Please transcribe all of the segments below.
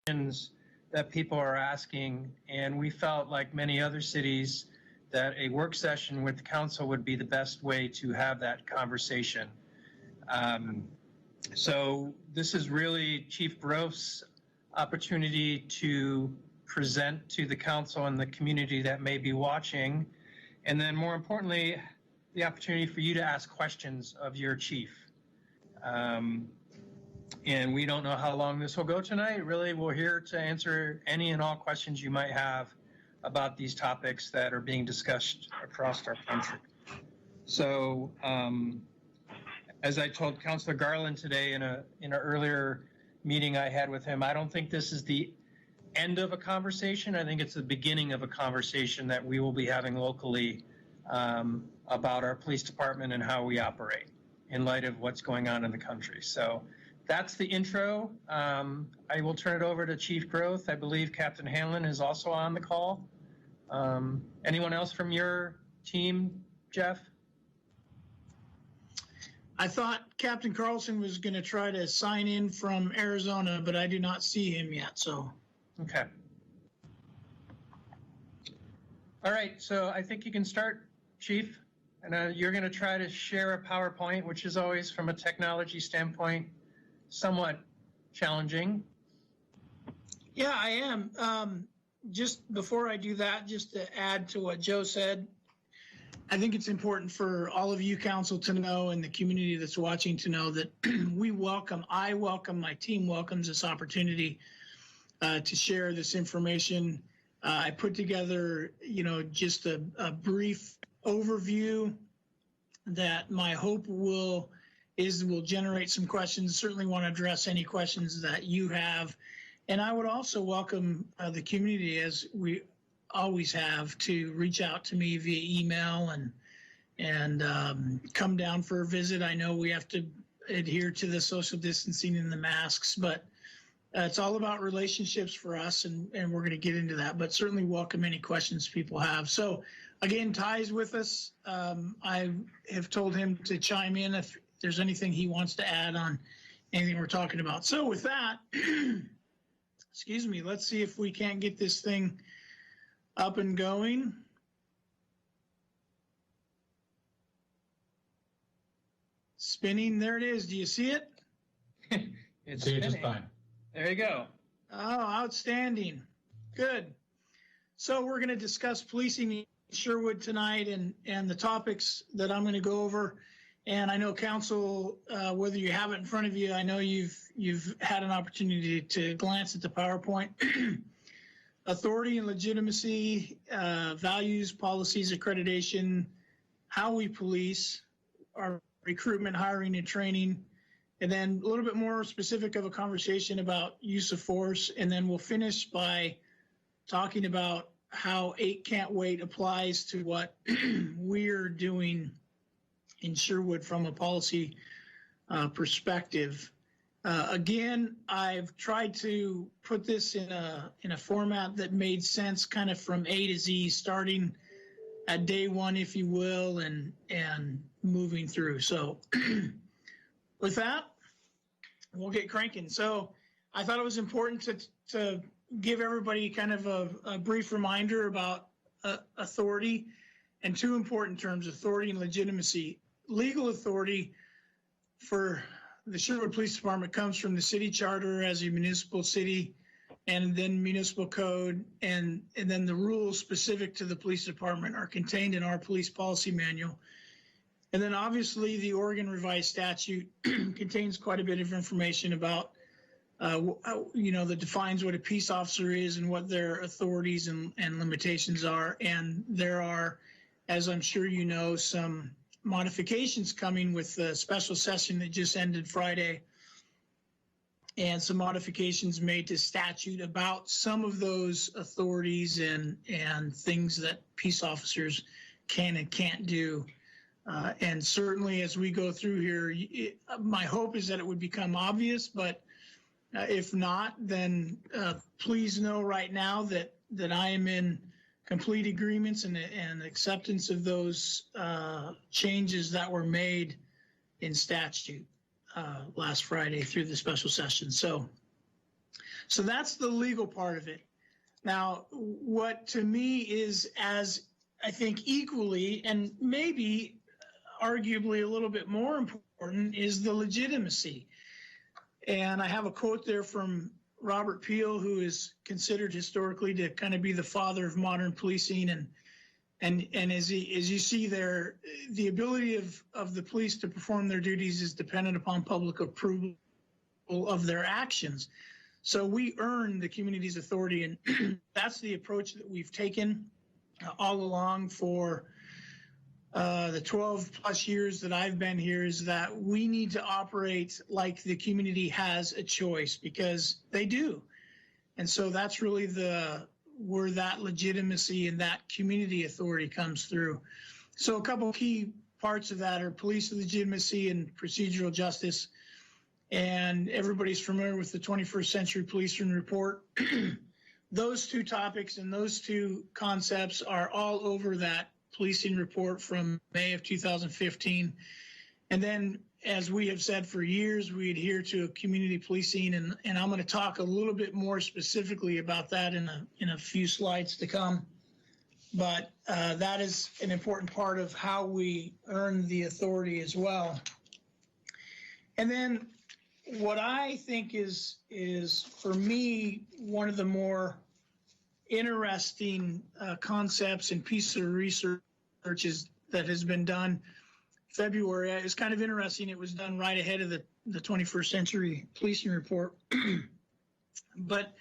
questions that people are asking, and we felt, like many other cities, that a work session with the council would be the best way to have that conversation. So this is really Chief Groff's opportunity to present to the council and the community that may be watching, and then more importantly, the opportunity for you to ask questions of your chief. And we don't know how long this will go tonight. Really, we're here to answer any and all questions you might have about these topics that are being discussed across our country. So, as I told Councilor Garland today in an earlier meeting I had with him, I don't think this is the end of a conversation. I think it's the beginning of a conversation that we will be having locally about our police department and how we operate in light of what's going on in the country. So that's the intro. I will turn it over to Chief Groff. I believe Captain Hanlon is also on the call. Anyone else from your team, Jeff? I thought Captain Carlson was going to try to sign in from Arizona, but I do not see him yet, so. Okay. All right, so I think you can start, Chief. And you're going to try to share a PowerPoint, which is always, from a technology standpoint, somewhat challenging. Yeah, I am. Just before I do that, just to add to what Joe said, I think it's important for all of you council to know, and the community that's watching to know, that I welcome, my team welcomes this opportunity to share this information. I put together, just a brief overview that my hope will generate some questions. Certainly want to address any questions that you have. And I would also welcome the community, as we always have, to reach out to me via email and come down for a visit. I know we have to adhere to the social distancing and the masks, but it's all about relationships for us, and we're going to get into that, but certainly welcome any questions people have. So again, Ty's with us. I have told him to chime in if there's anything he wants to add on anything we're talking about. So with that, excuse me, let's see if we can't get this thing up and going. Spinning, there it is. Do you see it? It's spinning. Just fine. There you go. Oh, outstanding. Good. So we're going to discuss policing in Sherwood tonight, and the topics that I'm going to go over. And I know council, whether you have it in front of you, I know you've had an opportunity to glance at the PowerPoint. Authority and legitimacy, values, policies, accreditation, how we police, our recruitment, hiring, and training, and then a little bit more specific of a conversation about use of force. And then we'll finish by talking about how 8 Can't Wait applies to what we're doing in Sherwood from a policy perspective. Again, I've tried to put this in a format that made sense, kind of from A to Z, starting at day one, if you will, and moving through. So with that, we'll get cranking. So I thought it was important to give everybody kind of a brief reminder about authority, and two important terms: authority and legitimacy. Legal authority for the Sherwood Police Department comes from the city charter as a municipal city, and then municipal code, and then the rules specific to the police department are contained in our police policy manual. And then obviously the Oregon Revised Statute contains quite a bit of information about, that defines what a peace officer is and what their authorities and limitations are. And there are, as I'm sure you know, some modifications coming with the special session that just ended Friday, and some modifications made to statute about some of those authorities and things that peace officers can and can't do. And certainly as we go through here, my hope is that it would become obvious, but if not, then please know right now that I am in complete agreements and acceptance of those changes that were made in statute last Friday through the special session. So So that's the legal part of it. Now, what to me is as I think equally and maybe arguably a little bit more important is the legitimacy. And I have a quote there from Robert Peel, who is considered historically to kind of be the father of modern policing. And as you see there, the ability of the police to perform their duties is dependent upon public approval of their actions. So we earn the community's authority, and that's the approach that we've taken all along for the 12 plus years that I've been here, is that we need to operate like the community has a choice, because they do. And so that's really where that legitimacy and that community authority comes through. So a couple key parts of that are police legitimacy and procedural justice. And everybody's familiar with the 21st Century Policing Report. Those two topics and those two concepts are all over that policing report from May of 2015. And then, as we have said for years, we adhere to community policing, and I'm going to talk a little bit more specifically about that in a few slides to come. But that is an important part of how we earn the authority as well. And then what I think is for me one of the more interesting concepts and pieces of research that has been done February. It's kind of interesting. It was done right ahead of the 21st Century Policing Report. But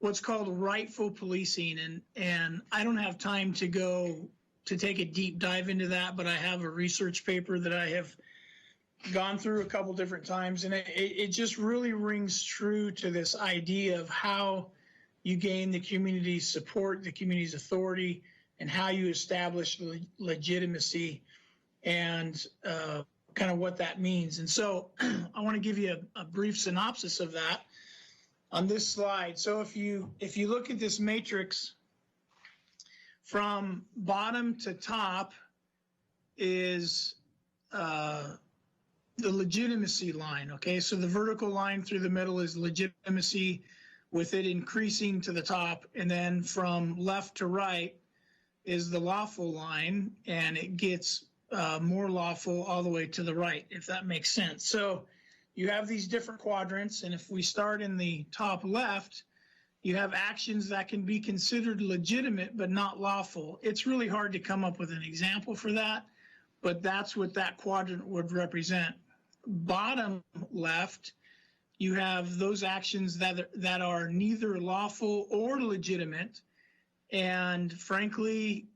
what's called rightful policing, and I don't have time to go to take a deep dive into that, but I have a research paper that I have gone through a couple different times, and it just really rings true to this idea of how you gain the community's support, the community's authority, and how you establish legitimacy and kind of what that means. And so I want to give you a brief synopsis of that on this slide. So if you look at this matrix, from bottom to top is the legitimacy line, okay? So the vertical line through the middle is legitimacy, with it increasing to the top. And then from left to right is the lawful line, and it gets more lawful all the way to the right, if that makes sense. So you have these different quadrants, and if we start in the top left, you have actions that can be considered legitimate but not lawful. It's really hard to come up with an example for that, but that's what that quadrant would represent. Bottom left, you have those actions that are neither lawful or legitimate. And frankly,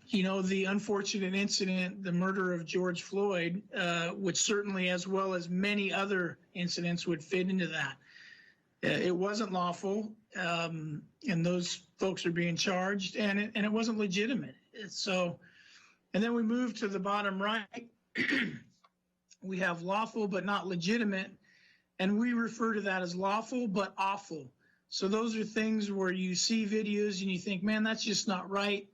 you know, the unfortunate incident, the murder of George Floyd, which certainly, as well as many other incidents, would fit into that. It wasn't lawful, and those folks are being charged, and it wasn't legitimate. So, and then we move to the bottom right. We have lawful but not legitimate, and we refer to that as lawful but awful. So those are things where you see videos and you think, man, that's just not right.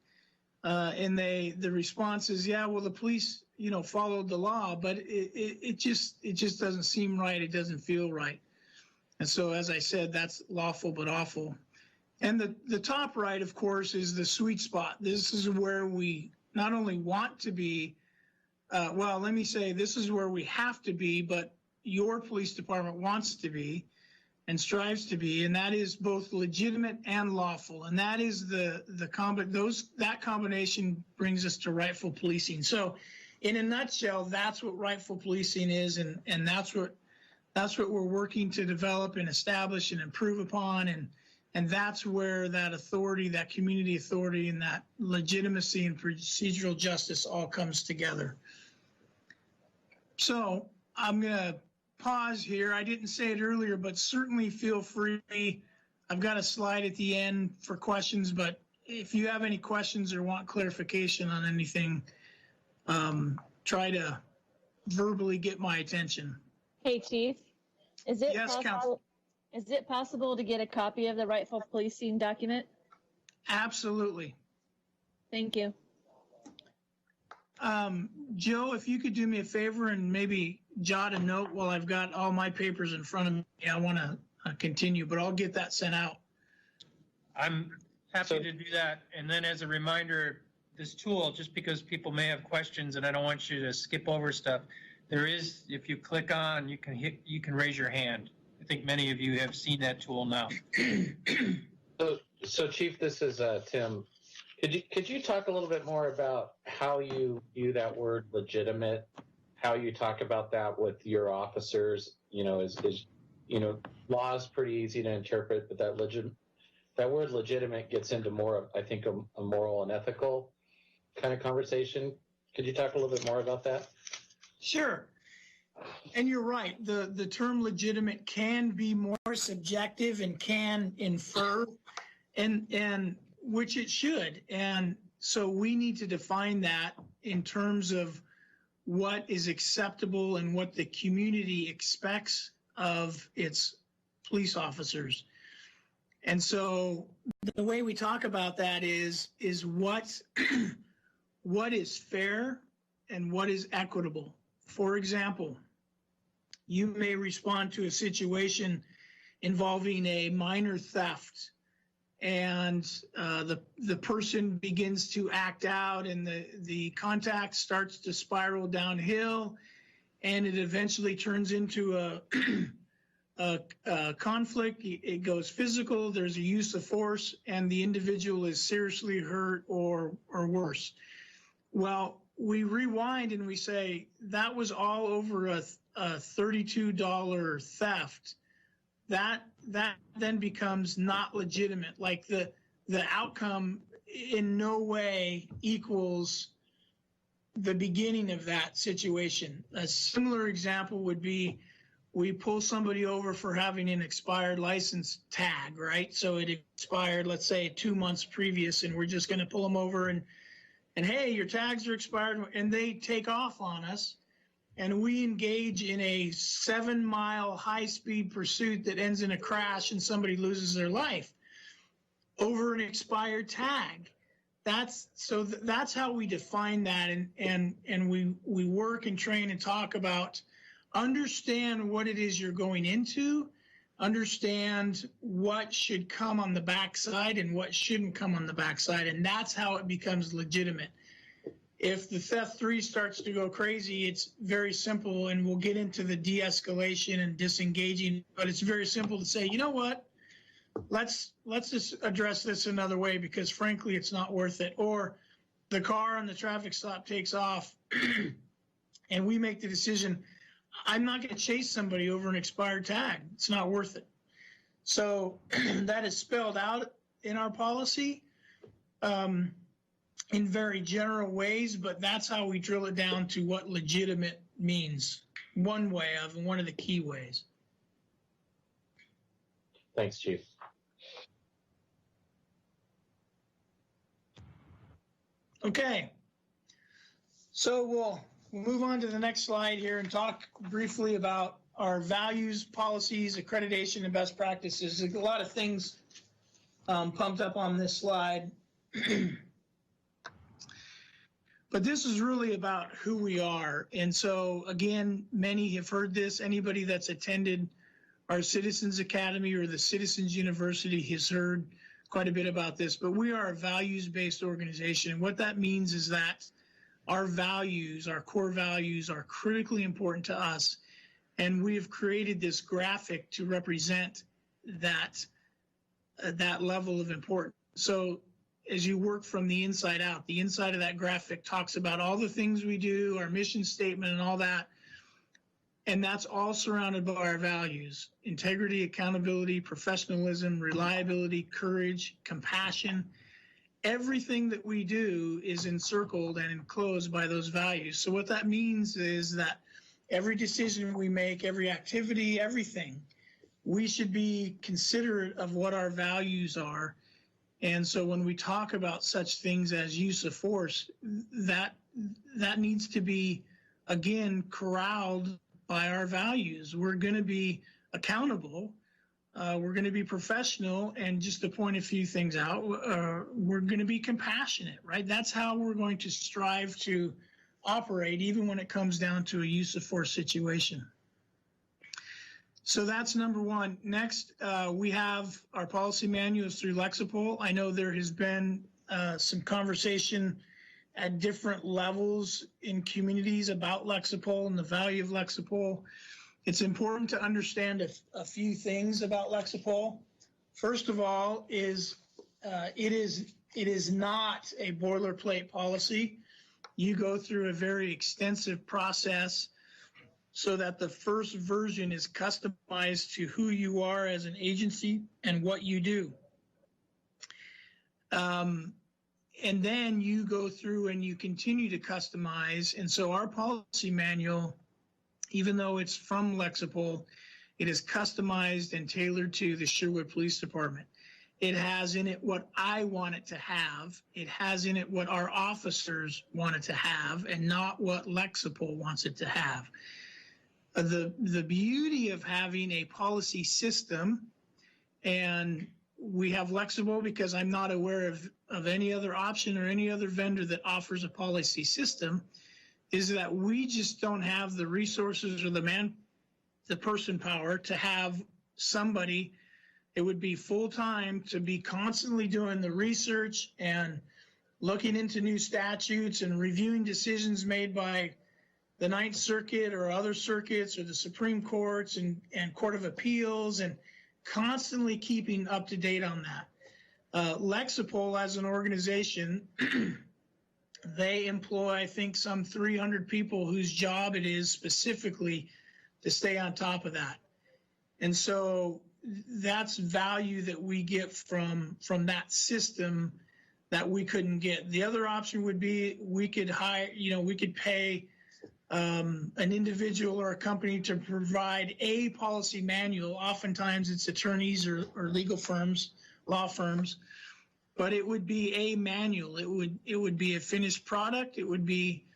And the response is, yeah, well, the police, you know, followed the law, but it just doesn't seem right. It doesn't feel right. And so, as I said, that's lawful but awful. And the top right, of course, is the sweet spot. This is where we not only want to be, well, let me say, this is where we have to be, but your police department wants to be and strives to be, and that is both legitimate and lawful. And that is that combination brings us to rightful policing. So in a nutshell, that's what rightful policing is, and that's what we're working to develop and establish and improve upon, and that's where that authority, that community authority, and that legitimacy and procedural justice all comes together. So I'm going to pause here. I didn't say it earlier, but certainly feel free. I've got a slide at the end for questions, but if you have any questions or want clarification on anything, try to verbally get my attention. Hey, Chief, is it Yes, possible? Counsel. Is it possible to get a copy of the Rightful Policing document? Absolutely. Thank you. Joe, if you could do me a favor and maybe jot a note while I've got all my papers in front of me, I want to continue, but I'll get that sent out. I'm happy to do that. And then as a reminder, this tool, just because people may have questions and I don't want you to skip over stuff, there is, if you click on, you can raise your hand. I think many of you have seen that tool now. So Chief, this is Tim. Could you talk a little bit more about how you view that word legitimate, how you talk about that with your officers? You know, is law is pretty easy to interpret, but that word legitimate gets into more of, I think, a moral and ethical kind of conversation. Could you talk a little bit more about that? Sure. And you're right. The term legitimate can be more subjective and can infer, and which it should. And so we need to define that in terms of what is acceptable and what the community expects of its police officers. And so the way we talk about that is what what is fair and what is equitable. For example, you may respond to a situation involving a minor theft, and the person begins to act out, and the contact starts to spiral downhill, and it eventually turns into a conflict. It goes physical. There's a use of force, and the individual is seriously hurt or worse. Well, we rewind and we say that was all over a $32 theft. That then becomes not legitimate. Like the outcome in no way equals the beginning of that situation. A similar example would be we pull somebody over for having an expired license tag, right? So it expired, let's say 2 months previous, and we're just going to pull them over and hey, your tags are expired, and they take off on us, and we engage in a 7-mile high-speed pursuit that ends in a crash and somebody loses their life over an expired tag. That's how we define that, and we work and train and talk about, understand what it is you're going into, understand what should come on the backside and what shouldn't come on the backside, and that's how it becomes legitimate. If the theft 3 starts to go crazy, it's very simple, and we'll get into the de-escalation and disengaging, but it's very simple to say, you know what, let's just address this another way, because frankly, it's not worth it. Or the car on the traffic stop takes off and we make the decision, I'm not going to chase somebody over an expired tag. It's not worth it. So that is spelled out in our policy in very general ways, but that's how we drill it down to what legitimate means. One of the key ways. Thanks, Chief. Okay. So we'll move on to the next slide here and talk briefly about our values, policies, accreditation, and best practices. There's a lot of things pumped up on this slide. But this is really about who we are. And so, again, many have heard this. Anybody that's attended our Citizens Academy or the Citizens University has heard quite a bit about this. But we are a values-based organization. What that means is that our values, our core values, are critically important to us. And we have created this graphic to represent that level of importance. So as you work from the inside out, the inside of that graphic talks about all the things we do, our mission statement and all that. And that's all surrounded by our values: integrity, accountability, professionalism, reliability, courage, compassion. Everything that we do is encircled and enclosed by those values. So what that means is that every decision we make, every activity, everything, we should be considerate of what our values are. And so when we talk about such things as use of force, that needs to be, again, corralled by our values. We're going to be accountable. We're going to be professional. And just to point a few things out, we're going to be compassionate, right? That's how we're going to strive to operate, even when it comes down to a use of force situation. So that's number one. Next, we have our policy manuals through Lexipol. I know there has been some conversation at different levels in communities about Lexipol and the value of Lexipol. It's important to understand a few things about Lexipol. First of all, it is not a boilerplate policy. You go through a very extensive process so that the first version is customized to who you are as an agency and what you do. And then you go through and you continue to customize. And so our policy manual, even though it's from Lexipol, it is customized and tailored to the Sherwood Police Department. It has in it what I want it to have. It has in it what our officers want it to have, and not what Lexipol wants it to have. The beauty of having a policy system, and we have Lexipol because I'm not aware of any other option or any other vendor that offers a policy system, is that we just don't have the resources or the person power to have somebody. It would be full-time to be constantly doing the research and looking into new statutes and reviewing decisions made by the Ninth Circuit or other circuits or the Supreme Courts and Court of Appeals, and constantly keeping up to date on that. Lexipol as an organization, they employ, I think, some 300 people whose job it is specifically to stay on top of that. And so that's value that we get from that system that we couldn't get. The other option would be we could hire, we could pay an individual or a company to provide a policy manual. Oftentimes it's attorneys or legal firms, law firms, but it would be a manual. It would be a finished product. It would be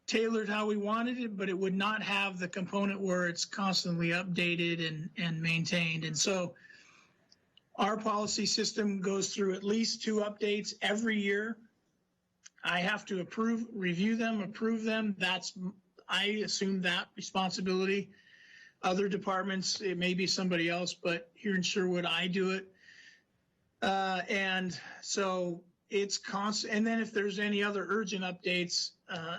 tailored how we wanted it, but it would not have the component where it's constantly updated and maintained. And so our policy system goes through at least 2 updates every year. I have to review them, approve them. I assume that responsibility. Other departments, it may be somebody else, but here in Sherwood, I do it. And so it's constant. And then if there's any other urgent updates,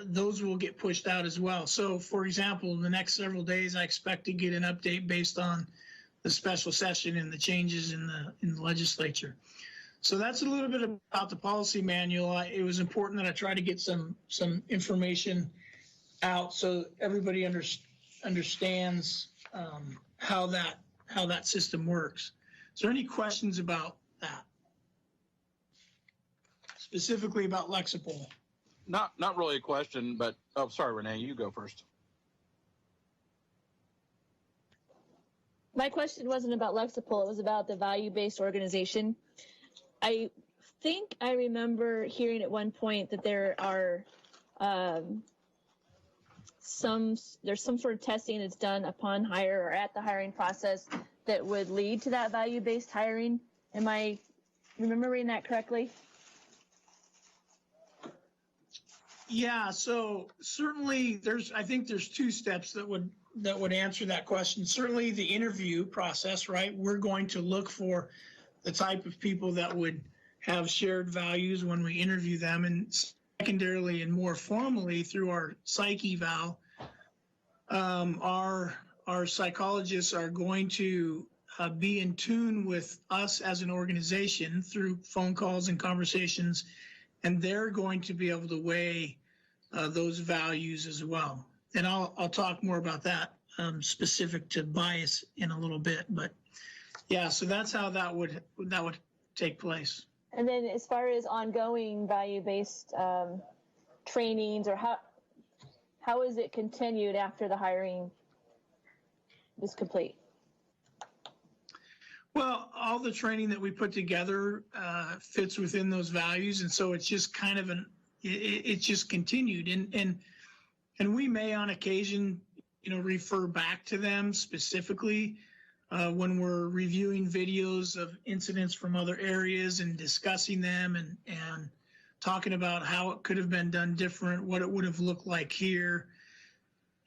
those will get pushed out as well. So for example, in the next several days, I expect to get an update based on the special session and the changes in the legislature. So that's a little bit about the policy manual. It was important that I try to get some information out so everybody understands how that system works. Is there any questions about that? Specifically about Lexipol? Not really a question, but oh, sorry, Renee, you go first. My question wasn't about Lexipol, it was about the value-based organization. I think I remember hearing at one point that there are there's some sort of testing that's done upon hire or at the hiring process that would lead to that value-based hiring. Am I remembering that correctly? Yeah, so certainly I think there's 2 steps that would answer that question. Certainly the interview process, right? We're going to look for the type of people that would have shared values when we interview them, and secondarily and more formally through our psych eval, our psychologists are going to be in tune with us as an organization through phone calls and conversations, and they're going to be able to weigh those values as well. And I'll talk more about that specific to bias in a little bit, but yeah, so that's how that would take place. And then as far as ongoing value-based trainings, or how is it continued after the hiring is complete? Well, all the training that we put together fits within those values, and so it's just kind of it's just continued, and we may on occasion, refer back to them specifically when we're reviewing videos of incidents from other areas and discussing them and talking about how it could have been done different, what it would have looked like here.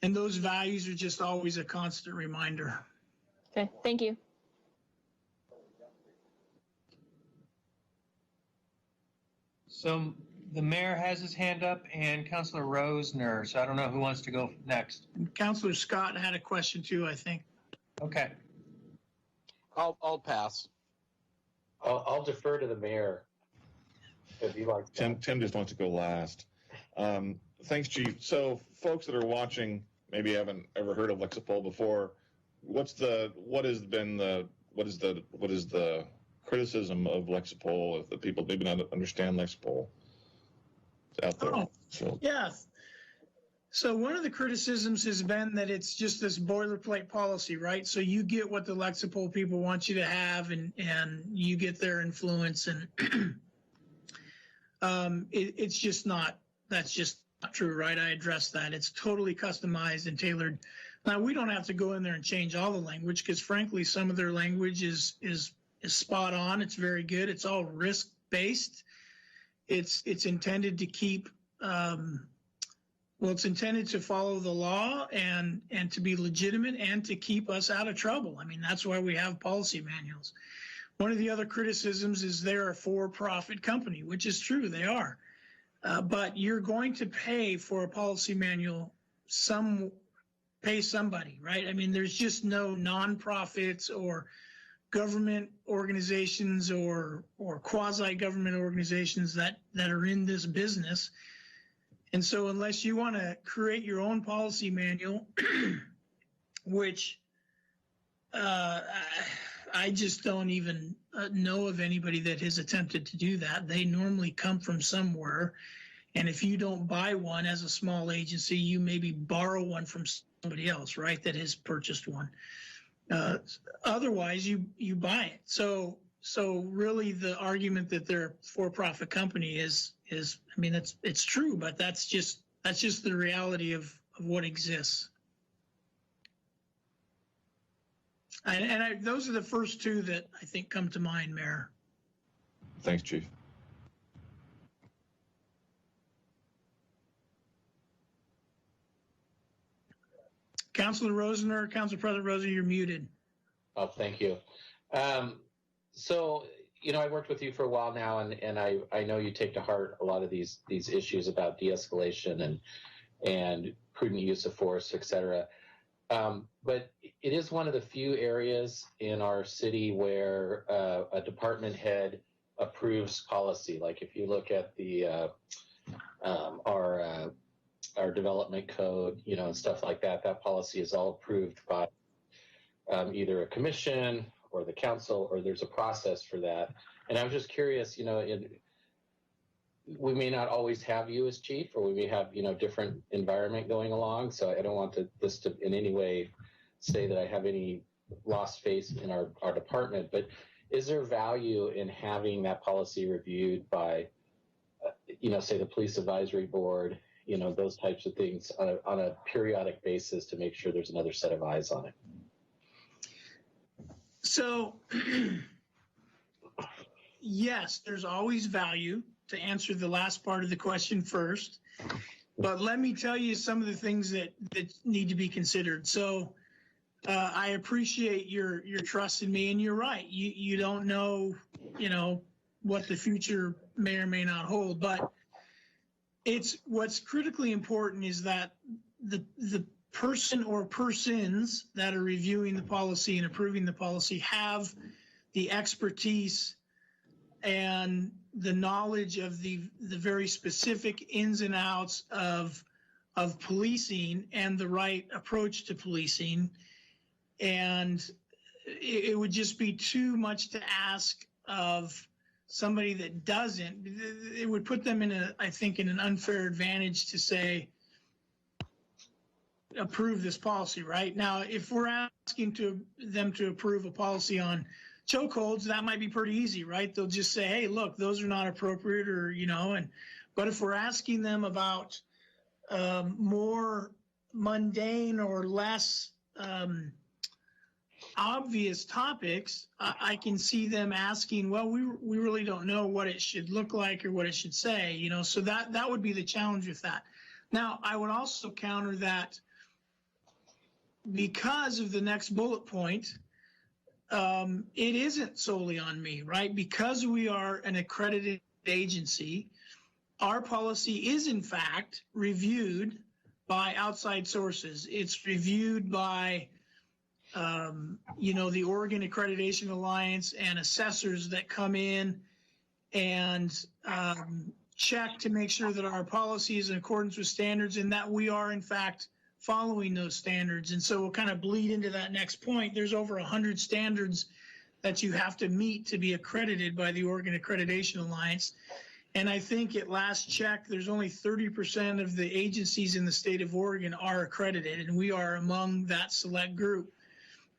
And those values are just always a constant reminder. Okay, thank you. So the mayor has his hand up and Councilor Rosner. So I don't know who wants to go next. And Councilor Scott had a question too, I think. Okay. I'll pass. I'll defer to the mayor if he likes. Tim just wants to go last. Thanks, Chief. So folks that are watching maybe haven't ever heard of Lexipol before. What is the criticism of Lexipol if the people maybe not understand Lexipol out there? Oh, So yeah. So one of the criticisms has been that it's just this boilerplate policy, right? So you get what the Lexipol people want you to have, and you get their influence, and it's just not. That's just not true, right? I addressed that. It's totally customized and tailored. Now we don't have to go in there and change all the language because, frankly, some of their language is spot on. It's very good. It's all risk based. It's intended to keep. Well, it's intended to follow the law and to be legitimate and to keep us out of trouble. I mean, that's why we have policy manuals. One of the other criticisms is they're a for-profit company, which is true, they are. But you're going to pay for a policy manual, pay somebody, right? I mean, there's just no nonprofits or government organizations or quasi-government organizations that are in this business. And so unless you want to create your own policy manual, which I just don't even know of anybody that has attempted to do that. They normally come from somewhere. And if you don't buy one as a small agency, you maybe borrow one from somebody else, right, that has purchased one. Otherwise, you buy it. So really the argument that they're a for-profit company is I mean, it's true, but that's just the reality of what exists. And those are the first two that I think come to mind, Mayor. thanks, Chief. Councilor Rosner, Council President Rosner, you're muted. Oh, thank you. So, I worked with you for a while now, and I know you take to heart a lot of these issues about de-escalation and prudent use of force, et cetera. But it is one of the few areas in our city where a department head approves policy. Like if you look at the our development code, and stuff like that, that policy is all approved by either a commission or the council, or there's a process for that. And I was just curious, we may not always have you as chief, or we may have, different environment going along. So I don't want this to in any way say that I have any lost faith in our department, but is there value in having that policy reviewed by, say the police advisory board, those types of things on a periodic basis to make sure there's another set of eyes on it? So, yes, there's always value, to answer the last part of the question first. But let me tell you some of the things that need to be considered. So I appreciate your trust in me, and you're right. You don't know, what the future may or may not hold. But what's critically important is that the person or persons that are reviewing the policy and approving the policy have the expertise and the knowledge of the very specific ins and outs of policing and the right approach to policing. And it would just be too much to ask of somebody that doesn't. It would put them in an unfair advantage to say, approve this policy, right? Now, if we're asking them to approve a policy on chokeholds, that might be pretty easy, right? They'll just say, hey, look, those are not appropriate, or, but if we're asking them about more mundane or less obvious topics, I can see them asking, well, we really don't know what it should look like or what it should say, you know, so that would be the challenge with that. Now, I would also counter that because of the next bullet point, it isn't solely on me, right? Because we are an accredited agency, our policy is in fact reviewed by outside sources. It's reviewed by you know, the Oregon Accreditation Alliance and assessors that come in and check to make sure that our policy is in accordance with standards and that we are in fact following those standards. And so we'll kind of bleed into that next point. There's over 100 standards that you have to meet to be accredited by the Oregon Accreditation Alliance. And I think at last check, there's only 30% of the agencies in the state of Oregon are accredited, and we are among that select group.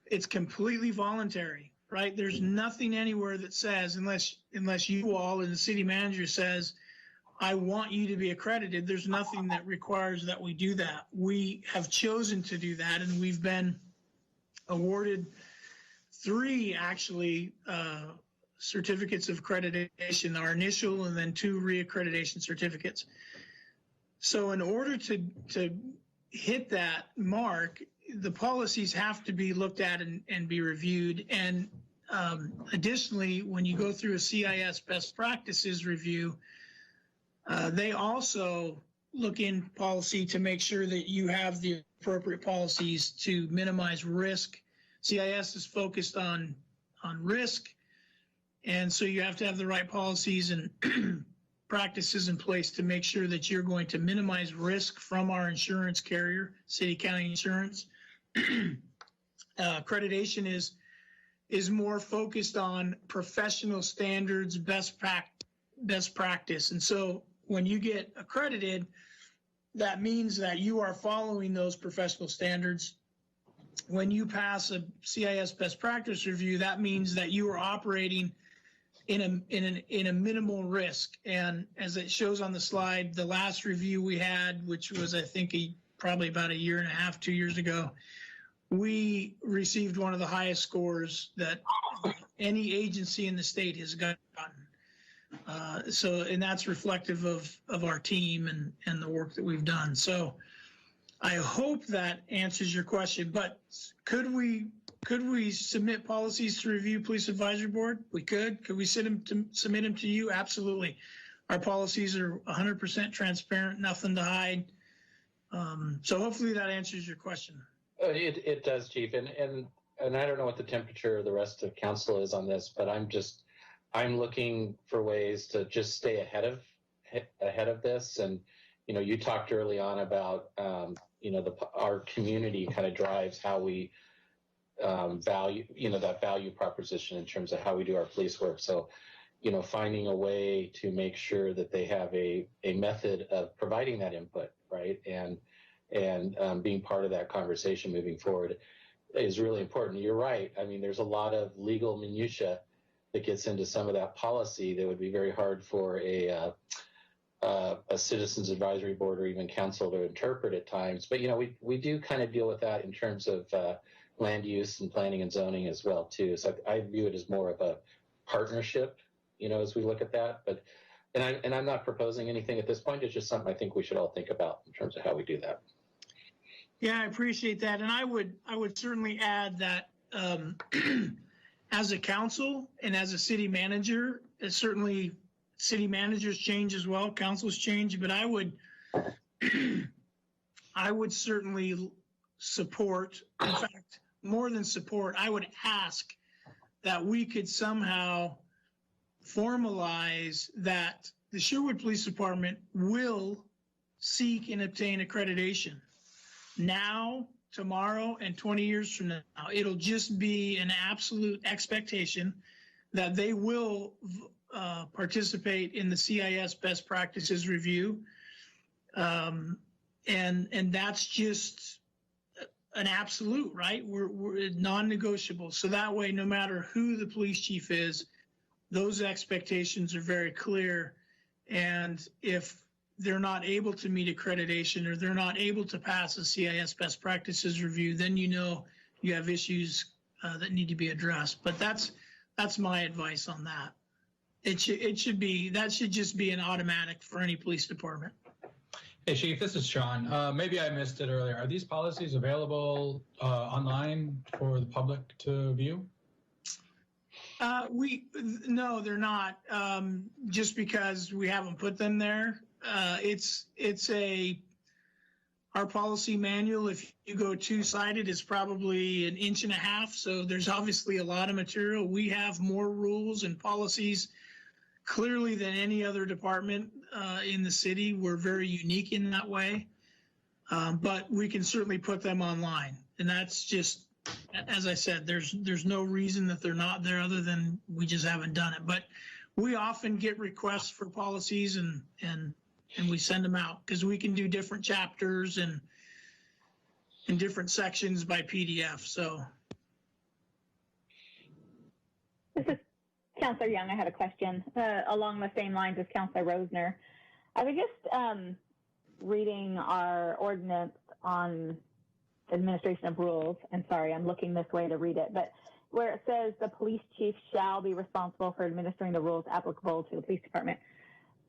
It's completely voluntary, right? There's nothing anywhere that says, unless you all and the city manager says, I want you to be accredited, there's nothing that requires that we do that. We have chosen to do that, and we've been awarded 3 actually certificates of accreditation, our initial and then 2 reaccreditation certificates. So in order to hit that mark, the policies have to be looked at and be reviewed. And additionally, when you go through a CIS best practices review, they also look in policy to make sure that you have the appropriate policies to minimize risk. CIS is focused on risk, and so you have to have the right policies and practices in place to make sure that you're going to minimize risk from our insurance carrier, city county insurance. Accreditation is more focused on professional standards, best practice. And so when you get accredited, that means that you are following those professional standards. When you pass a CIS best practice review, that means that you are operating in a minimal risk. And as it shows on the slide, the last review we had, which was I think probably about 1.5 years, 2 years ago, we received one of the highest scores that any agency in the state has gotten. And that's reflective of our team and the work that we've done. So I hope that answers your question, but could we submit policies to review police advisory board? We could. Could we submit them to you? Absolutely. Our policies are 100% transparent, nothing to hide. So hopefully that answers your question. It does, Chief. And I don't know what the temperature of the rest of council is on this, but I'm looking for ways to just stay ahead of this. And, you know, you talked early on about, you know, our community kind of drives how we value, you know, that value proposition in terms of how we do our police work. So, you know, finding a way to make sure that they have a method of providing that input, right? And being part of that conversation moving forward is really important. You're right. I mean, there's a lot of legal minutia that gets into some of that policy that would be very hard for a citizens advisory board or even council to interpret at times. But, you know, we do kind of deal with that in terms of land use and planning and zoning as well, too. So I view it as more of a partnership, you know, as we look at that. But and I'm not proposing anything at this point. It's just something I think we should all think about in terms of how we do that. Yeah, I appreciate that. And I would certainly add that as a council and as a city manager, certainly city managers change as well, councils change, but I would certainly support, in fact, more than support, I would ask that we could somehow formalize that the Sherwood Police Department will seek and obtain accreditation now, tomorrow, and 20 years from now. It'll just be an absolute expectation that they will participate in the CIS best practices review. And that's just an absolute, right? We're non-negotiable. So that way, no matter who the police chief is, those expectations are very clear. And if they're not able to meet accreditation or they're not able to pass a CIS best practices review, then you know you have issues that need to be addressed. But that's my advice on that. That should just be an automatic for any police department. Hey, Chief, this is Sean. Maybe I missed it earlier. Are these policies available online for the public to view? No, they're not. Just because we haven't put them there. Our policy manual, if you go two-sided, is probably 1.5 inches. So there's obviously a lot of material. We have more rules and policies clearly than any other department in the city. We're very unique in that way. But we can certainly put them online. And that's just, as I said, there's no reason that they're not there other than we just haven't done it. But we often get requests for policies and we send them out because we can do different chapters and different sections by PDF. So this is Councillor Young. I had a question along the same lines as Councillor Rosner. I was just reading our ordinance on administration of rules, and sorry, I'm looking this way to read it, but where it says the police chief shall be responsible for administering the rules applicable to the police department.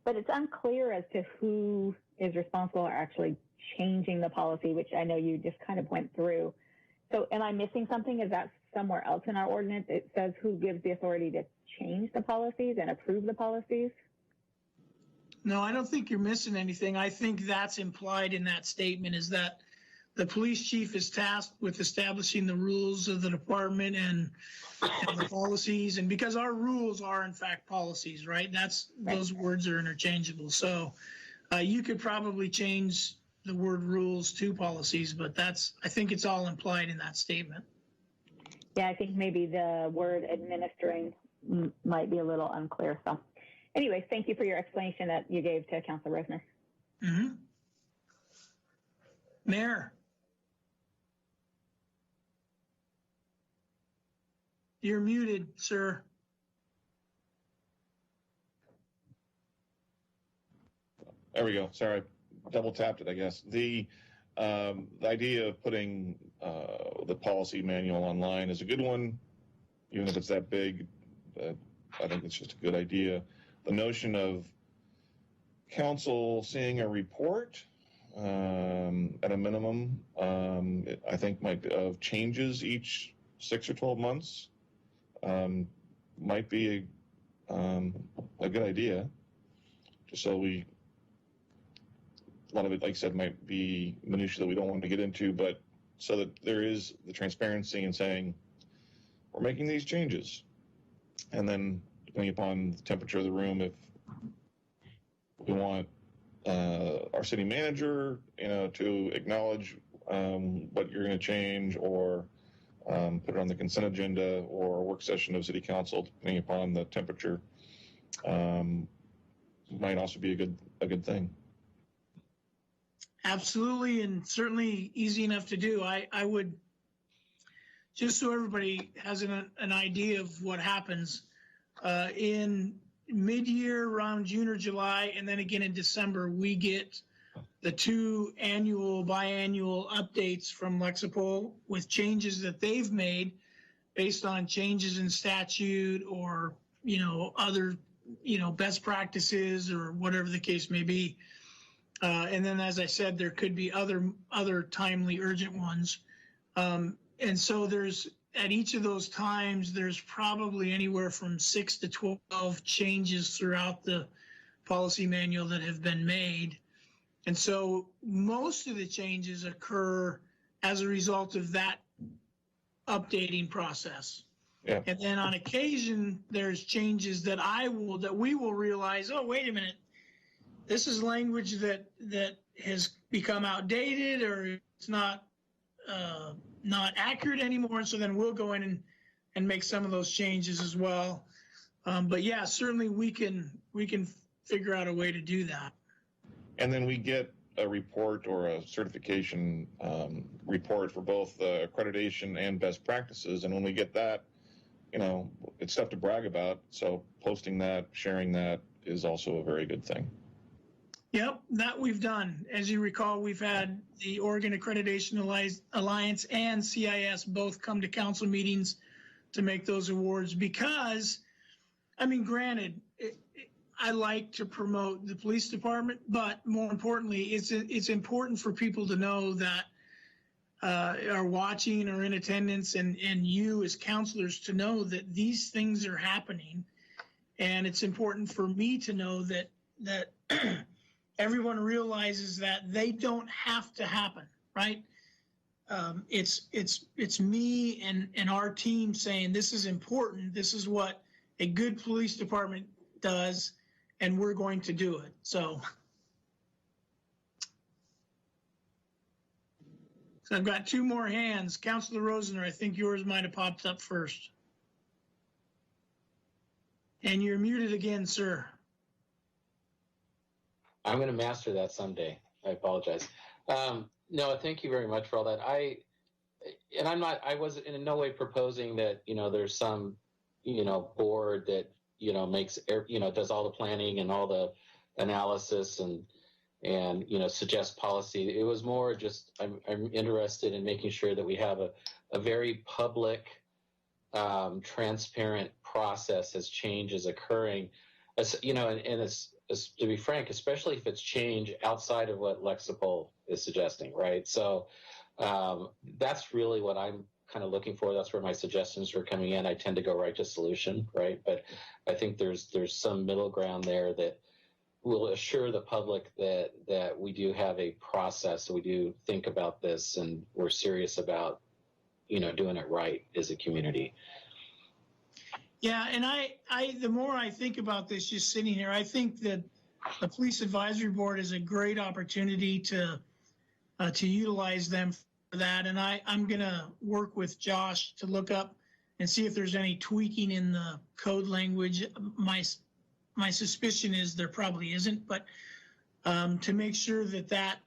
But it's unclear as to who is responsible for actually changing the policy, which I know you just kind of went through. So am I missing something? Is that somewhere else in our ordinance? It says who gives the authority to change the policies and approve the policies? no, I don't think you're missing anything. I think that's implied in that statement is that the police chief is tasked with establishing the rules of the department and the policies. And because our rules are in fact policies, right? Those words are interchangeable. So you could probably change the word rules to policies, but I think it's all implied in that statement. Yeah, I think maybe the word administering might be a little unclear. So anyways, thank you for your explanation that you gave to Councilor Rosner. Mm-hmm. Mayor. You're muted, sir. There we go. Sorry, double tapped it, I guess. The idea of putting the policy manual online is a good one, even if it's that big. I think it's just a good idea. The notion of council seeing a report at a minimum, I think of changes each 6 or 12 months might be a good idea. Just so a lot of it, like I said, might be minutiae that we don't want to get into, but so that there is the transparency in saying, we're making these changes. And then depending upon the temperature of the room, if we want our city manager, to acknowledge what you're going to change, or put it on the consent agenda or a work session of city council, depending upon the temperature, might also be a good thing. Absolutely, and certainly easy enough to do. I would, just so everybody has an idea of what happens, in mid-year around June or July, and then again in December, we get the 2 biannual updates from Lexipol with changes that they've made based on changes in statute or, other, best practices or whatever the case may be. And then, as I said, there could be other timely, urgent ones. And so at each of those times, there's probably anywhere from 6 to 12 changes throughout the policy manual that have been made. And so most of the changes occur as a result of that updating process. Yeah. And then on occasion, there's changes that we will realize, oh, wait a minute, this is language that has become outdated or it's not accurate anymore. And so then we'll go in and make some of those changes as well. But yeah, certainly we can figure out a way to do that. And then we get a report or a certification report for both accreditation and best practices. And when we get that, it's stuff to brag about. So posting that, sharing that is also a very good thing. Yep, that we've done. As you recall, we've had the Oregon Accreditation Alliance and CIS both come to council meetings to make those awards because, I mean, granted, I like to promote the police department, but more importantly, it's important for people to know that are watching or in attendance, and you as counselors to know that these things are happening. And it's important for me to know that everyone realizes that they don't have to happen, right? It's me and our team saying this is important. This is what a good police department does, and we're going to do it. So I've got two more hands. Councilor Rosner, I think yours might have popped up first. And you're muted again, sir. I'm going to master that someday. I apologize. No, thank you very much for all that. I was in no way proposing that, there's some, board that, makes, does all the planning and all the analysis and suggest policy. It was more just, I'm interested in making sure that we have a very public, transparent process as change is occurring, as to be frank, especially if it's change outside of what Lexipol is suggesting, right? So that's really what I'm kind of looking for. That's where my suggestions are coming in. I tend to go right to solution, right? But I think there's some middle ground there that will assure the public that we do have a process, we do think about this, and we're serious about, doing it right as a community. Yeah, and I the more I think about this just sitting here, I think that the Police Advisory Board is a great opportunity to utilize them for that. And I'm going to work with Josh to look up and see if there's any tweaking in the code language. My suspicion is there probably isn't, but to make sure that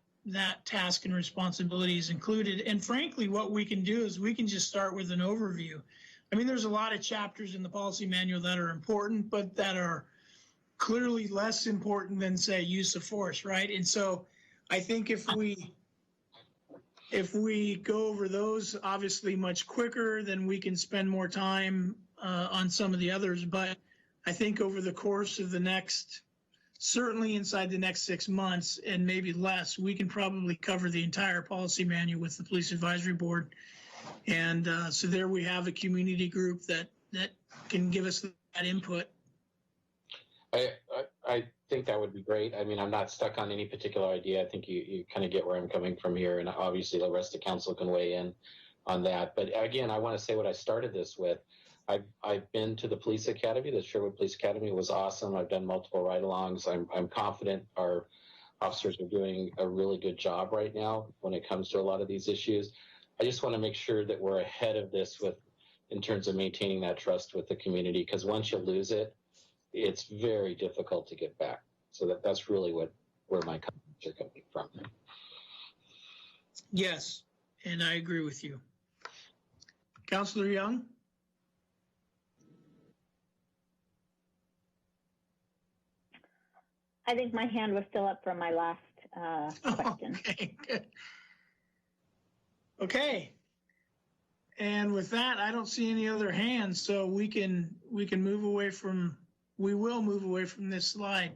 task and responsibility is included. And frankly, what we can do is we can just start with an overview. I mean, there's a lot of chapters in the policy manual that are important, but that are clearly less important than, say, use of force, right? And so I think if we go over those obviously much quicker, then we can spend more time on some of the others. But I think over the course of certainly inside the next 6 months and maybe less, we can probably cover the entire policy manual with the Police Advisory Board. And so there we have a community group that can give us that input. I think that would be great. I mean, I'm not stuck on any particular idea. I think you kind of get where I'm coming from here. And obviously the rest of council can weigh in on that. But again, I want to say what I started this with. I've been to the police academy. The Sherwood Police Academy was awesome. I've done multiple ride-alongs. I'm confident our officers are doing a really good job right now when it comes to a lot of these issues. I just want to make sure that we're ahead of this in terms of maintaining that trust with the community, because once you lose it, it's very difficult to get back. So that's really where my comments are coming from. Yes, and I agree with you. Councilor Young? I think my hand was still up from my last question. Okay, good. Okay. And with that, I don't see any other hands, so we will move away from this slide.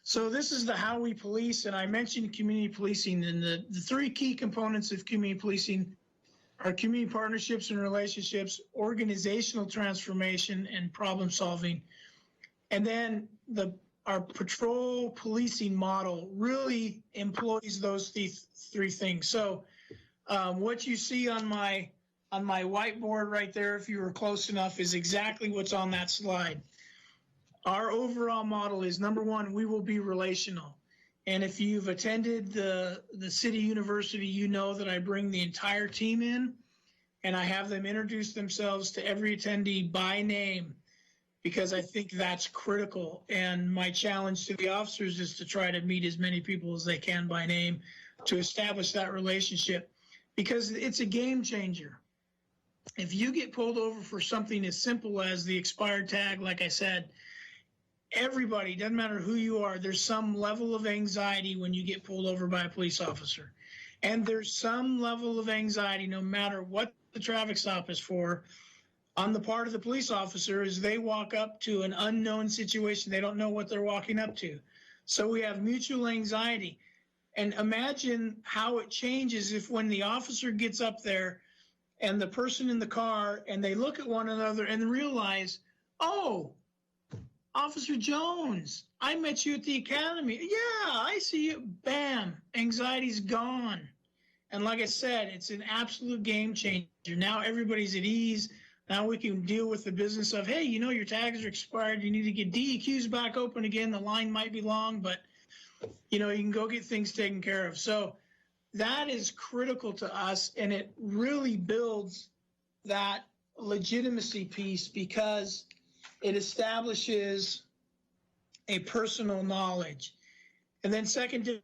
So this is the how we police, and I mentioned community policing, and the three key components of community policing are community partnerships and relationships, organizational transformation, and problem solving. And then our patrol policing model really employs those three things. So what you see on my whiteboard right there, if you were close enough, is exactly what's on that slide. Our overall model is, number one, we will be relational. And if you've attended the city university, you know that I bring the entire team in and I have them introduce themselves to every attendee by name, because I think that's critical. And my challenge to the officers is to try to meet as many people as they can by name to establish that relationship, because it's a game changer. If you get pulled over for something as simple as the expired tag, like I said, everybody, doesn't matter who you are, there's some level of anxiety when you get pulled over by a police officer. And there's some level of anxiety, no matter what the traffic stop is for, on the part of the police officer as they walk up to an unknown situation. They don't know what they're walking up to. So we have mutual anxiety. And imagine how it changes if when the officer gets up there and the person in the car and they look at one another and realize, oh, Officer Jones, I met you at the academy. Yeah, I see you. Bam, anxiety's gone. And like I said, it's an absolute game changer. Now everybody's at ease. Now we can deal with the business of, hey, you know, your tags are expired. You need to get DEQs back open again. The line might be long, but, you know, you can go get things taken care of. So that is critical to us, and it really builds that legitimacy piece because it establishes a personal knowledge. And then secondarily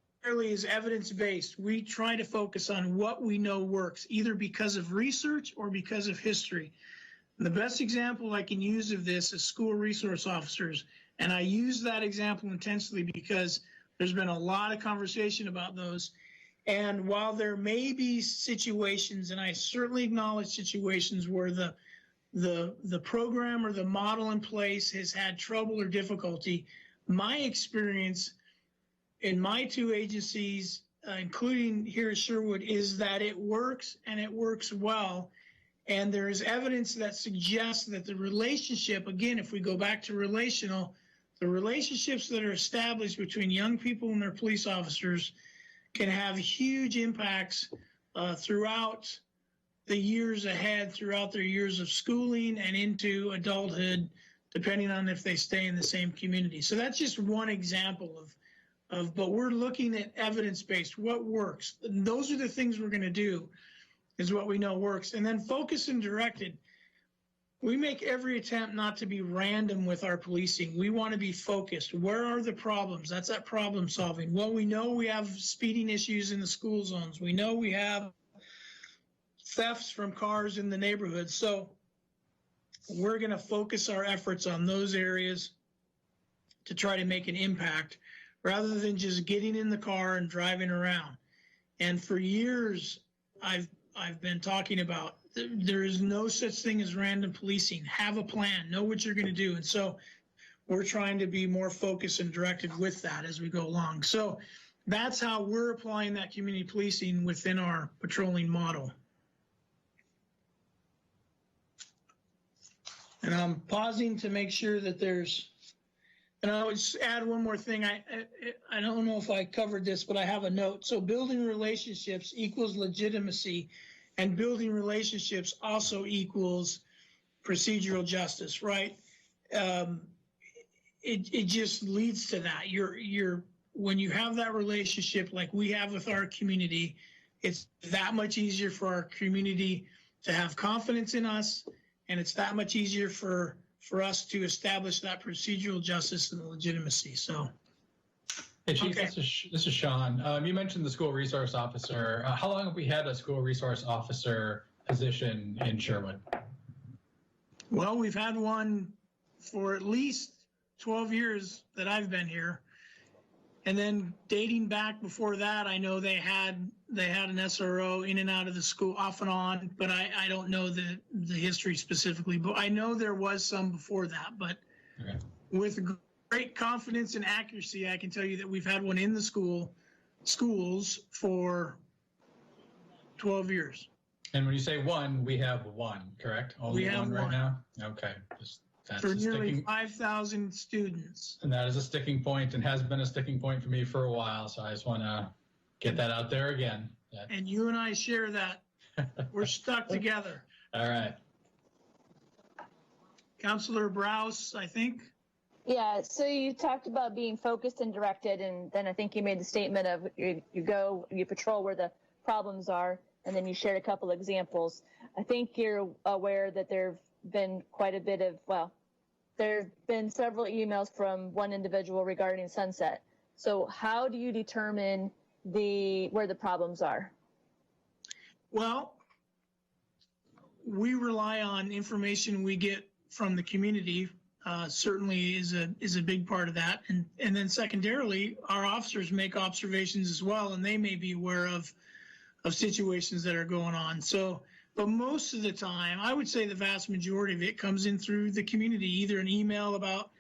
is evidence-based. We try to focus on what we know works, either because of research or because of history. And the best example I can use of this is school resource officers. And I use that example intensely because there's been a lot of conversation about those. And while there may be situations, and I certainly acknowledge situations where the program or the model in place has had trouble or difficulty, my experience in my two agencies, including here at Sherwood, is that it works and it works well. And there is evidence that suggests that the relationship, again, if we go back to relational, the relationships that are established between young people and their police officers can have huge impacts throughout the years ahead, throughout their years of schooling and into adulthood, depending on if they stay in the same community. So that's just one example but we're looking at evidence-based, what works. And those are the things we're going to do, is what we know works. And then focus and directed. We make every attempt not to be random with our policing. We want to be focused. Where are the problems? That's that problem solving. Well, we know we have speeding issues in the school zones. We know we have thefts from cars in the neighborhood. So we're going to focus our efforts on those areas to try to make an impact rather than just getting in the car and driving around. And for years, I've been talking about there is no such thing as random policing. Have a plan, know what you're going to do. And so we're trying to be more focused and directed with that as we go along. So that's how we're applying that community policing within our patrolling model. And I'm pausing to make sure that there's, and I would just add one more thing. I don't know if I covered this, but I have a note. So building relationships equals legitimacy, and building relationships also equals procedural justice, right? It just leads to that. When you have that relationship like we have with our community, it's that much easier for our community to have confidence in us, and it's that much easier for us to establish that procedural justice and legitimacy. So, Hey, Chief, okay. this is Sean. You mentioned the school resource officer. How long have we had a school resource officer position in Sherwood? Well, we've had one for at least 12 years that I've been here. And then dating back before that, I know they had an SRO in and out of the school off and on, but I don't know the history specifically, but I know there was some before that. But okay. With great confidence and accuracy, I can tell you that we've had one in the schools for 12 years. And when you say one, we have one, correct? Only we have one right now? Okay. That's for nearly 5,000 students. And that is a sticking point and has been a sticking point for me for a while. So I just want to get that out there again. And you and I share that. We're stuck together. All right. Councilor Browse, I think. Yeah, so you talked about being focused and directed, and then I think you made the statement of you patrol where the problems are, and then you shared a couple examples. I think you're aware that there have been quite a bit of, there have been several emails from one individual regarding Sunset. So how do you determine where the problems are? Well, we rely on information we get from the community. certainly is a big part of that. And then secondarily, our officers make observations as well, and they may be aware of situations that are going on. So, but most of the time, I would say the vast majority of it comes in through the community, either an email about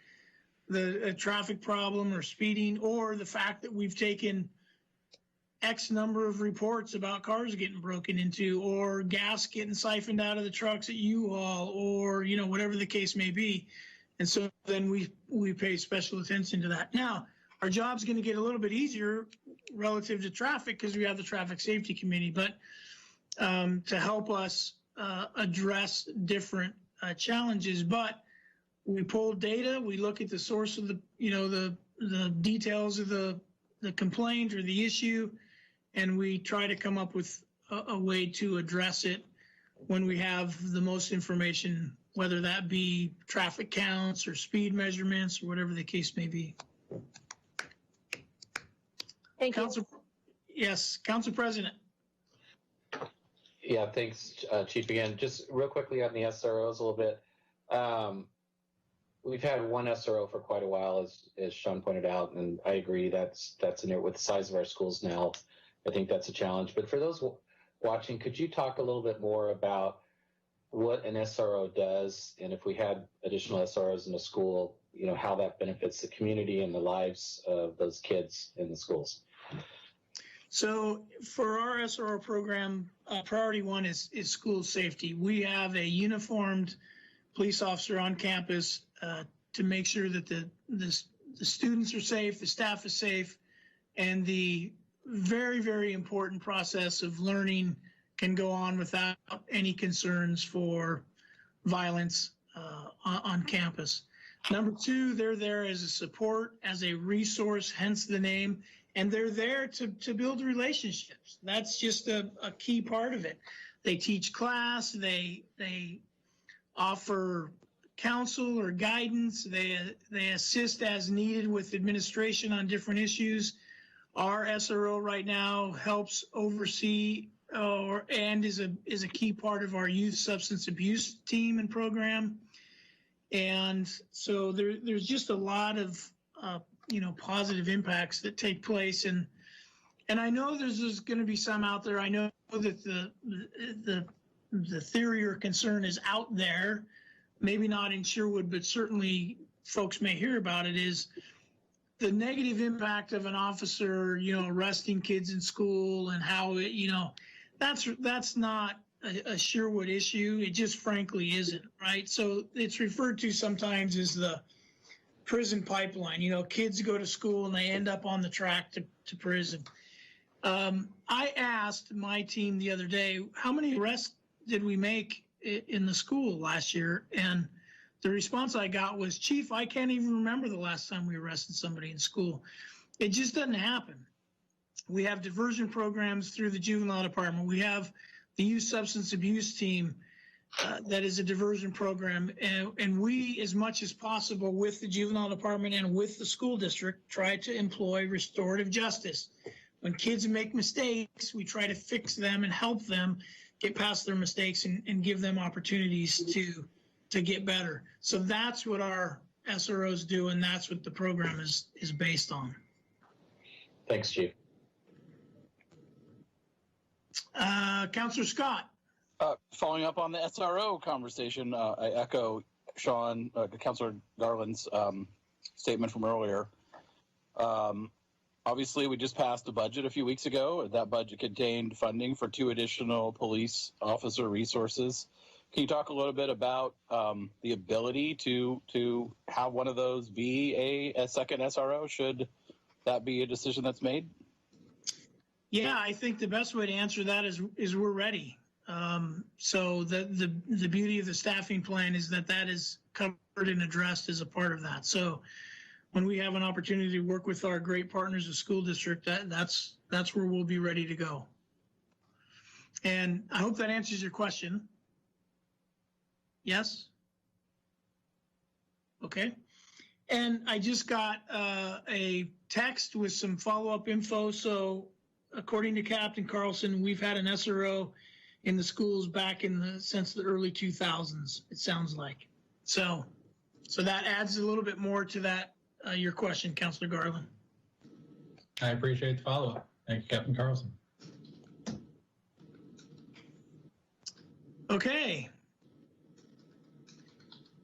a traffic problem or speeding, or the fact that we've taken X number of reports about cars getting broken into, or gas getting siphoned out of the trucks at U-Haul, or, you know, whatever the case may be. And so then we pay special attention to that. Now, our job's going to get a little bit easier relative to traffic because we have the traffic safety committee, but to help us address different challenges. But we pull data, we look at the source of the details of the complaint or the issue, and we try to come up with a way to address it when we have the most information, whether that be traffic counts or speed measurements or whatever the case may be. Thank you. Yes, Council President. Yeah, thanks, Chief. Again, just real quickly on the SROs a little bit. We've had one SRO for quite a while, as Sean pointed out, and I agree that's in it with the size of our schools now. I think that's a challenge. But for those watching, could you talk a little bit more about what an SRO does, and if we had additional SROs in a school, you know, how that benefits the community and the lives of those kids in the schools? So for our SRO program, priority one is school safety. We have a uniformed police officer on campus to make sure that the students are safe, the staff is safe, and the very, very important process of learning can go on without any concerns for violence on campus. Number two, they're there as a support, as a resource, hence the name, and they're there to build relationships. That's just a key part of it. They teach class, they offer counsel or guidance, they assist as needed with administration on different issues. Our SRO right now helps oversee and is a key part of our youth substance abuse team and program. And so there's just a lot of positive impacts that take place. And I know there's going to be some out there. I know that the theory or concern is out there, maybe not in Sherwood, but certainly folks may hear about it, is the negative impact of an officer, arresting kids in school, and how it, that's not a Sherwood issue. It just frankly isn't, right? So it's referred to sometimes as the prison pipeline. Kids go to school and they end up on the track to prison. I asked my team the other day, how many arrests did we make in the school last year? And the response I got was, Chief, I can't even remember the last time we arrested somebody in school. It just doesn't happen. We have diversion programs through the juvenile department. We have the youth substance abuse team that is a diversion program. And we, as much as possible with the juvenile department and with the school district, try to employ restorative justice. When kids make mistakes, we try to fix them and help them get past their mistakes and give them opportunities to get better. So that's what our SROs do, and that's what the program is based on. Thanks, Chief. Councillor Scott. Following up on the SRO conversation, I echo Sean, Councillor Garland's statement from earlier. Obviously, we just passed a budget a few weeks ago. That budget contained funding for 2 additional police officer resources. Can you talk a little bit about the ability to have one of those be a second SRO? Should that be a decision that's made? Yeah, I think the best way to answer that is we're ready. So the beauty of the staffing plan is that is covered and addressed as a part of that. So when we have an opportunity to work with our great partners, the school district, that's where we'll be ready to go. And I hope that answers your question. Yes? Okay. And I just got a text with some follow-up info. So according to Captain Carlson, we've had an SRO in the schools back since the early 2000s, it sounds like. So So that adds a little bit more to that, your question, Councilor Garland. I appreciate the follow-up. Thank you, Captain Carlson. Okay.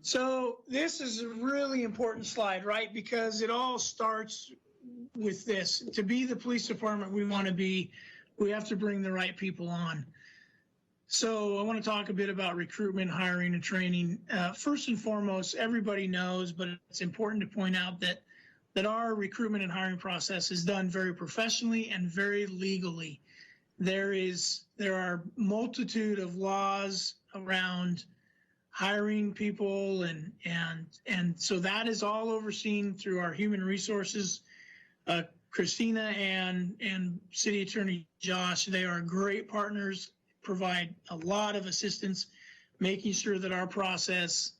So this is a really important slide, right? Because it all starts with this. To be the police department we want to be, we have to bring the right people on. So I want to talk a bit about recruitment, hiring, and training. First and foremost, everybody knows, but it's important to point out that our recruitment and hiring process is done very professionally and very legally. There are multitude of laws around hiring people, and so that is all overseen through our human resources. Christina and City Attorney Josh, they are great partners, provide a lot of assistance, making sure that our process,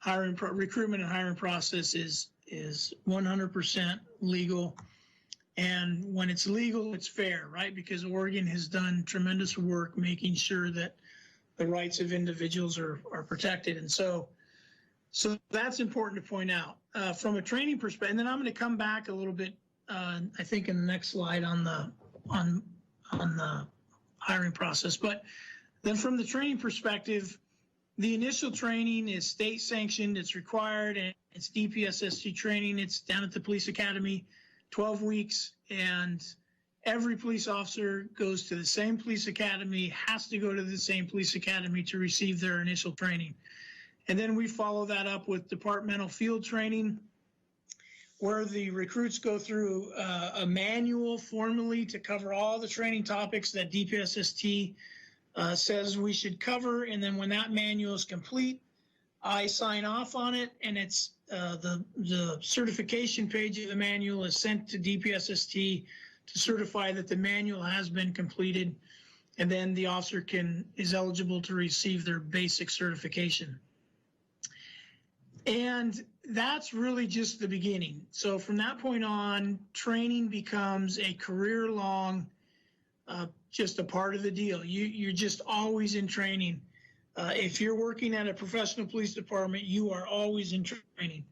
recruitment and hiring process is 100% legal. And when it's legal, it's fair, right? Because Oregon has done tremendous work making sure that the rights of individuals are protected. And so that's important to point out. From a training perspective, and then I'm going to come back a little bit, I think in the next slide on the hiring process. But then from the training perspective, the initial training is state sanctioned, it's required, and it's DPSST training. It's down at the police academy, 12 weeks, and every police officer goes to the same police academy, has to go to the same police academy to receive their initial training. And then we follow that up with departmental field training, where the recruits go through a manual formally to cover all the training topics that DPSST says we should cover. And then when that manual is complete, I sign off on it, and it's the certification page of the manual is sent to DPSST to certify that the manual has been completed, and then the officer is eligible to receive their basic certification. And that's really just the beginning. So from that point on, training becomes a career-long, just a part of the deal. You're just always in training. If you're working at a professional police department, you are always in training.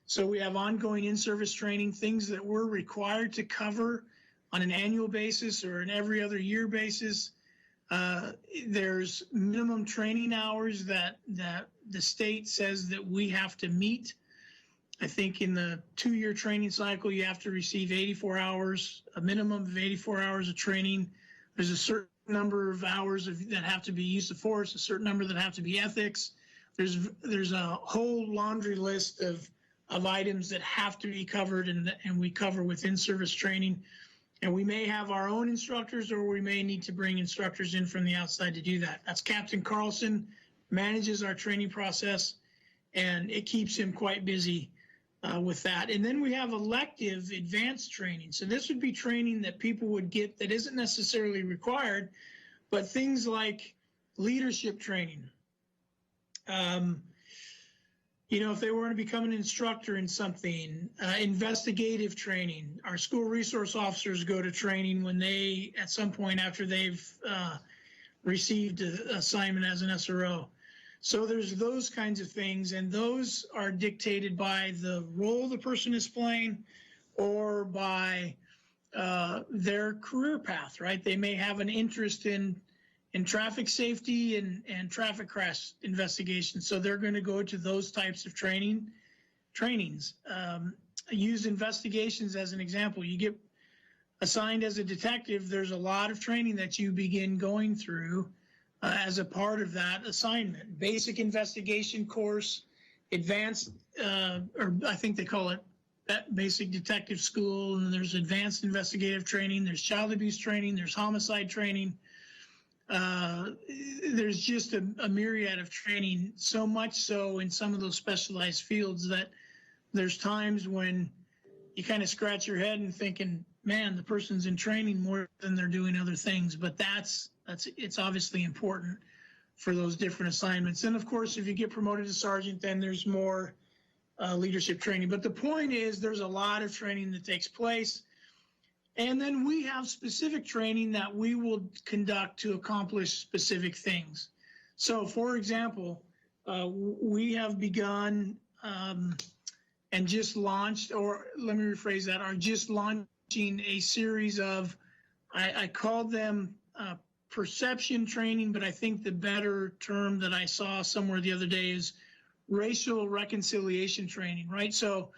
So we have ongoing in-service training, things that we're required to cover on an annual basis or an every other year basis. There's minimum training hours that the state says that we have to meet. I think in the 2-year training cycle, you have to receive 84 hours, a minimum of 84 hours of training. There's a certain number of hours that have to be use of force, a certain number that have to be ethics. There's a whole laundry list of items that have to be covered, and we cover with in-service training. And we may have our own instructors, or we may need to bring instructors in from the outside to do that. That's Captain Carlson, manages our training process, and it keeps him quite busy with that. And then we have elective advanced training. So this would be training that people would get that isn't necessarily required, but things like leadership training. If they want to become an instructor in something, investigative training. Our school resource officers go to training when they, at some point after they've received an assignment as an SRO. So there's those kinds of things, and those are dictated by the role the person is playing or by their career path, right? They may have an interest in traffic safety and traffic crash investigation. So they're going to go to those types of trainings. Use investigations as an example. You get assigned as a detective, there's a lot of training that you begin going through as a part of that assignment. Basic investigation course, advanced, or I think they call it basic detective school, and there's advanced investigative training, there's child abuse training, there's homicide training. There's just a myriad of training, so much so in some of those specialized fields that there's times when you kind of scratch your head and thinking, man, the person's in training more than they're doing other things. But it's obviously important for those different assignments. And of course, if you get promoted to sergeant, then there's more leadership training. But the point is, there's a lot of training that takes place. And then we have specific training that we will conduct to accomplish specific things. So for example, we have begun and just launched, or let me rephrase that, are just launching a series of, I called them perception training, but I think the better term that I saw somewhere the other day is racial reconciliation training, right? So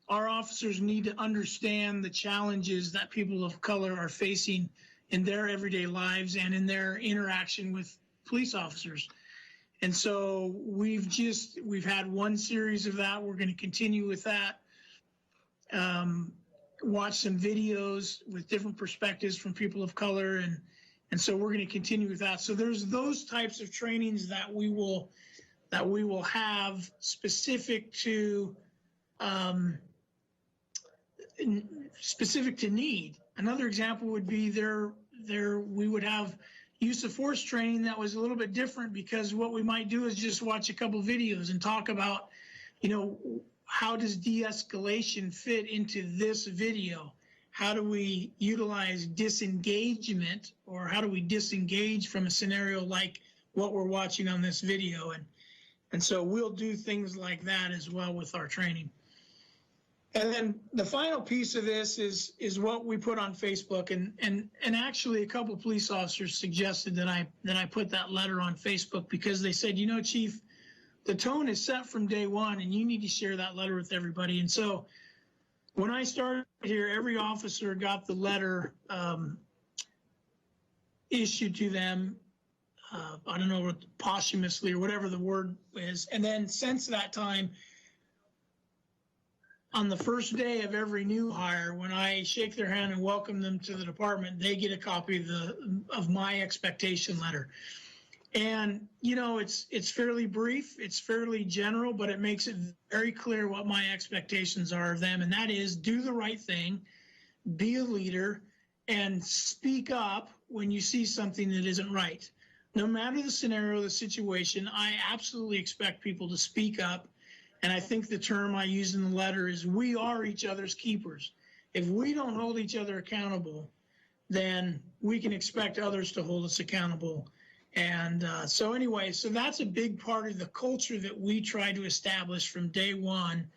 our officers need to understand the challenges that people of color are facing in their everyday lives and in their interaction with police officers. And so we've had one series of that. We're going to continue with that. Watch some videos with different perspectives from people of color, and so we're going to continue with that. So there's those types of trainings that we will have specific to need. Another example would be we would have use of force training that was a little bit different, because what we might do is just watch a couple videos and talk about, how does de-escalation fit into this video? How do we utilize disengagement, or how do we disengage from a scenario like what we're watching on this video? And so we'll do things like that as well with our training. And then the final piece of this is what we put on Facebook, and actually a couple of police officers suggested that I put that letter on Facebook, because they said, Chief, the tone is set from day one, and you need to share that letter with everybody. And so when I started here, every officer got the letter issued to them. I don't know, posthumously or whatever the word is. And then since that time, on the first day of every new hire, when I shake their hand and welcome them to the department, they get a copy of my expectation letter. And, it's fairly brief, it's fairly general, but it makes it very clear what my expectations are of them. And that is, do the right thing, be a leader, and speak up when you see something that isn't right. No matter the scenario, the situation, I absolutely expect people to speak up. And I think the term I use in the letter is, we are each other's keepers. If we don't hold each other accountable, then we can expect others to hold us accountable. And so that's a big part of the culture that we try to establish from day one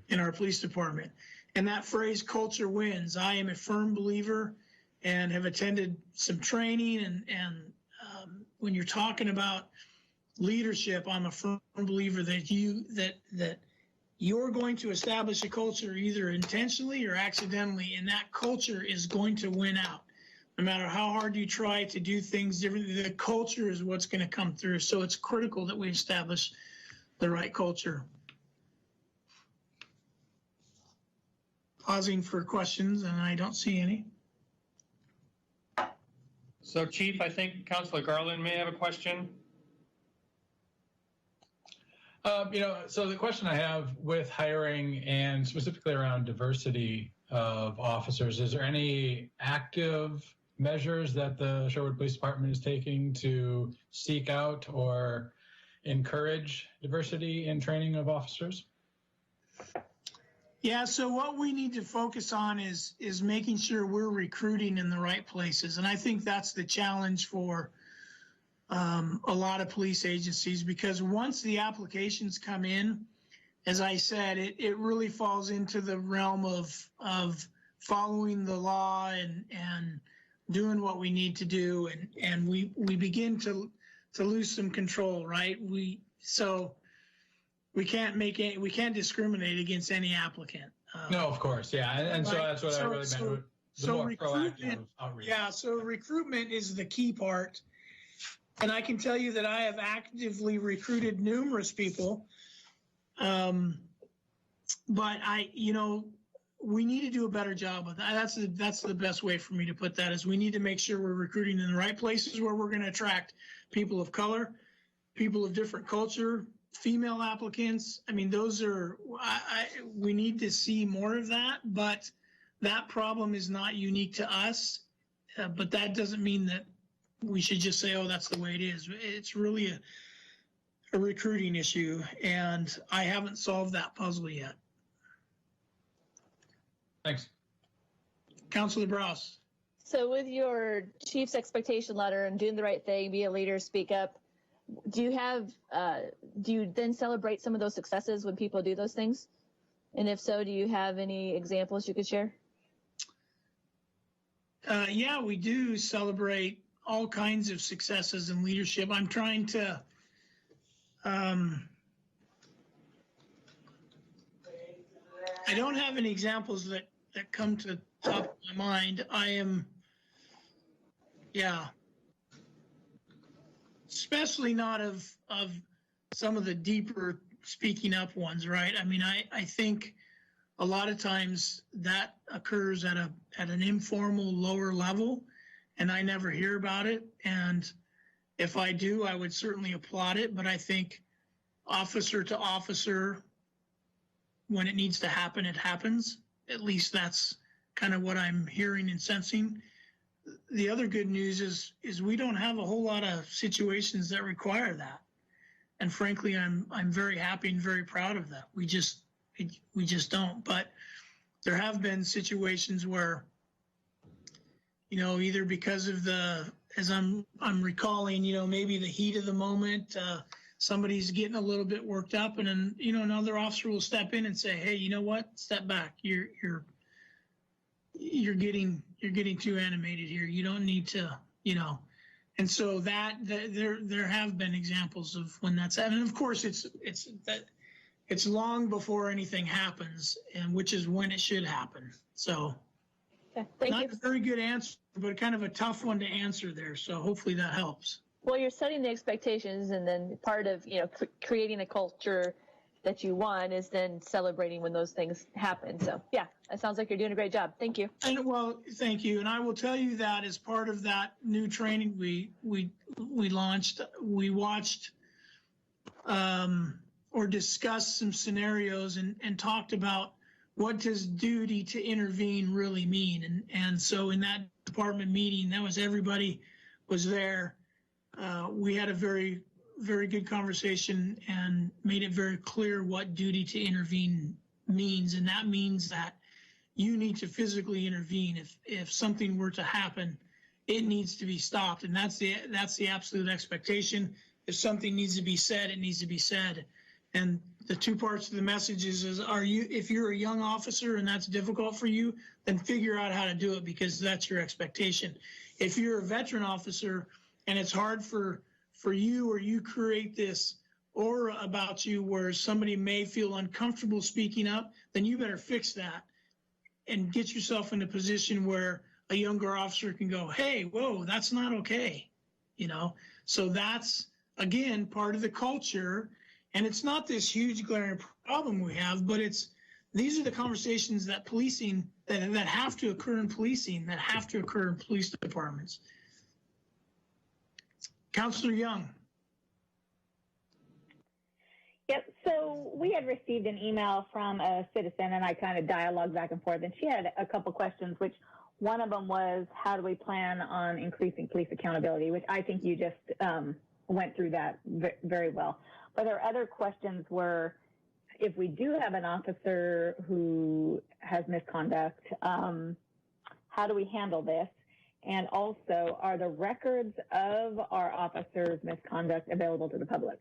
in our police department. And that phrase, culture wins, I am a firm believer and have attended some training. And when you're talking about leadership, I'm a firm believer that you're going to establish a culture either intentionally or accidentally, and that culture is going to win out. No matter how hard you try to do things differently, the culture is what's going to come through. So it's critical that we establish the right culture. Pausing for questions, and I don't see any. So, Chief, I think Councilor Garland may have a question. So the question I have with hiring, and specifically around diversity of officers, is there any active measures that the Sherwood Police Department is taking to seek out or encourage diversity in training of officers? Yeah, so what we need to focus on is making sure we're recruiting in the right places. And I think that's the challenge for a lot of police agencies, because once the applications come in, as I said, it really falls into the realm of following the law and doing what we need to do, and we begin to lose some control, right? So we can't discriminate against any applicant. No, of course, yeah, and so that's what I really meant with the more proactive outreach. Yeah, so recruitment is the key part. And I can tell you that I have actively recruited numerous people, but we need to do a better job of that. That's the best way for me to put that, is we need to make sure we're recruiting in the right places where we're going to attract people of color, people of different culture, female applicants. I mean, we need to see more of that, but that problem is not unique to us. But that doesn't mean that we should just say, oh, that's the way it is. It's really a recruiting issue, and I haven't solved that puzzle yet. Thanks. Councilor Browse. So with your chief's expectation letter and doing the right thing, be a leader, speak up, do you then celebrate some of those successes when people do those things? And if so, do you have any examples you could share? Yeah, we do celebrate all kinds of successes in leadership. I'm trying to, I don't have any examples that come to the top of my mind. Especially not of some of the deeper speaking up ones, right? I mean, I think a lot of times that occurs at an informal, lower level, and I never hear about it. And if I do, I would certainly applaud it. But I think officer to officer, when it needs to happen, it happens. At least that's kind of what I'm hearing and sensing. The other good news is we don't have a whole lot of situations that require that. And frankly, I'm very happy and very proud of that. We just don't. But there have been situations where, either because of as I'm recalling, maybe the heat of the moment, somebody's getting a little bit worked up, and then another officer will step in and say, hey, you know what? Step back. You're getting too animated here. You don't need to, And so there have been examples of when that's happened. And of course, it's long before anything happens, and which is when it should happen. So, okay, thank you. Not a very good answer, but kind of a tough one to answer there. So hopefully that helps. Well, you're setting the expectations, and then part of creating a culture that you want is then celebrating when those things happen. So yeah, it sounds like you're doing a great job. Thank you. And well, thank you. And I will tell you that as part of that new training we launched, we watched or discussed some scenarios and talked about what does duty to intervene really mean. And so in that department meeting, that was everybody was there. We had a very good conversation and made it very clear what duty to intervene means. And that means that you need to physically intervene. If something were to happen, it needs to be stopped. And that's the absolute expectation. If something needs to be said, it needs to be said. And the two parts of the message is if you're a young officer and that's difficult for you, then figure out how to do it, because that's your expectation. If you're a veteran officer and it's hard for you, or you create this aura about you where somebody may feel uncomfortable speaking up, then you better fix that and get yourself in a position where a younger officer can go, hey, whoa, that's not okay. So that's, again, part of the culture. And it's not this huge glaring problem we have, but these are the conversations that policing, that have to occur in policing, that have to occur in police departments. Councilor Young. Yep. So we had received an email from a citizen, and I kind of dialogued back and forth, and she had a couple questions, which one of them was, how do we plan on increasing police accountability, which I think you just went through that very well. But our other questions were, if we do have an officer who has misconduct, how do we handle this? And also, are the records of our officers' misconduct available to the public?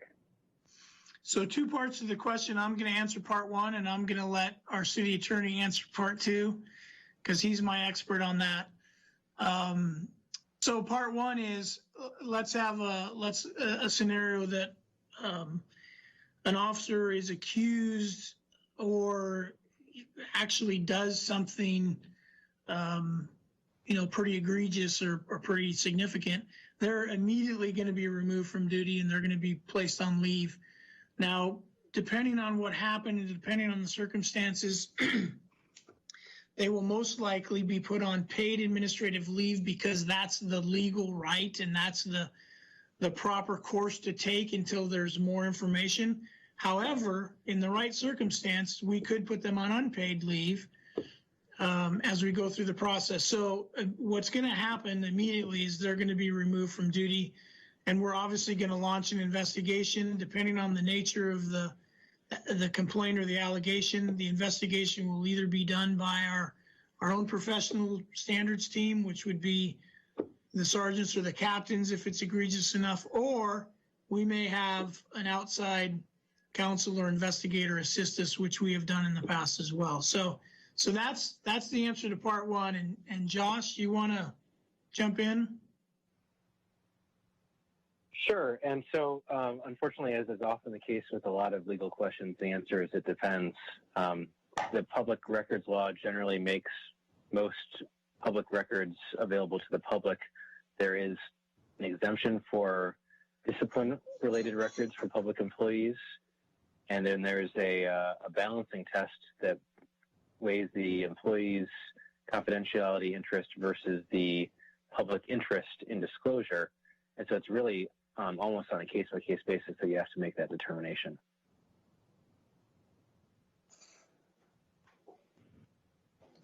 So two parts of the question. I'm going to answer part one, and I'm going to let our city attorney answer part two, because he's my expert on that. So part one is, let's have a scenario that an officer is accused or actually does something pretty egregious or pretty significant. They're immediately going to be removed from duty, and they're going to be placed on leave. Now, depending on what happened and depending on the circumstances, they will most likely be put on paid administrative leave, because that's the legal right and that's the proper course to take until there's more information. However, in the right circumstance, we could put them on unpaid leave as we go through the process. So what's going to happen immediately is they're going to be removed from duty, and we're obviously going to launch an investigation. Depending on the nature of the complaint or the allegation, the investigation will either be done by our own professional standards team, which would be the sergeants or the captains if it's egregious enough, or we may have an outside counsel or investigator assist us, which we have done in the past as well. So that's the answer to part one. And Josh, you want to jump in? Sure. And so, unfortunately, as is often the case with a lot of legal questions, the answer is it depends. The public records law generally makes most public records available to the public. There is an exemption for discipline-related records for public employees. And then there's a balancing test that weighs the employee's confidentiality interest versus the public interest in disclosure. And so it's really almost on a case-by-case basis that you have to make that determination.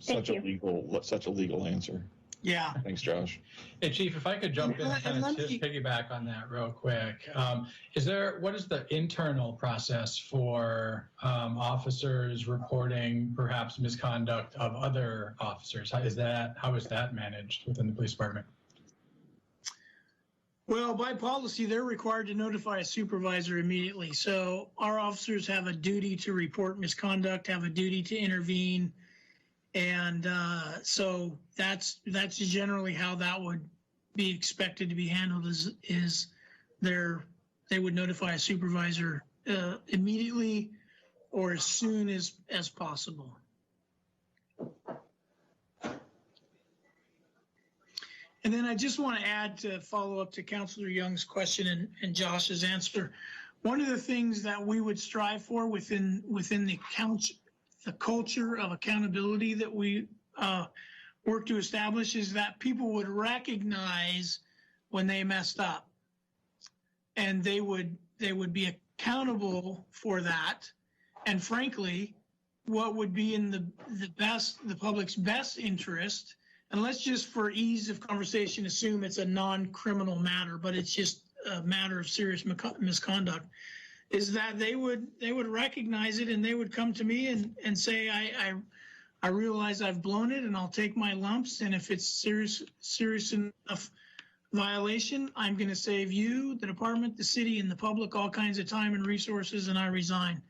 Thank Such a legal answer. Yeah. Thanks, Josh. Hey, Chief, if I could jump in and kind of let me- piggyback on that real quick. What is the internal process for officers reporting perhaps misconduct of other officers? How is that managed within the police department? Well, by policy, they're required to notify a supervisor immediately. So our officers have a duty to report misconduct, have a duty to intervene. And so that's generally how that would be expected to be handled is they would notify a supervisor immediately or as soon as possible. And then I just want to add to follow up to Councilor Young's question and Josh's answer. One of the things that we would strive for within the culture of accountability that we work to establish is that people would recognize when they messed up, and they would be accountable for that. And frankly, what would be in the public's best interest, and let's just for ease of conversation assume it's a non-criminal matter, but it's just a matter of serious misconduct, is that they would recognize it and they would come to me and say, I realize I've blown it and I'll take my lumps. And if it's serious enough violation, I'm going to save you, the department, the city, and the public all kinds of time and resources, and I resign.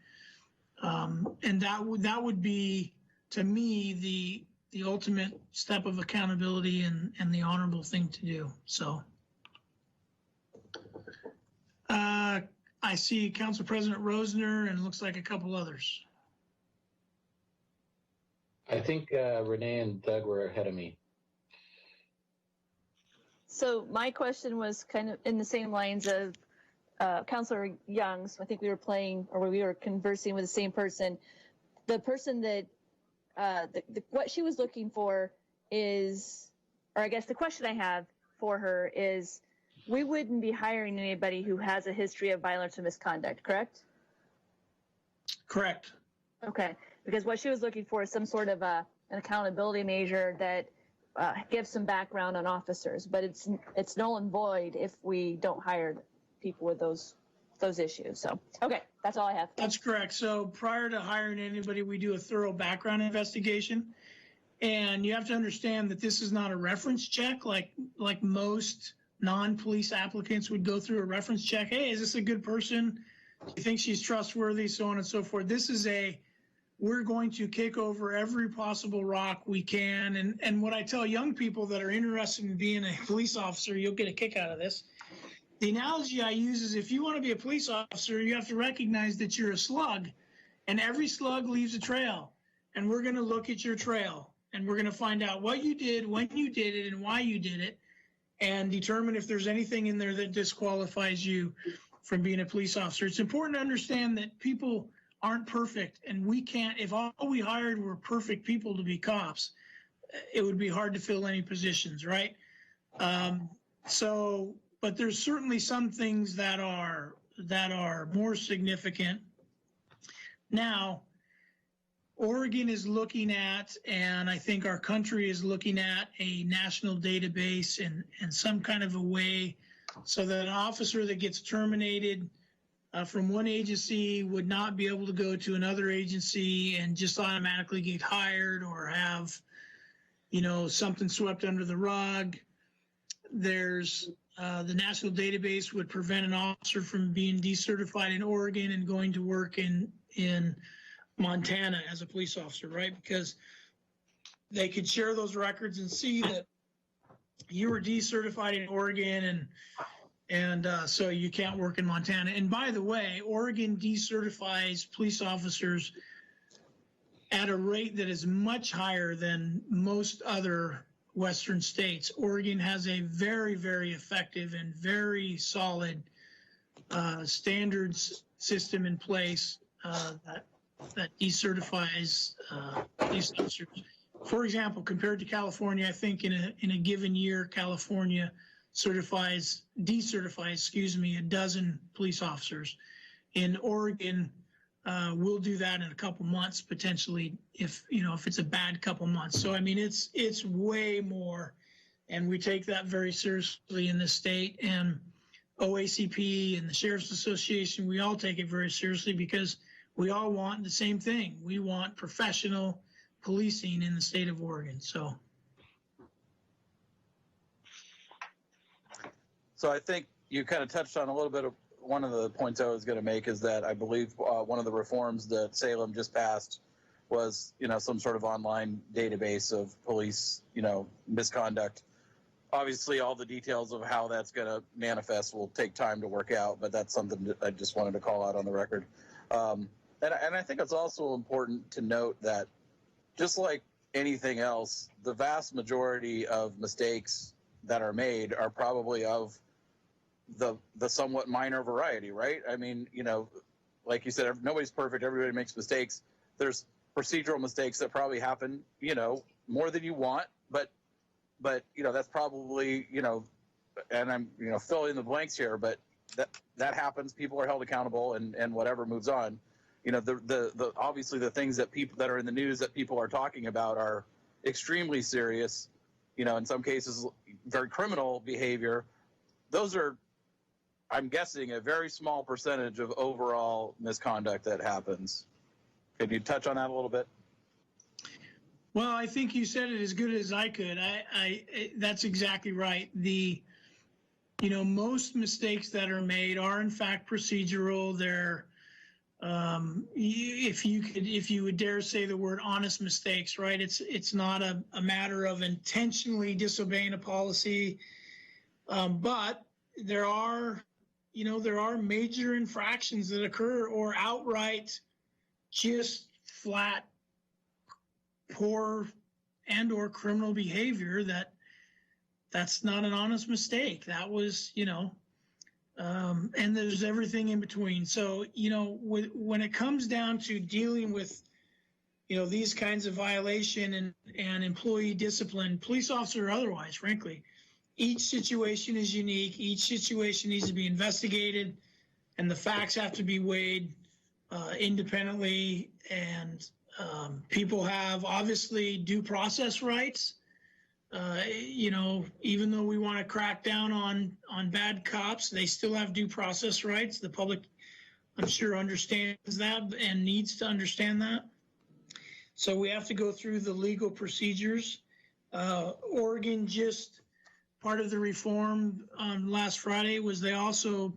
And that would be, to me, the ultimate step of accountability and the honorable thing to do. So I see Council President Rosner and it looks like a couple others. I think Renee and Doug were ahead of me. So my question was kind of in the same lines of Councilor Young's. I think we were conversing with the same person. The person that what she was looking for is, or I guess the question I have for her is, we wouldn't be hiring anybody who has a history of violence or misconduct, correct? Correct. Okay, because what she was looking for is some sort of an accountability measure that gives some background on officers, but it's null and void if we don't hire people with those issues. So, okay, that's all I have. That's correct. So prior to hiring anybody, we do a thorough background investigation. And you have to understand that this is not a reference check like most non-police applicants would go through a reference check. Hey, is this a good person? Do you think she's trustworthy? So on and so forth. This is we're going to kick over every possible rock we can. And what I tell young people that are interested in being a police officer, you'll get a kick out of this. The analogy I use is if you want to be a police officer, you have to recognize that you're a slug, and every slug leaves a trail. And we're going to look at your trail, and we're going to find out what you did, when you did it, and why you did it, and determine if there's anything in there that disqualifies you from being a police officer. It's important to understand that people aren't perfect, and we can't, if all we hired were perfect people to be cops, it would be hard to fill any positions, right? But there's certainly some things that are more significant. Now, Oregon is looking at, and I think our country is looking at, a national database and some kind of a way so that an officer that gets terminated from one agency would not be able to go to another agency and just automatically get hired or have, something swept under the rug. There's The national database would prevent an officer from being decertified in Oregon and going to work in Montana as a police officer, right? Because they could share those records and see that you were decertified in Oregon, and so you can't work in Montana. And by the way, Oregon decertifies police officers at a rate that is much higher than most other Western states. Oregon has a very, very effective and very solid standards system in place that decertifies police officers. For example, compared to California, I think in a given year, California decertifies, a dozen police officers. In Oregon, we'll do that in a couple months potentially, if it's a bad couple months. So I mean, it's way more, and we take that very seriously in this state. And OACP and the Sheriff's Association, we all take it very seriously because we all want the same thing. We want professional policing in the state of Oregon. So I think you kind of touched on a little bit of one of the points I was going to make is that I believe one of the reforms that Salem just passed was, some sort of online database of police, misconduct. Obviously, all the details of how that's going to manifest will take time to work out, but that's something that I just wanted to call out on the record. And I think it's also important to note that just like anything else, the vast majority of mistakes that are made are probably of the somewhat minor variety, right? I mean, like you said, nobody's perfect. Everybody makes mistakes. There's procedural mistakes that probably happen, more than you want, but that's probably, and I'm, filling in the blanks here, but that happens. People are held accountable and whatever moves on. The obviously the things that people that are in the news that people are talking about are extremely serious, in some cases, very criminal behavior. Those are, I'm guessing, a very small percentage of overall misconduct that happens. Could you touch on that a little bit? Well, I think you said it as good as I could. That's exactly right. Most mistakes that are made are in fact procedural. They're, if you would dare say the word honest mistakes, right? It's not a matter of intentionally disobeying a policy, but there are major infractions that occur, or outright just flat poor and or criminal behavior that's not an honest mistake. That was, and there's everything in between. So, when it comes down to dealing with, these kinds of violation and employee discipline, police officer or otherwise, frankly, each situation is unique. Each situation needs to be investigated, and the facts have to be weighed independently. And people have obviously due process rights. Even though we want to crack down on bad cops, they still have due process rights. The public, I'm sure, understands that and needs to understand that. So we have to go through the legal procedures. Oregon, just part of the reform on last Friday was they also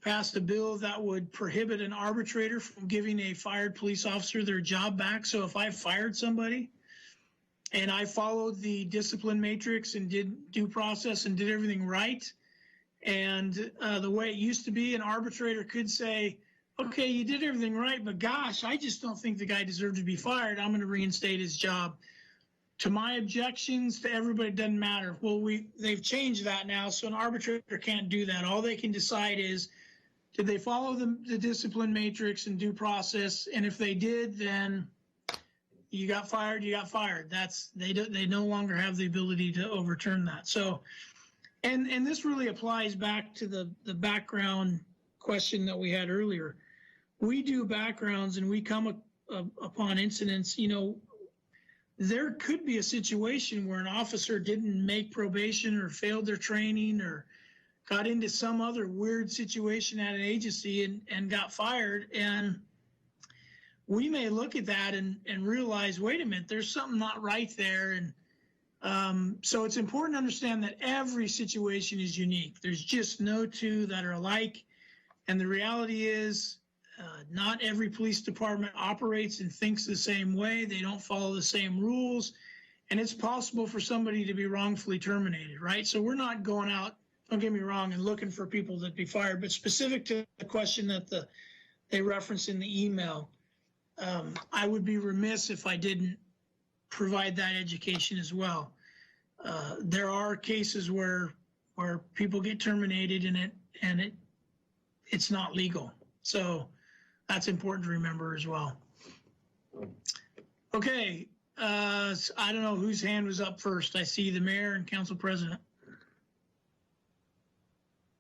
passed a bill that would prohibit an arbitrator from giving a fired police officer their job back. So if I fired somebody and I followed the discipline matrix and did due process and did everything right, and the way it used to be, an arbitrator could say, okay, you did everything right, but gosh, I just don't think the guy deserved to be fired. I'm going to reinstate his job. To my objections, to everybody, it doesn't matter. Well, they've changed that now, so an arbitrator can't do that. All they can decide is, did they follow the discipline matrix and due process? And if they did, then you got fired, you got fired. They no longer have the ability to overturn that. So, and this really applies back to the background question that we had earlier. We do backgrounds and we come upon incidents, there could be a situation where an officer didn't make probation or failed their training or got into some other weird situation at an agency and got fired. And we may look at that and realize, wait a minute, there's something not right there. So it's important to understand that every situation is unique. There's just no two that are alike. And the reality is not every police department operates and thinks the same way. They don't follow the same rules. And it's possible for somebody to be wrongfully terminated, right? So we're not going out, don't get me wrong, and looking for people that be fired. But specific to the question that they referenced in the email, I would be remiss if I didn't provide that education as well. There are cases where people get terminated and it's not legal. So that's important to remember as well. Okay, I don't know whose hand was up first. I see the mayor and council president.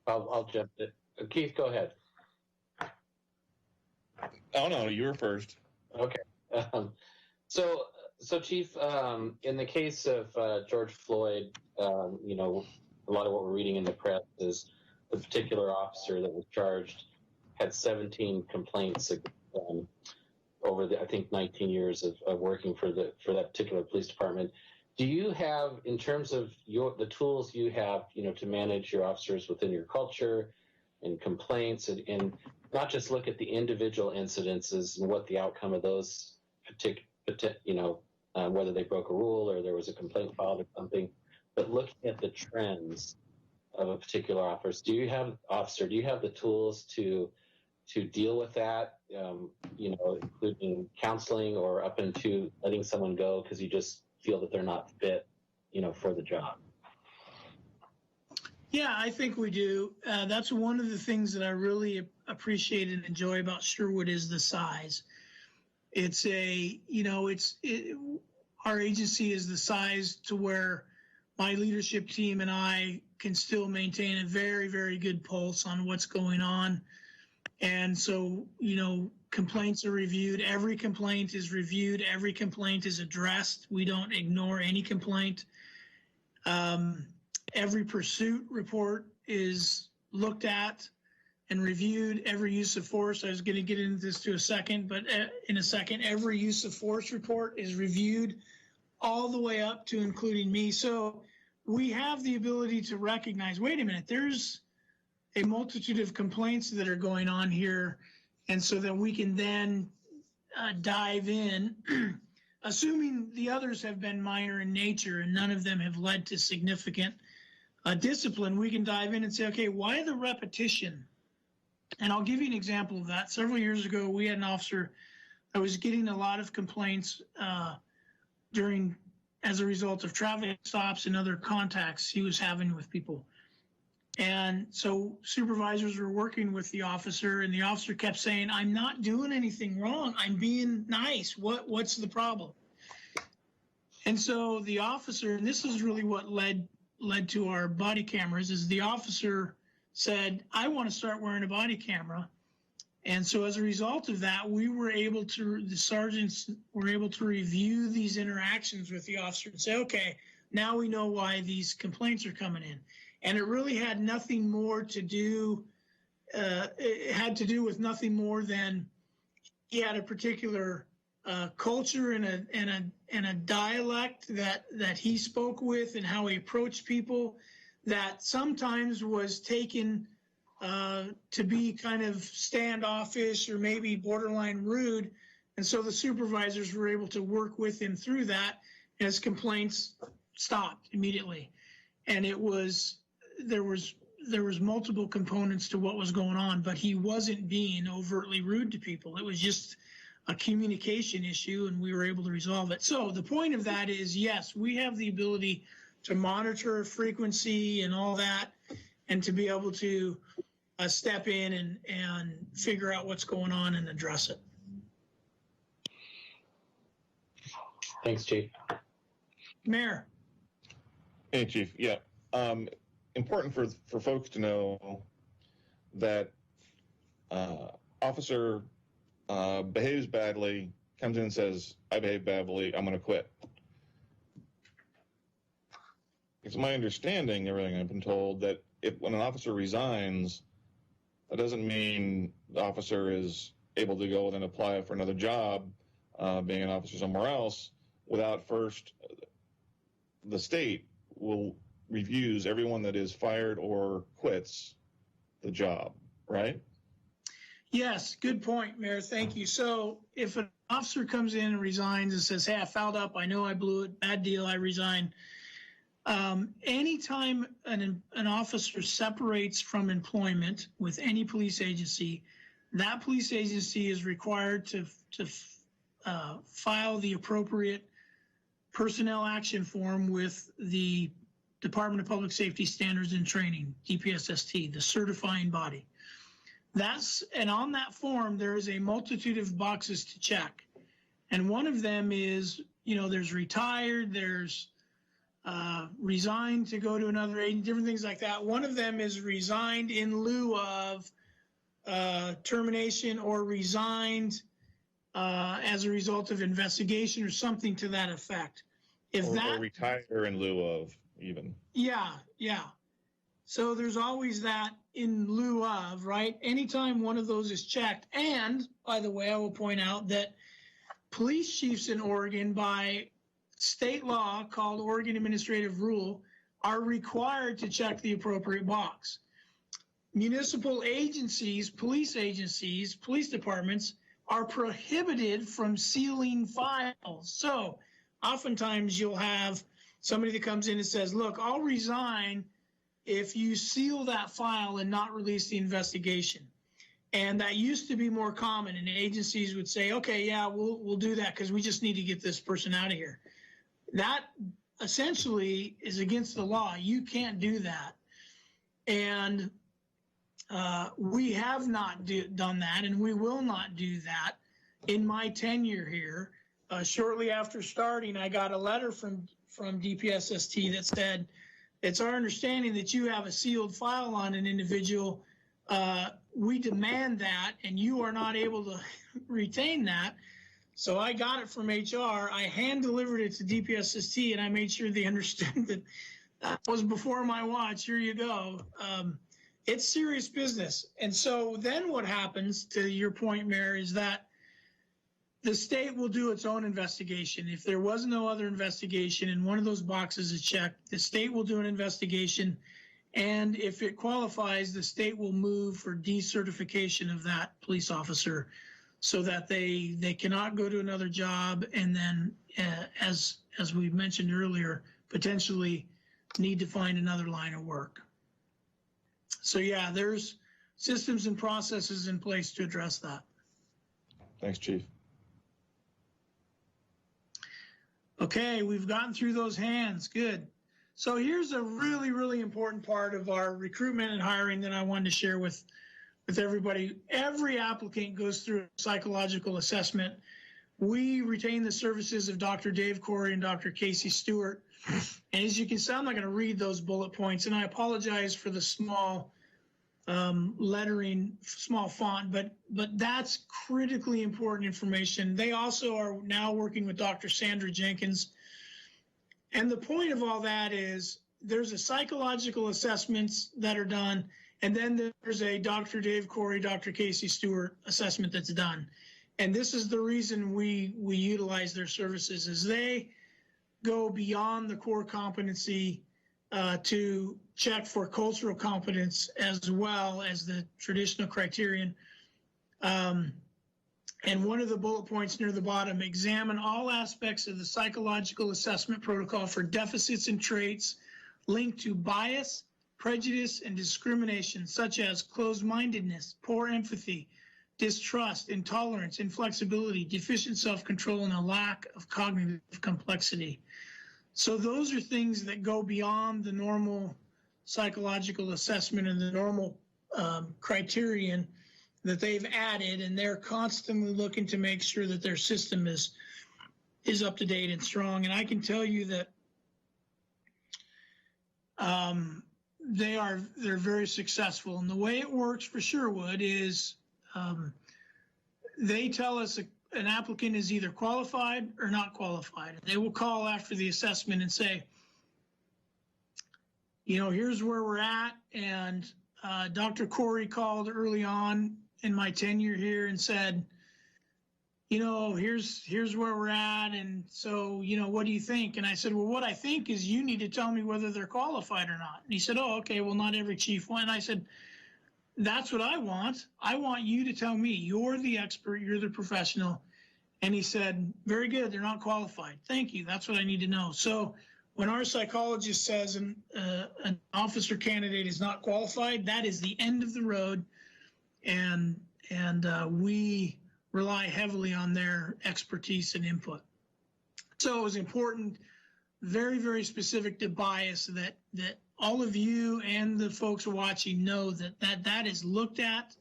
I'll jump in. Keith, go ahead. Oh no, you were first. Okay. So Chief, in the case of George Floyd, you know, a lot of what we're reading in the press is the particular officer that was charged had 17 complaints over the, I think, 19 years of working for that particular police department. Do you have, in terms of the tools you have, you know, to manage your officers within your culture and complaints, and not just look at the individual incidences and what the outcome of those whether they broke a rule or there was a complaint filed or something, but looking at the trends of a particular officer, do you have the tools to deal with that, including counseling or up into letting someone go because you just feel that they're not fit, for the job? Yeah, I think we do. That's one of the things that I really appreciate and enjoy about Sherwood is the size. It's our agency is the size to where my leadership team and I can still maintain a very, very good pulse on what's going on. And so, complaints are reviewed. Every complaint is reviewed. Every complaint is addressed. We don't ignore any complaint. Every pursuit report is looked at and reviewed. Every use of force, I was going to get into this in a second, every use of force report is reviewed all the way up to including me. So we have the ability to recognize, wait a minute, there's a multitude of complaints that are going on here. And so that we can then dive in, assuming the others have been minor in nature and none of them have led to significant discipline, we can dive in and say, okay, why the repetition? And I'll give you an example of that. Several years ago, we had an officer that was getting a lot of complaints as a result of traffic stops and other contacts he was having with people. And so supervisors were working with the officer, and the officer kept saying, I'm not doing anything wrong. I'm being nice. What's the problem? And so the officer, and this is really what led to our body cameras, is the officer said, I want to start wearing a body camera. And so as a result of that, the sergeants were able to review these interactions with the officer and say, okay, now we know why these complaints are coming in. And it really had nothing more to do, it had to do with nothing more than he had a particular culture and a dialect that he spoke with and how he approached people that sometimes was taken to be kind of standoffish or maybe borderline rude. And so the supervisors were able to work with him through that as complaints stopped immediately. And there was multiple components to what was going on, but he wasn't being overtly rude to people. It was just a communication issue, and we were able to resolve it. So the point of that is, yes, we have the ability to monitor frequency and all that, and to be able to step in and figure out what's going on and address it. Thanks, Chief. Mayor. Hey, Chief. Yeah. Important for folks to know that officer behaves badly, comes in and says, I behave badly, I'm going to quit. It's my understanding, everything I've been told, that when an officer resigns, that doesn't mean the officer is able to go and apply for another job, being an officer somewhere else, without first the state will reviews everyone that is fired or quits the job, right? Yes, good point, Mayor. Thank you. So if an officer comes in and resigns and says, hey, I fouled up, I know I blew it, bad deal, I resign. Anytime an officer separates from employment with any police agency, that police agency is required to file the appropriate personnel action form with the Department of Public Safety Standards and Training, DPSST, the certifying body. And on that form, there is a multitude of boxes to check. And one of them is, there's retired, there's resigned to go to another agency, different things like that. One of them is resigned in lieu of termination, or resigned as a result of investigation, or something to that effect. Or retire in lieu of, even. Yeah. So there's always that in lieu of, right? Anytime one of those is checked. And by the way, I will point out that police chiefs in Oregon, by state law called Oregon Administrative Rule, are required to check the appropriate box. Municipal agencies, police departments are prohibited from sealing files. So oftentimes you'll have somebody that comes in and says, look, I'll resign if you seal that file and not release the investigation. And that used to be more common, and agencies would say, okay, yeah, we'll do that because we just need to get this person out of here. That essentially is against the law. You can't do that. And we have not done that, and we will not do that in my tenure here. Shortly after starting, I got a letter from DPSST that said, it's our understanding that you have a sealed file on an individual. We demand that, and you are not able to retain that. So I got it from HR. I hand delivered it to DPSST, and I made sure they understood that that was before my watch. Here you go. It's serious business. And so then what happens, to your point, Mayor, is that the state will do its own investigation. If there was no other investigation and one of those boxes is checked, the state will do an investigation. And if it qualifies, the state will move for decertification of that police officer so that they cannot go to another job, and then, as we mentioned earlier, potentially need to find another line of work. So yeah, there's systems and processes in place to address that. Thanks, Chief. Okay, we've gotten through those hands. Good. So here's a really, really important part of our recruitment and hiring that I wanted to share with everybody. Every applicant goes through a psychological assessment. We retain the services of Dr. Dave Corey and Dr. Casey Stewart. And as you can see, I'm not going to read those bullet points, and I apologize for the small lettering, small font, but that's critically important information. They also are now working with Dr. Sandra Jenkins. And the point of all that is there's a psychological assessments that are done, and then there's a Dr. Dave Corey, Dr. Casey Stewart assessment that's done. And this is the reason we utilize their services, is they go beyond the core competency to check for cultural competence as well as the traditional criterion. And one of the bullet points near the bottom, examine all aspects of the psychological assessment protocol for deficits and traits linked to bias, prejudice, and discrimination, such as closed-mindedness, poor empathy, distrust, intolerance, inflexibility, deficient self-control, and a lack of cognitive complexity. So those are things that go beyond the normal psychological assessment and the normal criterion that they've added, and they're constantly looking to make sure that their system is up to date and strong. And I can tell you that they're very successful. And the way it works for Sherwood is they tell us an applicant is either qualified or not qualified. They will call after the assessment and say, here's where we're at. And Dr. Corey called early on in my tenure here and said, here's where we're at. And so, what do you think? And I said, well, what I think is you need to tell me whether they're qualified or not. And he said, oh, okay, well, not every chief went. I said, that's what I want. I want you to tell me. You're the expert. You're the professional. And he said, very good. They're not qualified. Thank you. That's what I need to know. So when our psychologist says an officer candidate is not qualified, that is the end of the road. And we rely heavily on their expertise and input. So it was important, very, very specific to bias, that all of you and the folks watching know that is looked at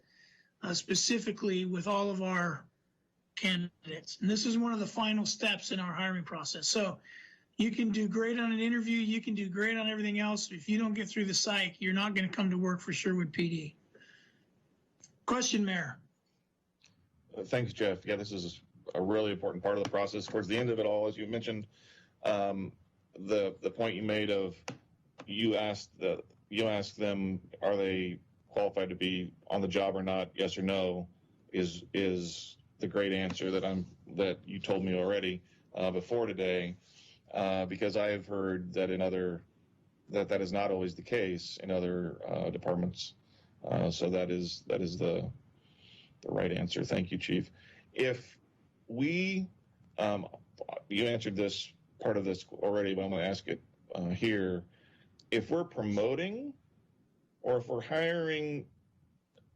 specifically with all of our candidates. And this is one of the final steps in our hiring process. So you can do great on an interview, you can do great on everything else. If you don't get through the psych, you're not going to come to work for Sherwood PD. Question, Mayor. Thanks, Jeff. Yeah, this is a really important part of the process. Towards the end of it all, as you mentioned, the point you made of you asked them, are they qualified to be on the job or not? Yes or no is the great answer that you told me already before today, because I have heard that that is not always the case in other departments. So that is the right answer. Thank you, Chief. If we, you answered this part of this already, but I'm going to ask it here. If we're promoting, or if we're hiring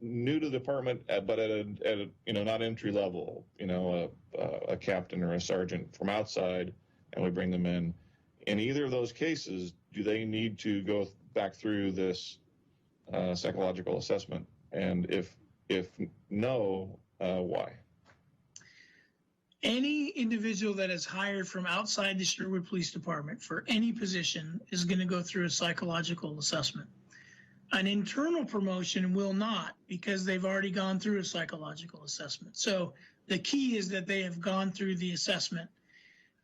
new to the department, but at a not entry level, a captain or a sergeant from outside, and we bring them in either of those cases, do they need to go back through this psychological assessment? And if no, why? Any individual that is hired from outside the Sherwood Police Department for any position is going to go through a psychological assessment. An internal promotion will not, because they've already gone through a psychological assessment. So the key is that they have gone through the assessment.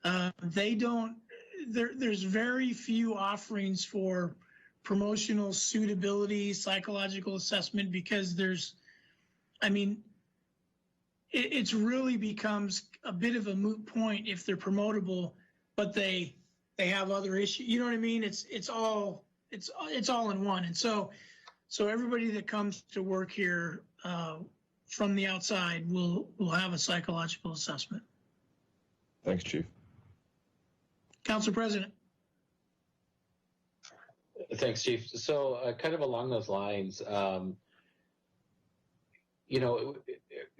There's very few offerings for promotional suitability, psychological assessment, because it really becomes a bit of a moot point if they're promotable, but they have other issues. You know what I mean? It's all in one. And so everybody that comes to work here from the outside will have a psychological assessment. Thanks, Chief. Council President. Thanks, Chief. So kind of along those lines,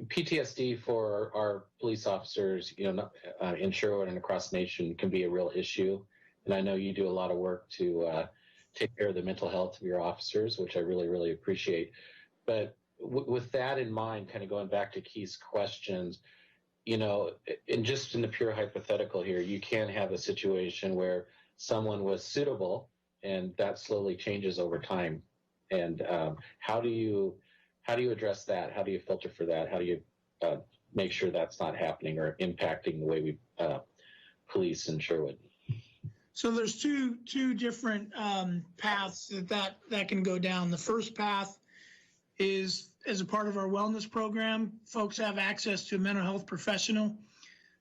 PTSD for our police officers, in Sherwood and across the nation can be a real issue. And I know you do a lot of work to take care of the mental health of your officers, which I really, really appreciate. But with that in mind, kind of going back to Keith's questions, and just in the pure hypothetical here, you can have a situation where someone was suitable and that slowly changes over time. And how do you address that? How do you filter for that? How do you make sure that's not happening or impacting the way we police in Sherwood? So there's two different paths that can go down. The first path is, as a part of our wellness program, folks have access to a mental health professional.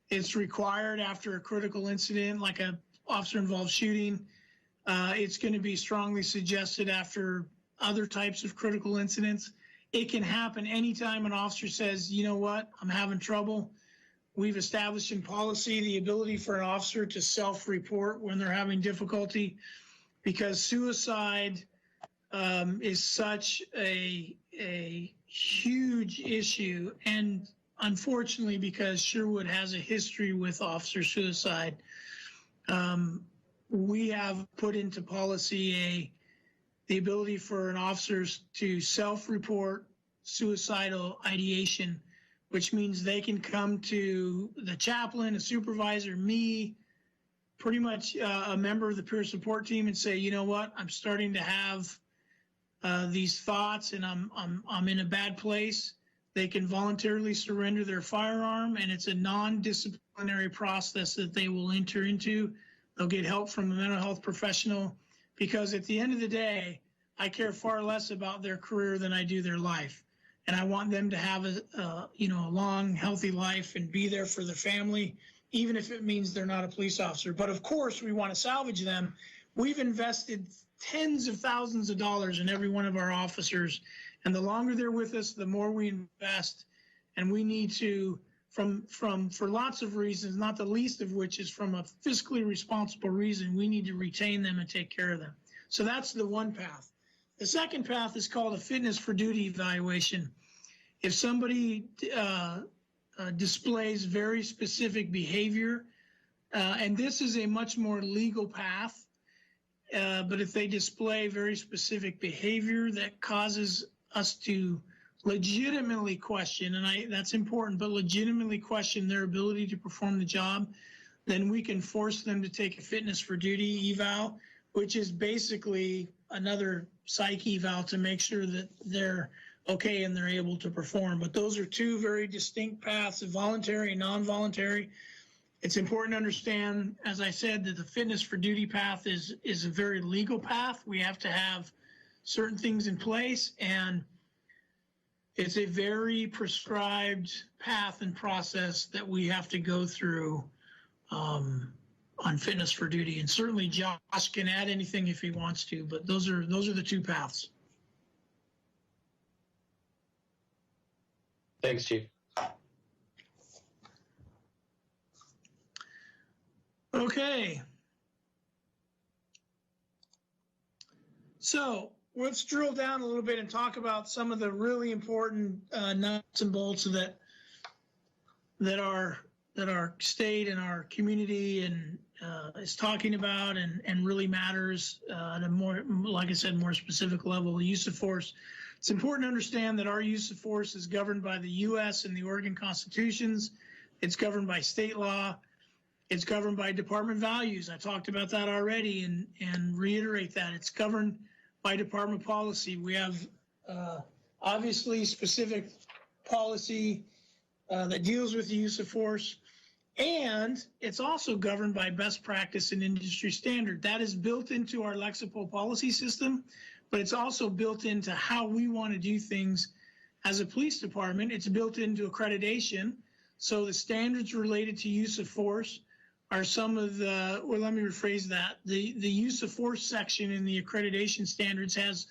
It's required after a critical incident, like a officer-involved shooting. It's going to be strongly suggested after other types of critical incidents. It can happen anytime an officer says, you know what, I'm having trouble. We've established in policy the ability for an officer to self-report when they're having difficulty, because suicide is such a huge issue. And unfortunately, because Sherwood has a history with officer suicide, we have put into policy the ability for an officer to self-report suicidal ideation, which means they can come to the chaplain, a supervisor, me, pretty much a member of the peer support team, and say, you know what, I'm starting to have these thoughts and I'm in a bad place. They can voluntarily surrender their firearm, and it's a non-disciplinary process that they will enter into. They'll get help from a mental health professional, because at the end of the day, I care far less about their career than I do their life. and I want them to have a long, healthy life and be there for their family, even if it means they're not a police officer. But of course, we want to salvage them. We've invested tens of thousands of dollars in every one of our officers, and the longer they're with us, the more we invest. And we need to, for lots of reasons, not the least of which is from a fiscally responsible reason, we need to retain them and take care of them. So that's the one path. The second path is called a fitness for duty evaluation. If somebody displays very specific behavior, and this is a much more legal path, but if they display very specific behavior that causes us to legitimately question, and that's important, but legitimately question their ability to perform the job, then we can force them to take a fitness for duty eval, which is basically another psych eval to make sure that they're okay and they're able to perform. But those are two very distinct paths, voluntary and non-voluntary. It's important to understand, as I said, that the fitness for duty path is a very legal path. We have to have certain things in place, and it's a very prescribed path and process that we have to go through on fitness for duty. And certainly Josh can add anything if he wants to, but those are the two paths. Thanks, Chief. Okay. So let's drill down a little bit and talk about some of the really important nuts and bolts that our state and our community and is talking about and really matters at a more, like I said, more specific level, the use of force. It's important to understand that our use of force is governed by the U.S. and the Oregon constitutions. It's governed by state law. It's governed by department values. I talked about that already and reiterate that. It's governed by department policy. We have obviously specific policy that deals with the use of force, and it's also governed by best practice and industry standard. That is built into our Lexipol policy system, but it's also built into how we want to do things as a police department. It's built into accreditation. So the standards related to use of force are some of the, or let me rephrase that, the use of force section in the accreditation standards has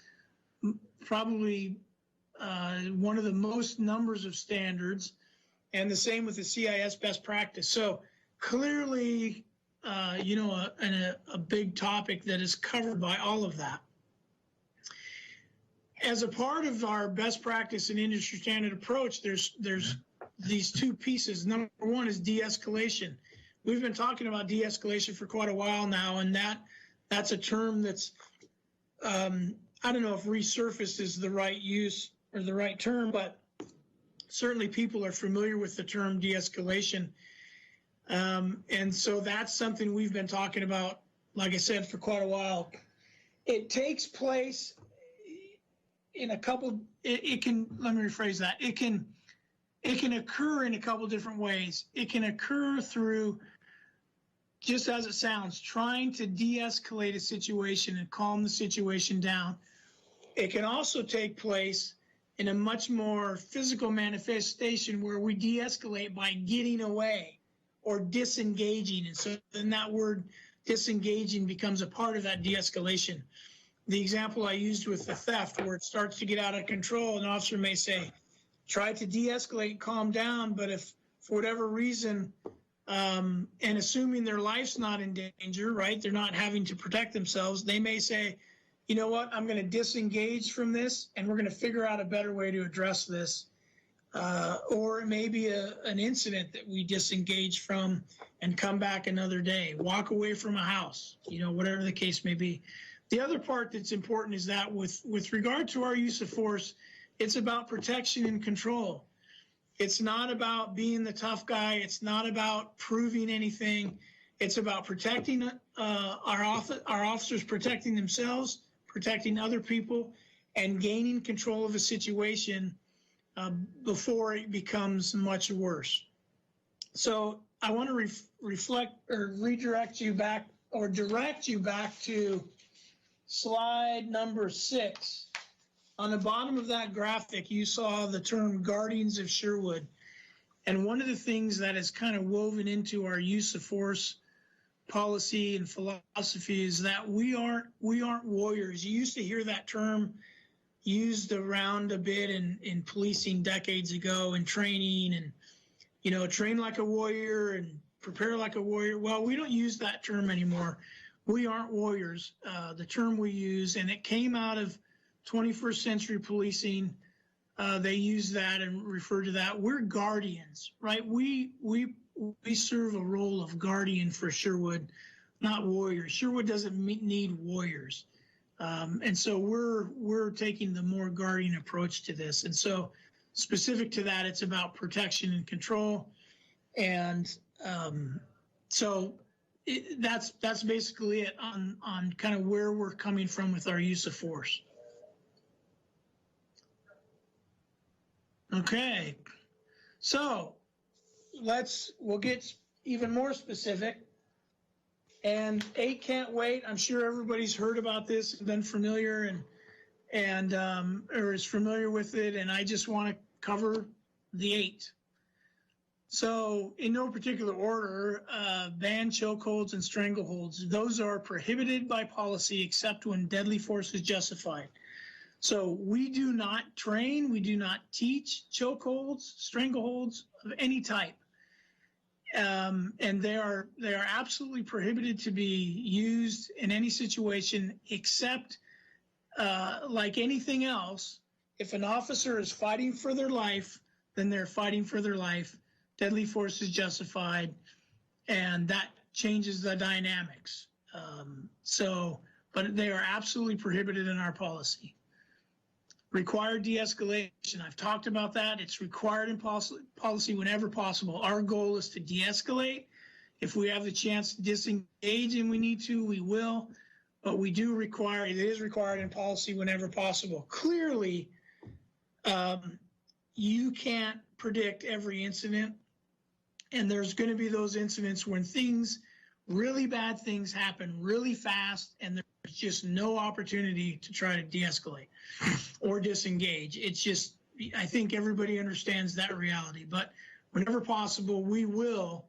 probably one of the most numbers of standards, and the same with the CIS best practice. So clearly, a big topic that is covered by all of that. As a part of our best practice and industry standard approach, there's these two pieces. Number one is de-escalation. We've been talking about de-escalation for quite a while now, and that's a term that's, I don't know if resurfaced is the right use or the right term, but certainly people are familiar with the term de-escalation. And so that's something we've been talking about, like I said, for quite a while. It takes place in a couple, let me rephrase that. It can occur in a couple different ways. It can occur through, just as it sounds, trying to de-escalate a situation and calm the situation down. It can also take place in a much more physical manifestation where we de-escalate by getting away or disengaging. And so then that word disengaging becomes a part of that de-escalation. The example I used with the theft, where it starts to get out of control, an officer may say, try to de-escalate, calm down, but if for whatever reason, and assuming their life's not in danger, right, they're not having to protect themselves, they may say, you know what, I'm going to disengage from this and we're going to figure out a better way to address this. Or it may be an incident that we disengage from and come back another day, walk away from a house, whatever the case may be. The other part that's important is that with regard to our use of force, it's about protection and control. It's not about being the tough guy. It's not about proving anything. It's about protecting our officers, protecting themselves, protecting other people, and gaining control of a situation before it becomes much worse. So I want to reflect or redirect you back or direct you back to slide number 6 on the bottom of that graphic, you saw the term Guardians of Sherwood. And one of the things that is kind of woven into our use of force policy and philosophy is that we aren't warriors. You used to hear that term used around a bit in policing decades ago, in training, and, you know, train like a warrior and prepare like a warrior. Well, we don't use that term anymore. We aren't warriors, the term we use, and it came out of 21st century policing. They use that and refer to that. We're guardians, right? We serve a role of guardian for Sherwood, not warriors. Sherwood doesn't need warriors. And so we're taking the more guardian approach to this. And so specific to that, it's about protection and control. And so that's basically it on kind of where we're coming from with our use of force. Okay, so we'll get even more specific. And 8 can't wait. I'm sure everybody's heard about this and been familiar and or is familiar with it. And I just want to cover the 8. So in no particular order, ban chokeholds and strangleholds. Those are prohibited by policy except when deadly force is justified. So we do not train, we do not teach chokeholds, strangleholds of any type. And they are absolutely prohibited to be used in any situation except like anything else. If an officer is fighting for their life, then they're fighting for their life. Deadly force is justified, and that changes the dynamics. But they are absolutely prohibited in our policy. Required de-escalation. I've talked about that. It's required in policy whenever possible. Our goal is to de-escalate. If we have the chance to disengage and we need to, we will. But we do require, it is required in policy whenever possible. Clearly, you can't predict every incident. And there's going to be those incidents when really bad things happen really fast, and there's just no opportunity to try to de-escalate or disengage. It's just, I think everybody understands that reality. But whenever possible, we will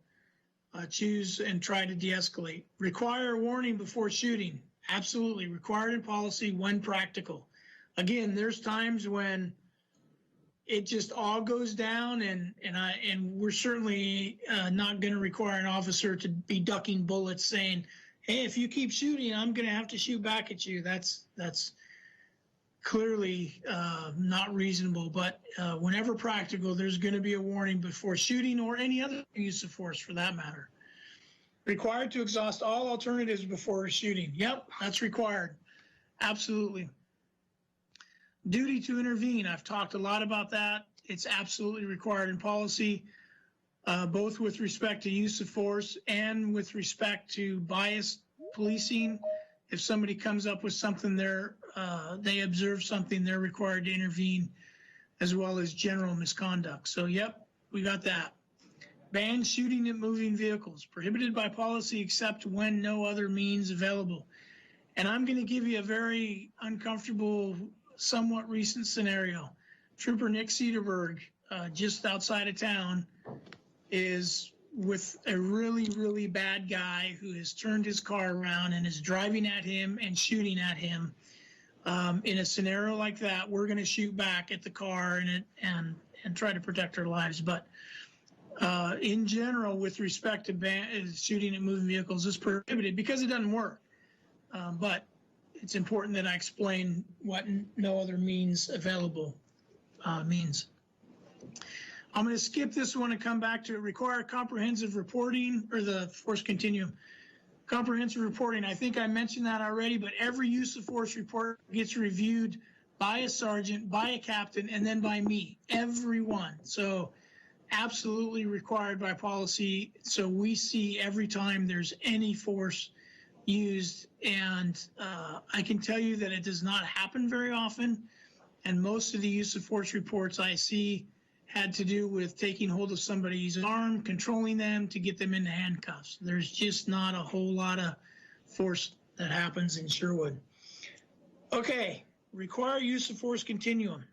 choose and try to de-escalate. Require a warning before shooting. Absolutely required in policy when practical. Again, there's times when it just all goes down, and we're certainly not going to require an officer to be ducking bullets saying, hey, if you keep shooting, I'm going to have to shoot back at you. That's clearly not reasonable. But whenever practical, there's going to be a warning before shooting or any other use of force for that matter. Required to exhaust all alternatives before shooting. Yep, that's required. Absolutely. Duty to intervene. I've talked a lot about that. It's absolutely required in policy, both with respect to use of force and with respect to biased policing. If somebody comes up with something they observe something, they're required to intervene, as well as general misconduct. So, yep, we got that. Ban shooting at moving vehicles. Prohibited by policy except when no other means available. And I'm going to give you a very uncomfortable, somewhat recent scenario. Trooper Nick Cederberg, just outside of town, is with a really, really bad guy who has turned his car around and is driving at him and shooting at him. In a scenario like that, we're going to shoot back at the car and try to protect our lives. But in general, with respect to shooting at moving vehicles, is prohibited because it doesn't work. But it's important that I explain what no other means available means. I'm going to skip this one and come back to require comprehensive reporting, or the force continuum. Comprehensive reporting, I think I mentioned that already, but every use of force report gets reviewed by a sergeant, by a captain, and then by me, every one. So absolutely required by policy. So we see every time there's any force used, and I can tell you that it does not happen very often. And most of the use of force reports I see had to do with taking hold of somebody's arm, controlling them to get them into handcuffs. There's just not a whole lot of force that happens in Sherwood. Okay, require use of force continuum.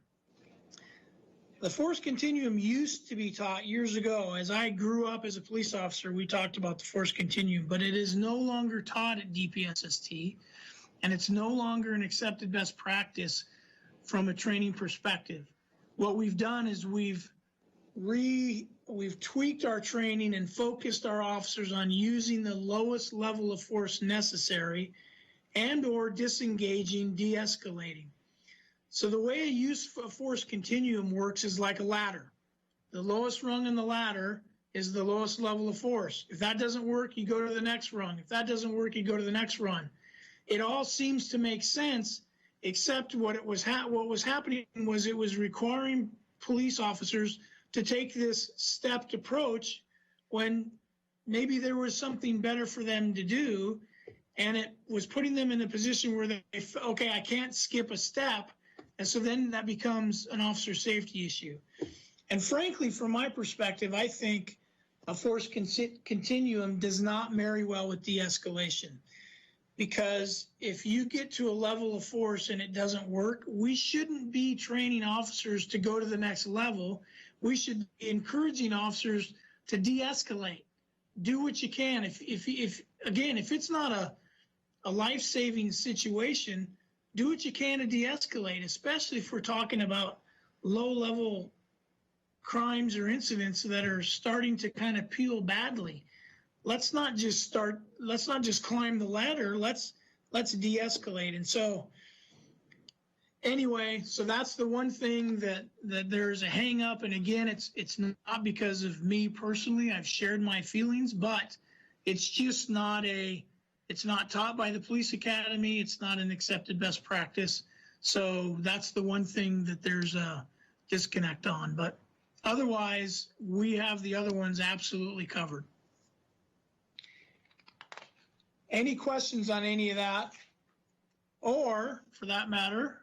The force continuum used to be taught years ago. As I grew up as a police officer, we talked about the force continuum, but it is no longer taught at DPSST, and it's no longer an accepted best practice from a training perspective. What we've done is we've tweaked our training and focused our officers on using the lowest level of force necessary and or disengaging, de-escalating. So the way a use of force continuum works is like a ladder. The lowest rung in the ladder is the lowest level of force. If that doesn't work, you go to the next rung. If that doesn't work, you go to the next rung. It all seems to make sense, except what was happening was it was requiring police officers to take this stepped approach when maybe there was something better for them to do, and it was putting them in a position where they, okay, I can't skip a step. And so then that becomes an officer safety issue. And frankly, from my perspective, I think a force continuum does not marry well with de-escalation. Because if you get to a level of force and it doesn't work, we shouldn't be training officers to go to the next level. We should be encouraging officers to de-escalate. Do what you can. If it's not a life-saving situation, do what you can to de-escalate, especially if we're talking about low-level crimes or incidents that are starting to kind of peel badly. Let's not just climb the ladder. Let's de-escalate. And so anyway, so that's the one thing that there's a hang up. And again, it's not because of me personally. I've shared my feelings, but it's just it's not taught by the police academy. It's not an accepted best practice. So that's the one thing that there's a disconnect on. But otherwise, we have the other ones absolutely covered. Any questions on any of that? Or, for that matter,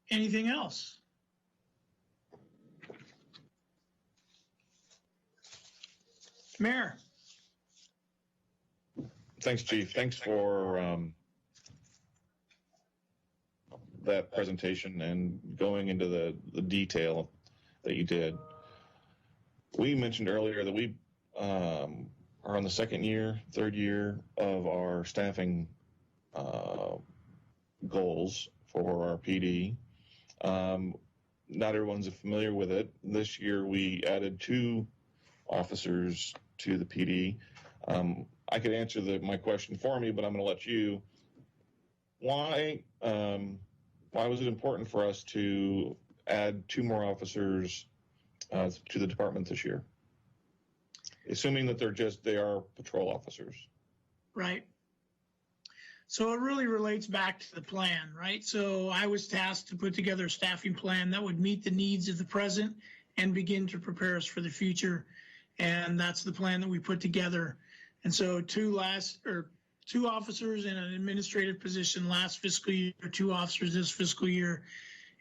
anything else? Mayor. Thanks, Chief. Thanks for that presentation and going into the detail that you did. We mentioned earlier that we are on the third year of our staffing goals for our PD. Not everyone's familiar with it. This year we added 2 officers to the PD. I could answer my question for me, but I'm going to let you. Why was it important for us to add 2 more officers to the department this year? Assuming that they are patrol officers. Right. So it really relates back to the plan, right? So I was tasked to put together a staffing plan that would meet the needs of the present and begin to prepare us for the future. And that's the plan that we put together. And so 2 officers in an administrative position last fiscal year, 2 officers this fiscal year,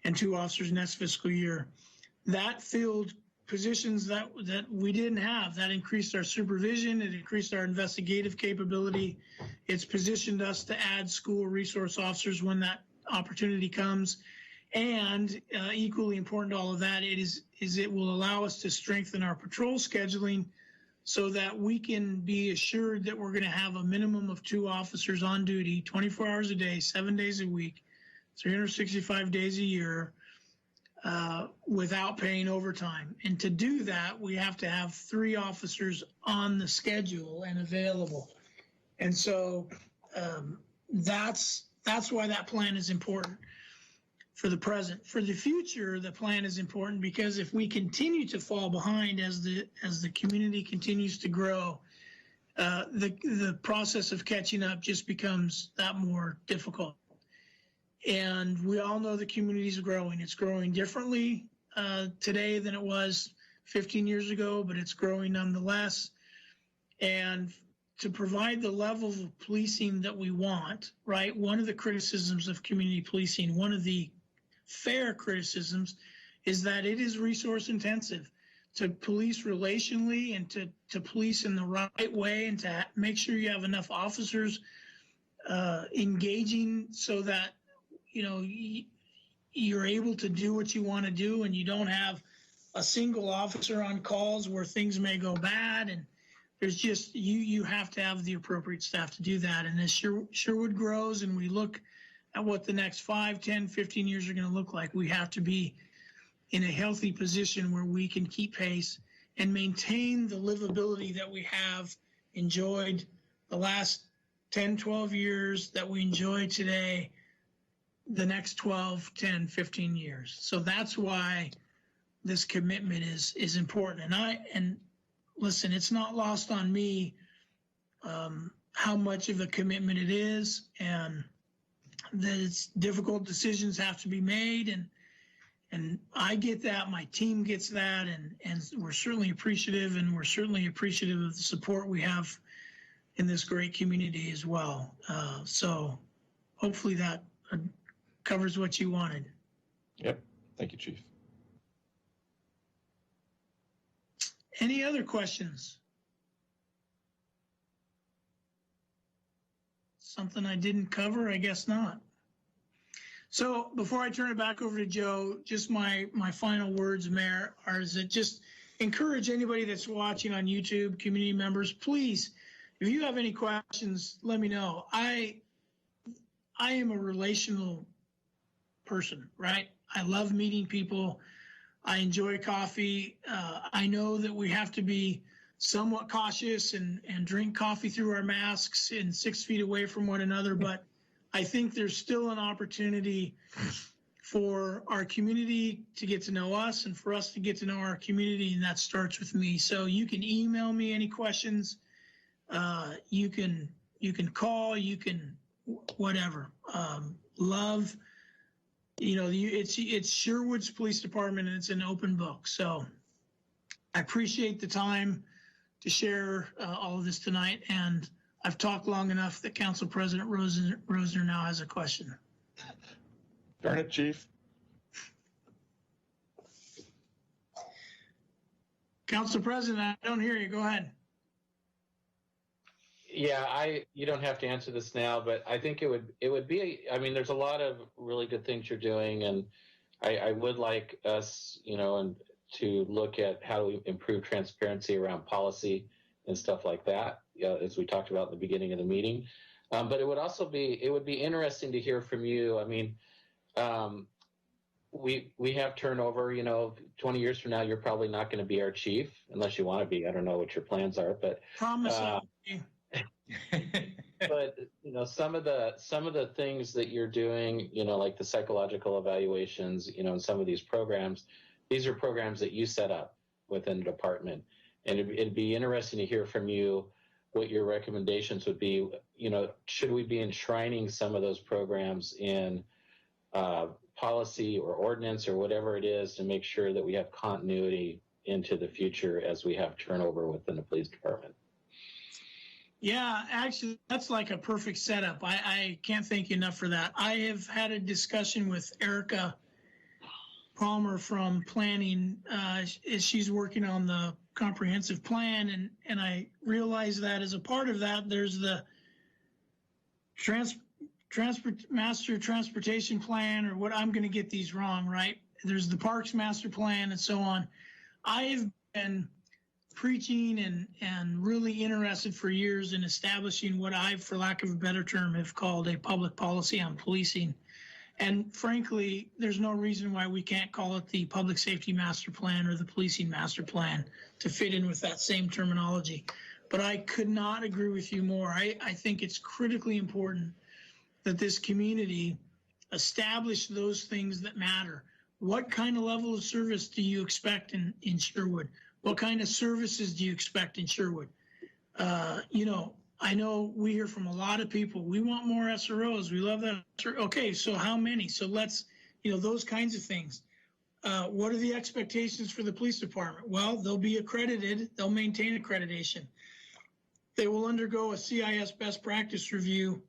and 2 officers next fiscal year. That filled positions that we didn't have. That increased our supervision. It increased our investigative capability. It's positioned us to add school resource officers when that opportunity comes. And equally important to all of that, it will allow us to strengthen our patrol scheduling so that we can be assured that we're going to have a minimum of 2 officers on duty 24 hours a day, 7 days a week, 365 days a year, without paying overtime. And to do that, we have to have 3 officers on the schedule and available. And so that's why that plan is important for the present. For the future, the plan is important because if we continue to fall behind as the community continues to grow, the process of catching up just becomes that more difficult. And we all know the community is growing. It's growing differently today than it was 15 years ago, but it's growing nonetheless. And to provide the level of policing that we want, right? One of the criticisms of community policing, one of the fair criticisms, is that it is resource intensive to police relationally and to police in the right way and to make sure you have enough officers engaging so that you're able to do what you want to do, and you don't have a single officer on calls where things may go bad, and there's just you have to have the appropriate staff to do that. And as Sherwood grows and we look at what the next 5, 10, 15 years are going to look like, we have to be in a healthy position where we can keep pace and maintain the livability that we have enjoyed the last 10, 12 years, that we enjoy today, the next 12, 10, 15 years. So that's why this commitment is important. And listen, it's not lost on me how much of a commitment it is, and that it's difficult decisions have to be made. And I get that, my team gets that, and we're certainly appreciative, and we're certainly appreciative of the support we have in this great community as well. So hopefully that covers what you wanted. Yep. Thank you, Chief. Any other questions? Something I didn't cover? I guess not. So before I turn it back over to Joe, just my final words, Mayor, are that just encourage anybody that's watching on YouTube, community members, please, if you have any questions, let me know. I am a relational person, right? I love meeting people. I enjoy coffee. I know that we have to be somewhat cautious and drink coffee through our masks and 6 feet away from one another, but I think there's still an opportunity for our community to get to know us and for us to get to know our community, and that starts with me. So you can email me any questions. You can call, you can whatever. Love, it's Sherwood's Police Department, and it's an open book. So I appreciate the time to share all of this tonight, and I've talked long enough that Council President Rosner now has a question. Darn it, Chief. Council President, I don't hear you. Go ahead. Yeah, you don't have to answer this now, but I think it would be, I mean, there's a lot of really good things you're doing, and I would like us, and to look at how do we improve transparency around policy and stuff like that, as we talked about at the beginning of the meeting. But it would be interesting to hear from you. I mean, we have turnover, 20 years from now, you're probably not going to be our chief unless you want to be. I don't know what your plans are, but promise. But some of the things that you're doing, like the psychological evaluations, and some of these programs, these are programs that you set up within the department, and it'd be interesting to hear from you what your recommendations would be. Should we be enshrining some of those programs in policy or ordinance or whatever it is to make sure that we have continuity into the future as we have turnover within the police department? Yeah, actually, that's like a perfect setup. I can't thank you enough for that. I have had a discussion with Erica Palmer from planning. She's working on the comprehensive plan, and I realize that as a part of that, there's the master transportation plan, or what, I'm going to get these wrong, right? There's the parks master plan and so on. I've been preaching and really interested for years in establishing what I, for lack of a better term, have called a public policy on policing. And frankly, there's no reason why we can't call it the public safety master plan or the policing master plan to fit in with that same terminology. But I could not agree with you more. I think it's critically important that this community establish those things that matter. What kind of level of service do you expect in Sherwood? What kind of services do you expect in Sherwood? I know we hear from a lot of people, we want more SROs. We love that. Okay, so how many? So let's, those kinds of things. What are the expectations for the police department? Well, they'll be accredited. They'll maintain accreditation. They will undergo a CIS best practice review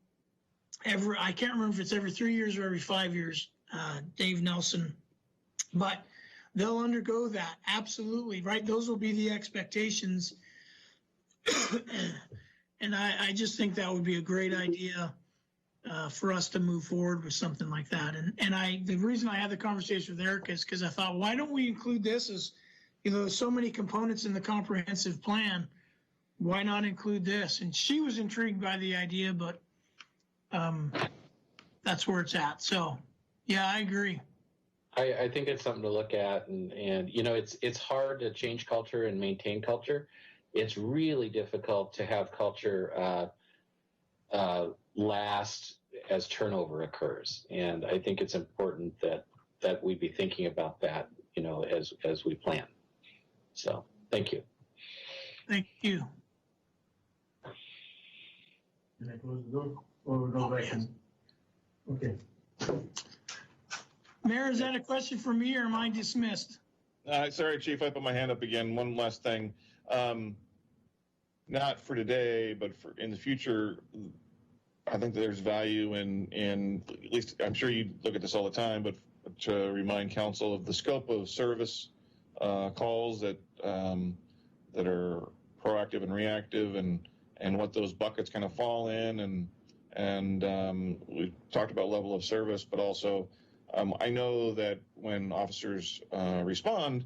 I can't remember if it's every 3 years or every 5 years, Dave Nelson, but they'll undergo that. Absolutely, right? Those will be the expectations. And I just think that would be a great idea for us to move forward with something like that. And the reason I had the conversation with Erica is because I thought, why don't we include this as, there's so many components in the comprehensive plan. Why not include this? And she was intrigued by the idea, but that's where it's at. So, yeah, I agree. I think it's something to look at, and it's hard to change culture and maintain culture. It's really difficult to have culture last as turnover occurs, and I think it's important that we be thinking about that, as we plan. So, thank you. Thank you. Can I close the door or we go back in? Okay. Mayor, is that a question for me or am I dismissed? Sorry, Chief, I put my hand up again. One last thing. Not for today, but in the future, I think there's value in at least, I'm sure you look at this all the time, but to remind council of the scope of service calls that are proactive and reactive, and what those buckets kind of fall in, and we talked about level of service, but also I know that when officers respond,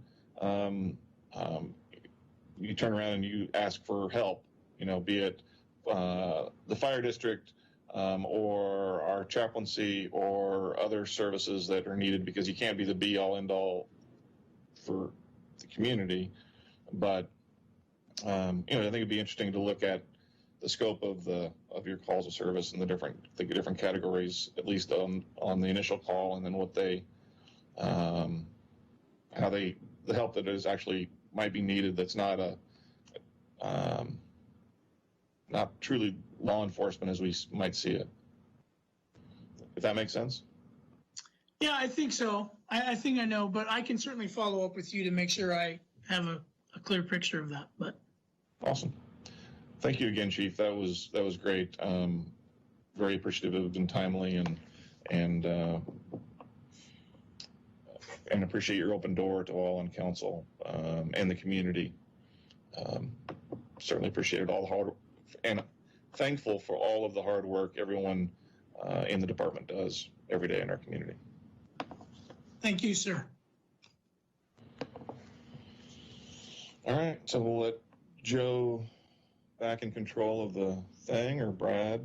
you turn around and you ask for help, be it the fire district or our chaplaincy or other services that are needed, because you can't be the be all end all for the community. But I think it'd be interesting to look at the scope of your calls of service and the different categories, at least on the initial call, and then what the help that is actually might be needed, that's not not truly law enforcement as we might see it. If that makes sense? Yeah, I think so. I think I know, but I can certainly follow up with you to make sure I have a clear picture of that. But awesome. Thank you again, Chief. That was great. Very appreciative and timely, and appreciate your open door to all on council and the community. Certainly appreciated all the hard, and thankful for all of the hard work everyone in the department does every day in our community. thank you, sir. All right, so we'll let Joe back in control of the thing, or Brad.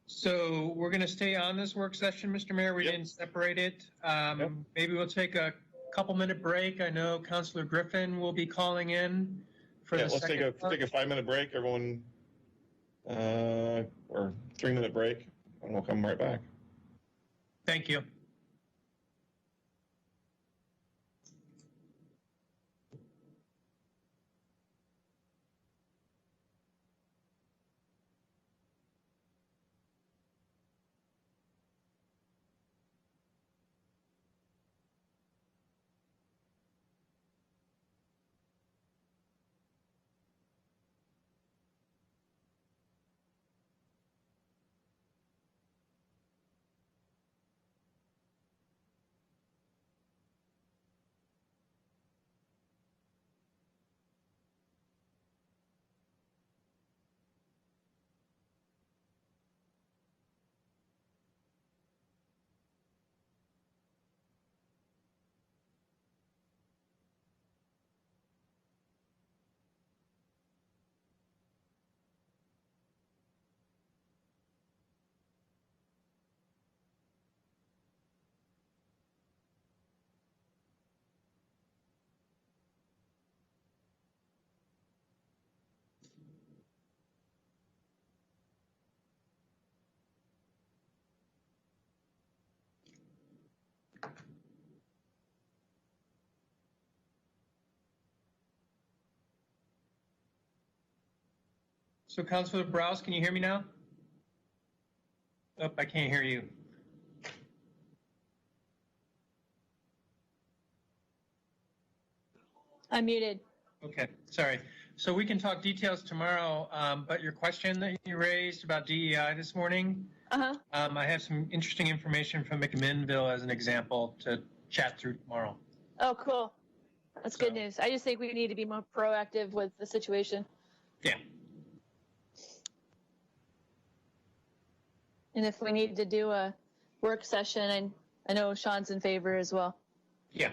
So we're going to stay on this work session, Mr. Mayor. We Yep. didn't separate it. Yep. Maybe we'll take a couple-minute break. I know Councilor Griffin will be calling in for the Let's second take a 5-minute break, everyone, or 3-minute break, and we'll come right back. Thank you. So Councilor Browse, can you hear me now? Oh, I can't hear you. I'm muted. Okay, sorry. So we can talk details tomorrow, but your question that you raised about DEI this morning, Uh-huh. I have some interesting information from McMinnville as an example to chat through tomorrow. Oh, cool. That's good news. I just think we need to be more proactive with the situation. Yeah. And if we need to do a work session, I know Sean's in favor as well. Yeah.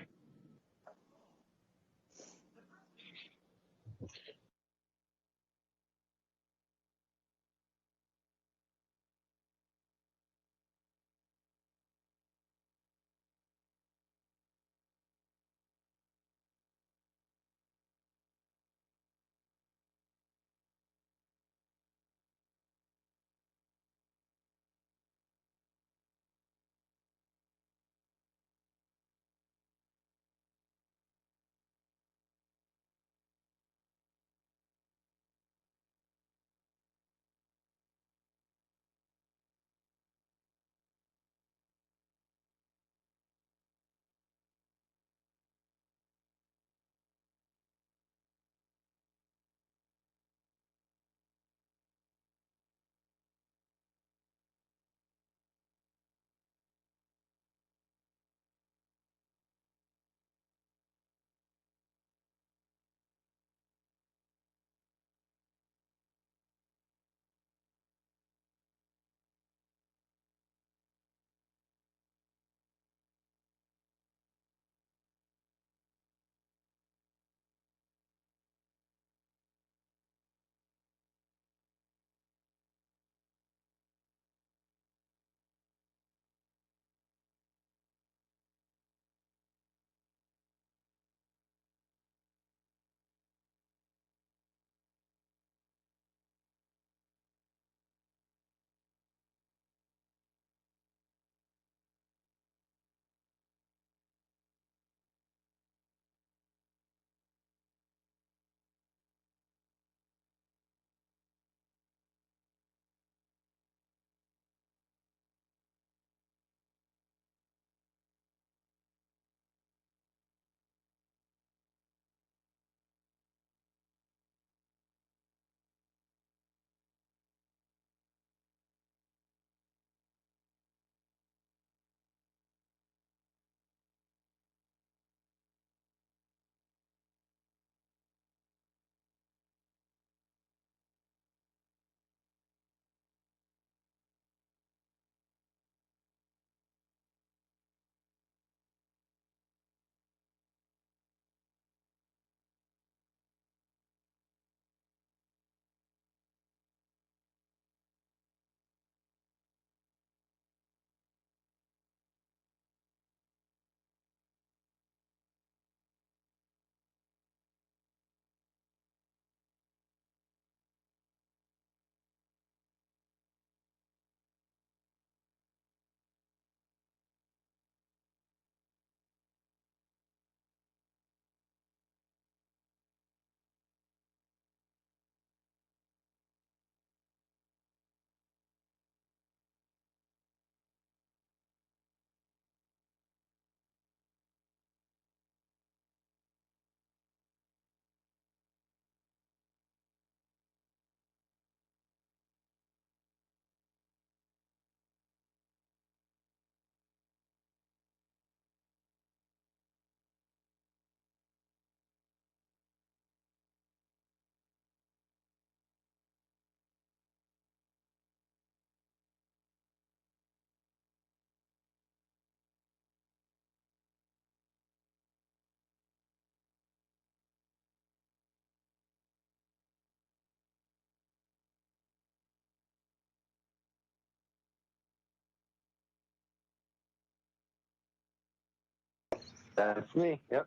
That's me. Yep.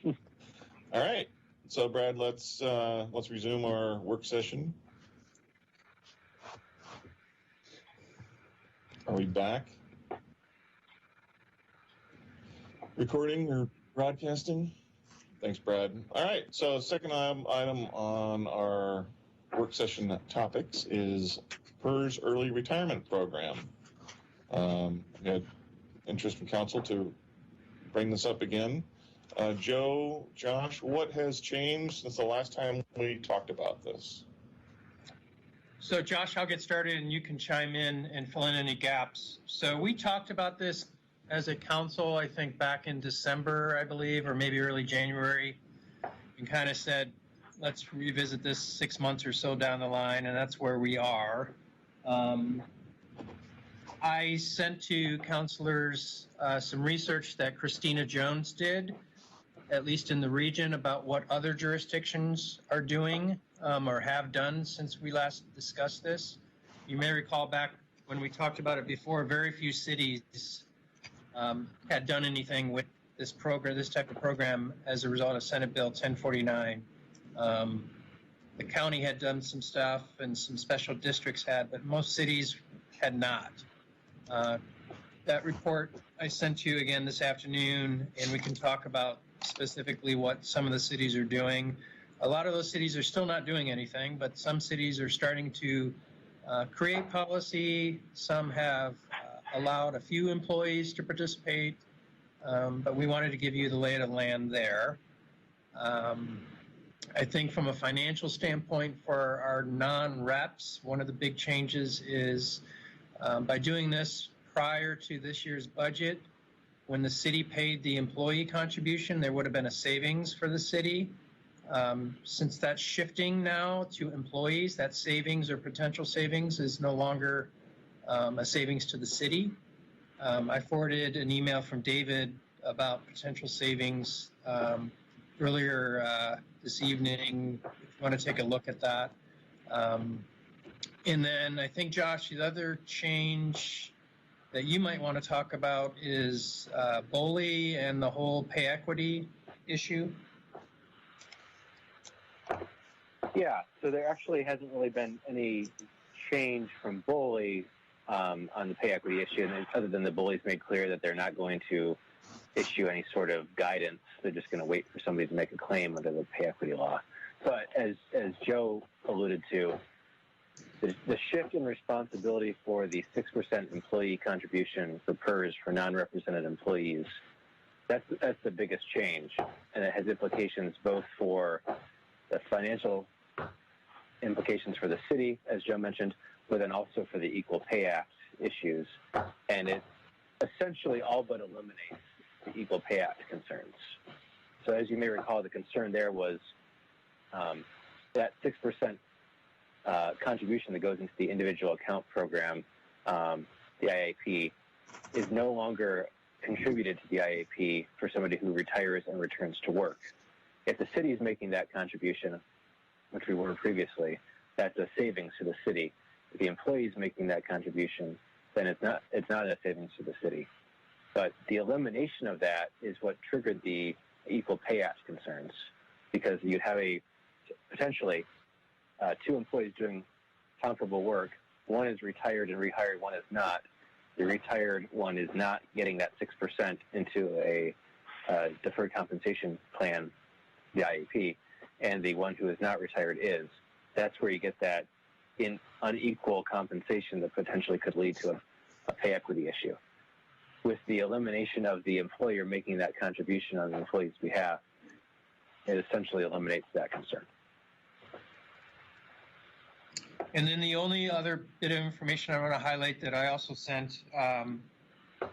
All right. So, Brad, let's resume our work session. Are we back? Recording or broadcasting? Thanks, Brad. All right. So, second item on our work session topics is PERS early retirement program. We had interest from council to bring this up again. Joe, Josh, what has changed since the last time we talked about this? So Josh, I'll get started and you can chime in and fill in any gaps. So we talked about this as a council, I think back in December, I believe, or maybe early January, and kind of said, let's revisit this 6 months or so down the line, and that's where we are. I sent to counselors some research that Christina Jones did, at least in the region, about what other jurisdictions are doing or have done since we last discussed this. You may recall back when we talked about it before, very few cities had done anything with this program, this type of program, as a result of Senate Bill 1049. The county had done some stuff and some special districts had, but most cities had not. That report I sent you again this afternoon, and we can talk about specifically what some of the cities are doing. A lot of those cities are still not doing anything, but some cities are starting to create policy. Some have allowed a few employees to participate, but we wanted to give you the lay of the land there. I think from a financial standpoint for our non-reps, one of the big changes is by doing this prior to this year's budget, when the city paid the employee contribution, there would have been a savings for the city. Since that's shifting now to employees, that savings or potential savings is no longer a savings to the city. I forwarded an email from David about potential savings earlier this evening, if you want to take a look at that. And then I think, Josh, the other change that you might want to talk about is BOLI and the whole pay equity issue. Yeah, so there actually hasn't really been any change from BOLI on the pay equity issue, and other than the BOLI's made clear that they're not going to issue any sort of guidance. They're just going to wait for somebody to make a claim under the pay equity law. But as Joe alluded to, the shift in responsibility for the 6% employee contribution for PERS for non-represented employees, that's the biggest change, and it has implications both for the financial implications for the city, as Joe mentioned, but then also for the Equal Pay Act issues, and it essentially all but eliminates the Equal Pay Act concerns. So as you may recall, the concern there was that 6% contribution that goes into the individual account program, the IAP, is no longer contributed to the IAP for somebody who retires and returns to work. If the city is making that contribution, which we were previously, that's a savings to the city. If the employee is making that contribution, then it's not a savings to the city. But the elimination of that is what triggered the Equal Pay Act concerns, because you'd have potentially two employees doing comparable work. One is retired and rehired, one is not. The retired one is not getting that 6% into a deferred compensation plan, the IEP, and the one who is not retired is. That's where you get that unequal compensation that potentially could lead to a pay equity issue. With the elimination of the employer making that contribution on the employee's behalf, it essentially eliminates that concern. And then the only other bit of information I want to highlight that I also sent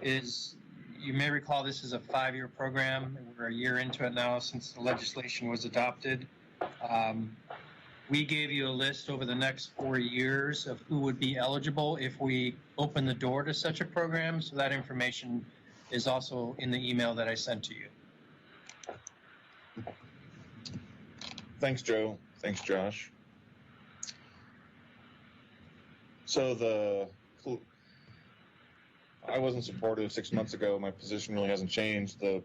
is, you may recall this is a 5-year program. We're a year into it now since the legislation was adopted. We gave you a list over the next 4 years of who would be eligible if we open the door to such a program. So that information is also in the email that I sent to you. Thanks, Joe. Thanks, Josh. So I wasn't supportive 6 months ago. My position really hasn't changed. I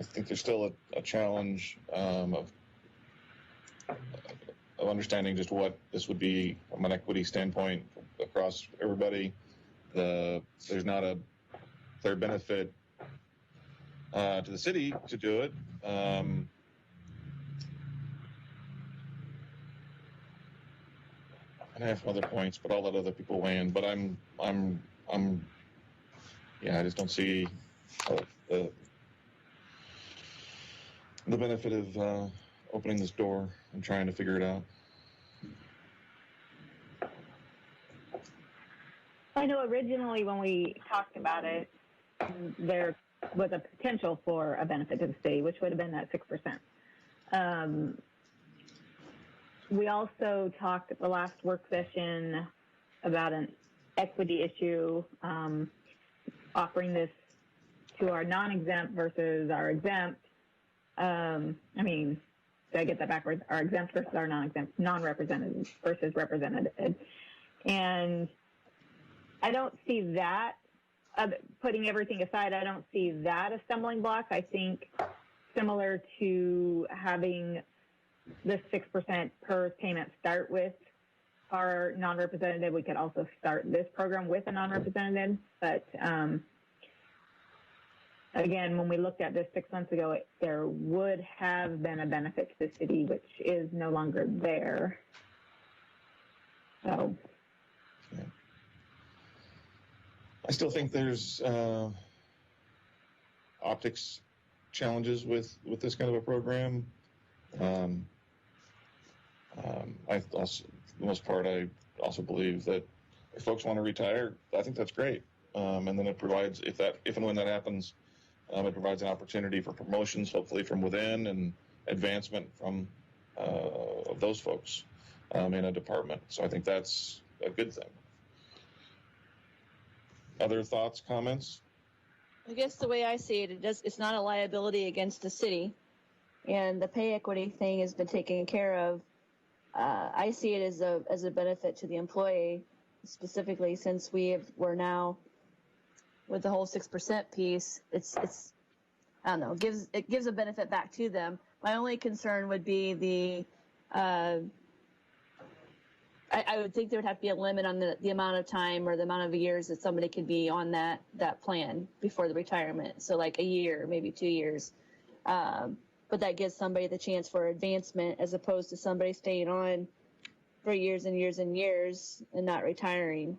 think there's still a challenge of understanding just what this would be from an equity standpoint across everybody. There's not a clear benefit to the city to do it. And I have some other points, but I'll let other people weigh in. But I just don't see the benefit of opening this door and trying to figure it out. I know originally when we talked about it, there was a potential for a benefit to the city, which would have been that 6%. We also talked at the last work session about an equity issue, offering this to our non-exempt versus our exempt. I mean, did I get that backwards? Our exempt versus our non-exempt, non-represented versus represented. And I don't see that, putting everything aside, I don't see that a stumbling block. I think similar to having the 6% per payment start with our non-representative, we could also start this program with a non-representative. But again, when we looked at this 6 months ago, there would have been a benefit to the city, which is no longer there. So. Yeah. I still think there's optics challenges with this kind of a program. I also, for the most part, I also believe that if folks want to retire, I think that's great. And then it provides, if and when that happens, it provides an opportunity for promotions, hopefully from within, and advancement from of those folks in a department. So I think that's a good thing. Other thoughts, comments? I guess the way I see it, it's not a liability against the city, and the pay equity thing has been taken care of. I see it as a benefit to the employee, specifically since we're now with the whole 6% piece. It's I don't know, it gives a benefit back to them. My only concern would be I would think there would have to be a limit on the amount of time or the amount of years that somebody could be on that plan before the retirement. So like a year, maybe 2 years. But that gives somebody the chance for advancement as opposed to somebody staying on for years and years and years and not retiring.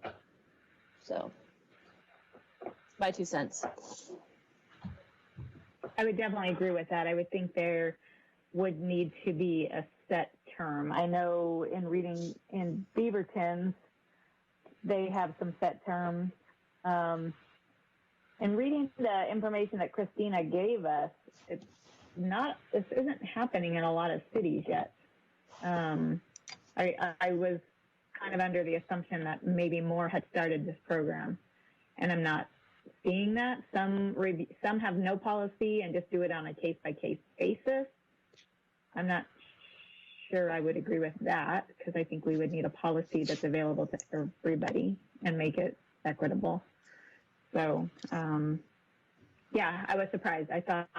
So, my 2 cents. I would definitely agree with that. I would think there would need to be a set term. I know in reading in Beaverton's, they have some set terms. And reading the information that Christina gave us, this isn't happening in a lot of cities yet. I was kind of under the assumption that maybe more had started this program, and I'm not seeing that. Some have no policy and just do it on a case-by-case basis. I'm not sure I would agree with that, because I think we would need a policy that's available to everybody and make it equitable. So, yeah, I was surprised. I thought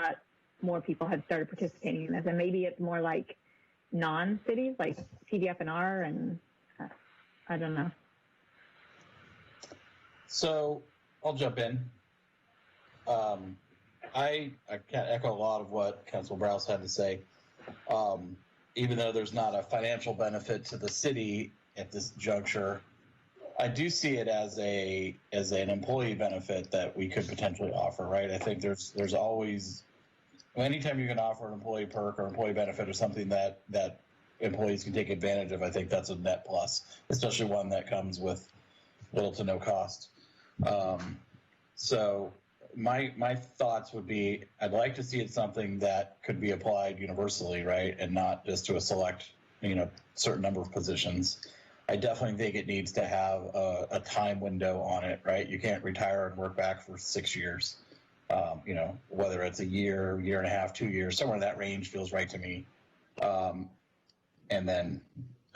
more people had started participating in this, and maybe it's more like non-cities, like TDF&R, and I don't know. So I'll jump in. I can't echo a lot of what Council Browse had to say. Even though there's not a financial benefit to the city at this juncture, I do see it as an employee benefit that we could potentially offer, right? I think there's always, anytime you can offer an employee perk or employee benefit or something that employees can take advantage of, I think that's a net plus, especially one that comes with little to no cost. So my thoughts would be, I'd like to see it something that could be applied universally, right, and not just to a select, certain number of positions. I definitely think it needs to have a time window on it, right? You can't retire and work back for 6 years. Whether it's a year, year and a half, 2 years, somewhere in that range feels right to me. And then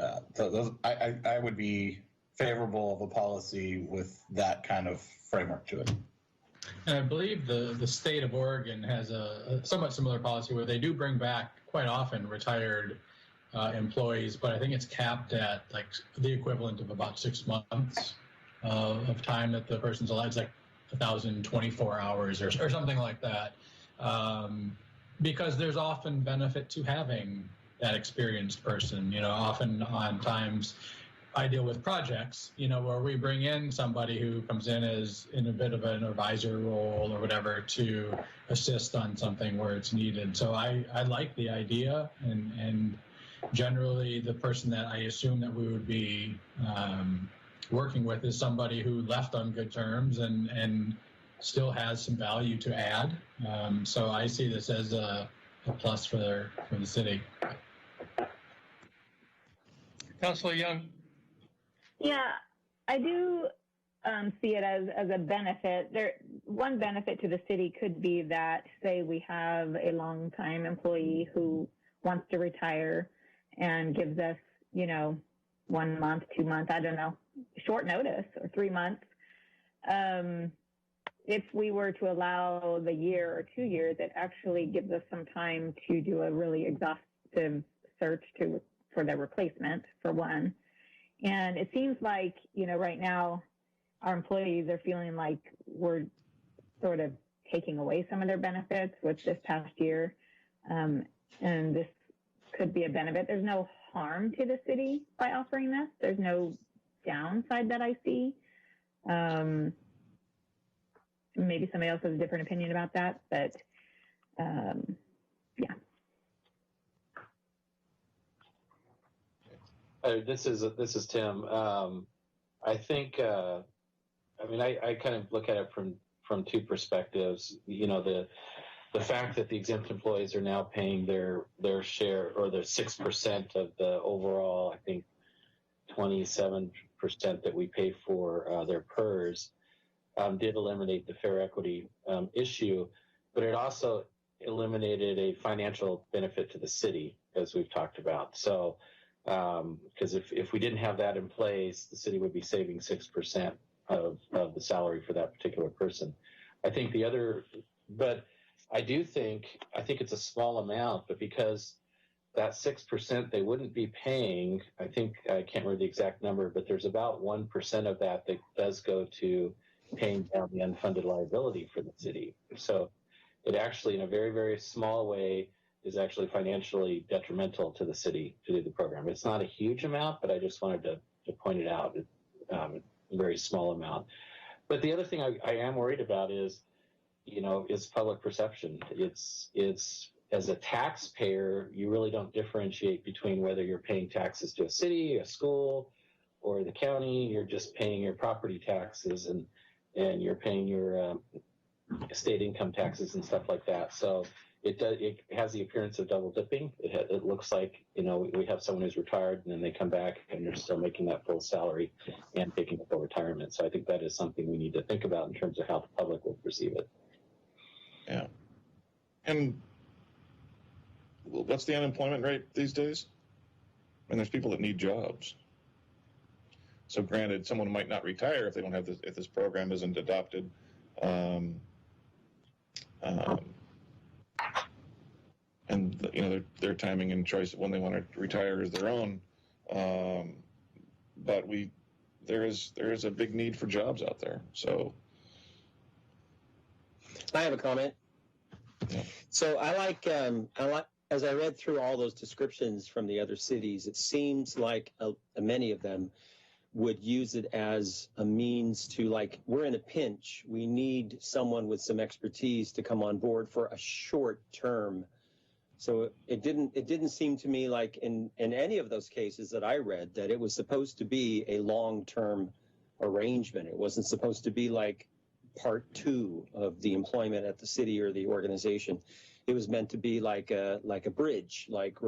I would be favorable of a policy with that kind of framework to it. And I believe the state of Oregon has a somewhat similar policy where they do bring back quite often retired employees, but I think it's capped at like the equivalent of about 6 months of time that the person's allowed. It's like 1,024 hours or something like that, because there's often benefit to having that experienced person. Often on times I deal with projects, where we bring in somebody who comes in as in a bit of an advisor role or whatever to assist on something where it's needed. So I like the idea, and generally the person that I assume that we would be working with is somebody who left on good terms and still has some value to add. So I see this as a plus for the city. Councilor Young. Yeah, I do see it as a benefit. One benefit to the city could be that, say, we have a longtime employee who wants to retire and gives us, 1 month, 2 months, I don't know, short notice, or 3 months. If we were to allow the year or 2 years, it actually gives us some time to do a really exhaustive search for the replacement, for one. And it seems like, right now, our employees are feeling like we're sort of taking away some of their benefits with this past year. And this could be a benefit. There's no harm to the city by offering this. There's no downside that I see. Maybe somebody else has a different opinion about that, but yeah. This is Tim. I think I kind of look at it from two perspectives. The fact that the exempt employees are now paying their share, or their 6% of the overall, I think 27% that we pay for their PERS, did eliminate the fair equity issue, but it also eliminated a financial benefit to the city, as we've talked about. So, because if we didn't have that in place, the city would be saving 6% of the salary for that particular person. I think I think it's a small amount, but because that 6% they wouldn't be paying, I think, I can't remember the exact number, but there's about 1% of that does go to paying down the unfunded liability for the city. So it actually, in a very, very small way, is actually financially detrimental to the city to do the program. It's not a huge amount, but I just wanted to point it out. A very small amount. But the other thing I am worried about is public perception. It's as a taxpayer, you really don't differentiate between whether you're paying taxes to a city, a school, or the county. You're just paying your property taxes and you're paying your state income taxes and stuff like that. So it has the appearance of double dipping. It looks like, we have someone who's retired and then they come back and they're still making that full salary and taking a full retirement. So I think that is something we need to think about in terms of how the public will perceive it. Yeah. And what's the unemployment rate these days? I mean, there's people that need jobs. So granted, someone might not retire if they don't have this, if this program isn't adopted. And their timing and choice of when they want to retire is their own. But there is a big need for jobs out there. So I have a comment. Yeah. So I like as I read through all those descriptions from the other cities, it seems like many of them would use it as a means to, like, we're in a pinch. We need someone with some expertise to come on board for a short term. So it didn't seem to me like in any of those cases that I read that it was supposed to be a long-term arrangement. It wasn't supposed to be like part two of the employment at the city or the organization. It was meant to be like a bridge. Like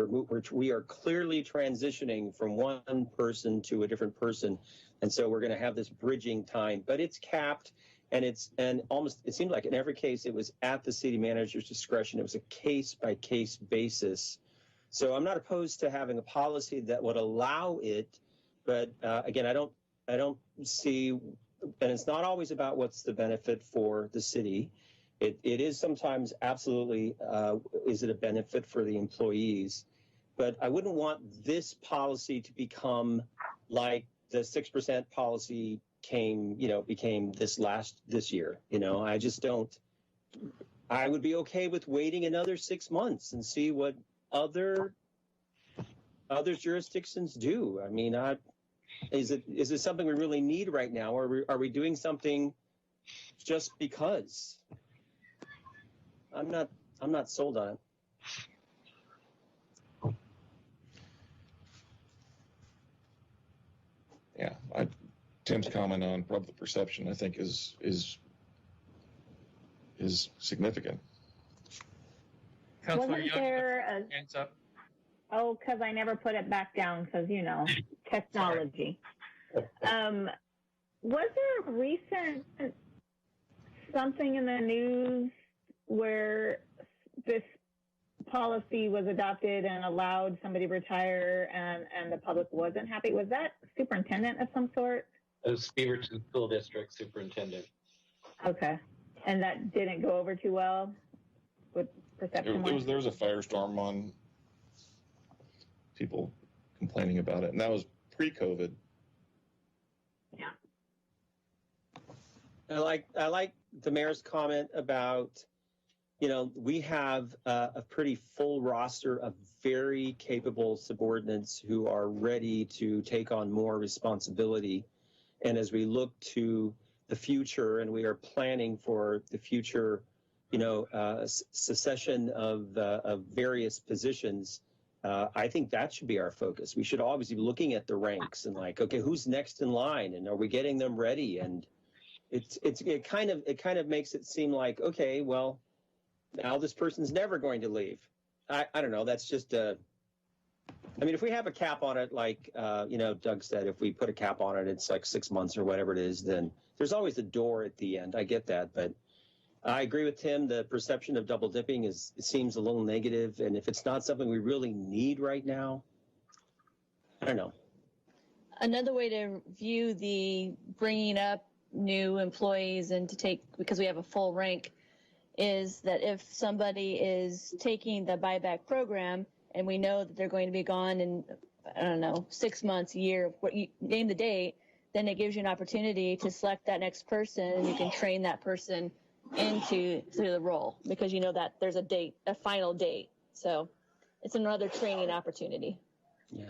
we are clearly transitioning from one person to a different person, and so we're going to have this bridging time. But it's capped, and almost it seemed like in every case it was at the city manager's discretion. It was a case by case basis. So I'm not opposed to having a policy that would allow it, but again, I don't see, and it's not always about what's the benefit for the city. It is sometimes absolutely, is it a benefit for the employees? But I wouldn't want this policy to become like the 6% policy became this year. I just don't. I would be okay with waiting another 6 months and see what other jurisdictions do. I mean, is it something we really need right now, or are we doing something just because? I'm not sold on it. Yeah, Tim's comment on public perception, I think, is significant. Councilor Wasn't Young, there hands up. Oh, because I never put it back down because, technology. Was there a recent something in the news where this policy was adopted and allowed somebody to retire and the public wasn't happy? Was that superintendent of some sort? It was Beaverton School District Superintendent. Okay. And that didn't go over too well with perception? There was a firestorm on people complaining about it, and that was pre-COVID. Yeah. I like the mayor's comment about, we have a pretty full roster of very capable subordinates who are ready to take on more responsibility. And as we look to the future and we are planning for the future, succession of various positions, I think that should be our focus. We should always be looking at the ranks and okay, who's next in line, and are we getting them ready? And it kind of makes it seem like, okay, well, now this person's never going to leave. I don't know. That's just if we have a cap on it, like Doug said, if we put a cap on it, it's like 6 months or whatever it is. Then there's always a door at the end. I get that, but I agree with Tim. The perception of double dipping it seems a little negative, and if it's not something we really need right now, I don't know. Another way to view the bringing up new employees and because we have a full rank, is that if somebody is taking the buyback program and we know that they're going to be gone in, 6 months, a year, what you name the date, then it gives you an opportunity to select that next person, and you can train that person through the role, because you know that there's a final date. So it's another training opportunity. Yeah.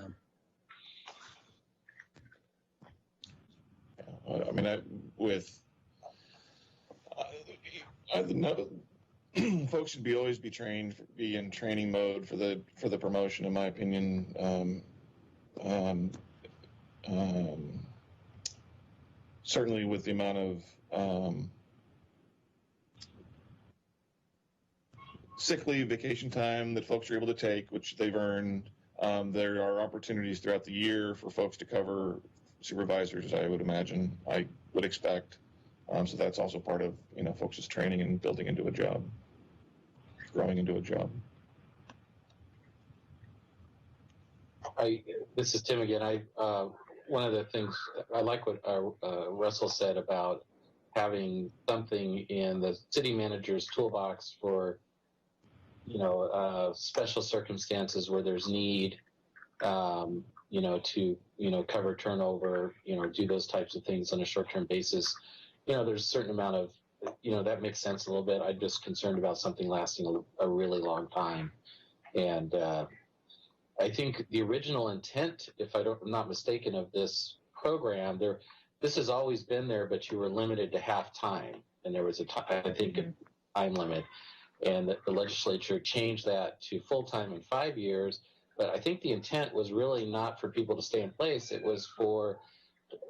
Folks should always be in training mode for the promotion, in my opinion. Certainly with the amount of sick leave, vacation time that folks are able to take, which they've earned. There are opportunities throughout the year for folks to cover supervisors, I would imagine, I would expect. So that's also part of, folks' training and building into a job, growing into a job. This is Tim again. One of the things I like what Russell said about having something in the city manager's toolbox for, special circumstances where there's need, to, cover turnover, do those types of things on a short-term basis. There's a certain amount of, that makes sense a little bit. I'm just concerned about something lasting a really long time. And I think the original intent, if I'm not mistaken, of this program, this has always been there, but you were limited to half time. And there was a time limit. And the legislature changed that to full-time in 5 years. But I think the intent was really not for people to stay in place. It was for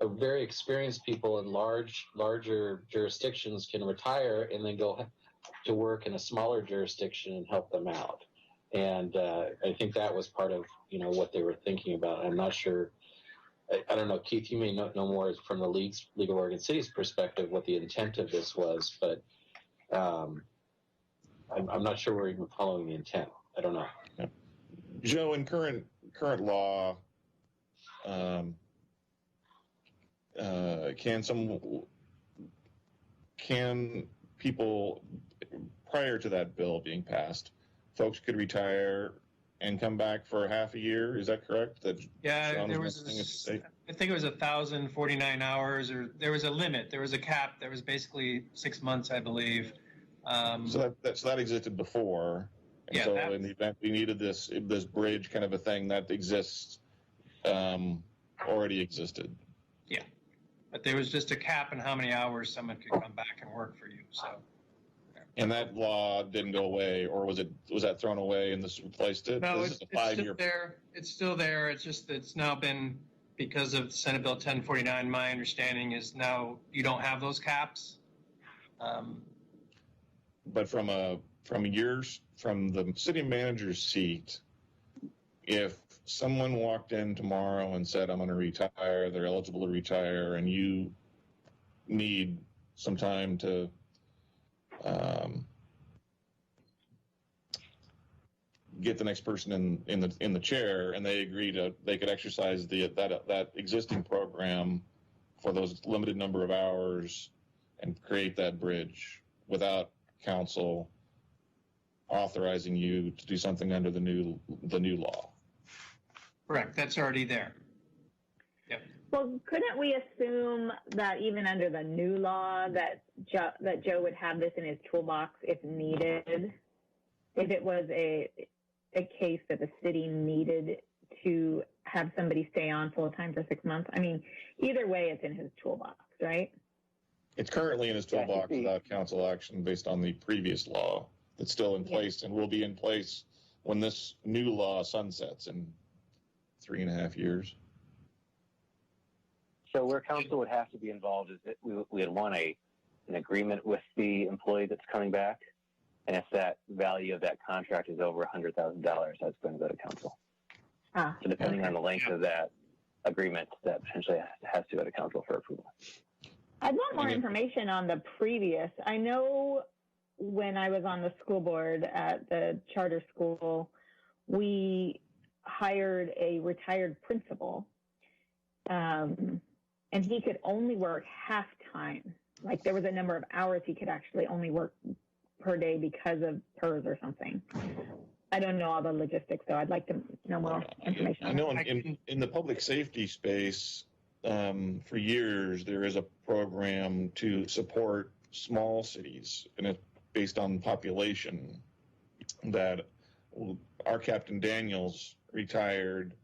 very experienced people in larger jurisdictions can retire and then go to work in a smaller jurisdiction and help them out. And I think that was part of, what they were thinking about. I'm not sure. I don't know, Keith, you may know more from the League of Oregon Cities perspective what the intent of this was, but I'm not sure we're even following the intent. I don't know. Yeah. Joe, in current law, can people, prior to that bill being passed, folks could retire and come back for half a year? Is that correct? Yeah, there was, I think it was 1,049 hours, or there was a limit. There was a cap that was basically 6 months, I believe. So that existed before. And yeah, so in the event we needed this bridge kind of a thing, that exists, already existed. Yeah, but there was just a cap on how many hours someone could come back and work for you. So. And that law didn't go away, or was that thrown away and this replaced it? No, it's still there. It's still there. It's just that it's now been, because of Senate Bill 1049, my understanding is now you don't have those caps. But from the city manager's seat, if someone walked in tomorrow and said, I'm going to retire, they're eligible to retire, and you need some time to get the next person in the chair, and they could exercise that existing program for those limited number of hours and create that bridge without council authorizing you to do something under the new law. Correct. That's already there. Yep. Well, couldn't we assume that even under the new law that Joe would have this in his toolbox if needed, if it was a case that the city needed to have somebody stay on full time for 6 months? I mean, either way, it's in his toolbox, right? It's currently in his toolbox without council action based on the previous law that's still in place and will be in place when this new law sunsets in 3.5 years. So where council would have to be involved is that we would want an agreement with the employee that's coming back. And if that value of that contract is over $100,000, that's going to go to council. So depending on the length of that agreement, that potentially has to go to council for approval. I'd want more information on the previous. I know when I was on the school board at the charter school, we hired a retired principal, and he could only work half time. Like there was a number of hours he could actually only work per day because of PERS or something. I don't know all the logistics, though. I'd like to know more information. I know in the public safety space, for years, there is a program to support small cities, and it's based on population. That our Captain Daniels retired,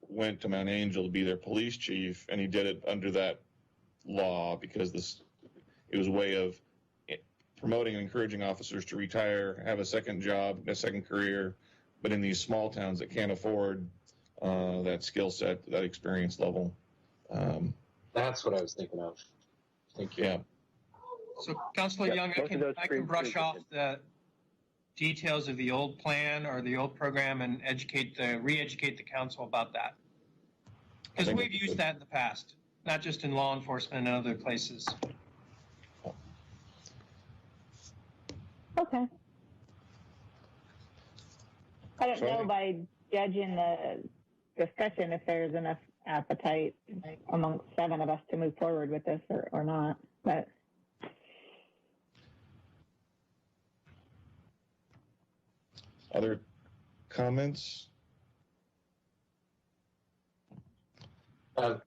went to Mount Angel to be their police chief, and he did it under that law because it was a way of promoting and encouraging officers to retire, have a second job, a second career, but in these small towns that can't afford that skill set, that experience level. That's what I was thinking of. Thank you. Yeah. So, Councilor Young, I can brush off the details of the old plan or the old program and re-educate the council about that. Because we've used that in the past, not just in law enforcement and other places. Okay. I don't know by judging the discussion if there's enough appetite amongst 7 of us to move forward with this or not, but. Other comments?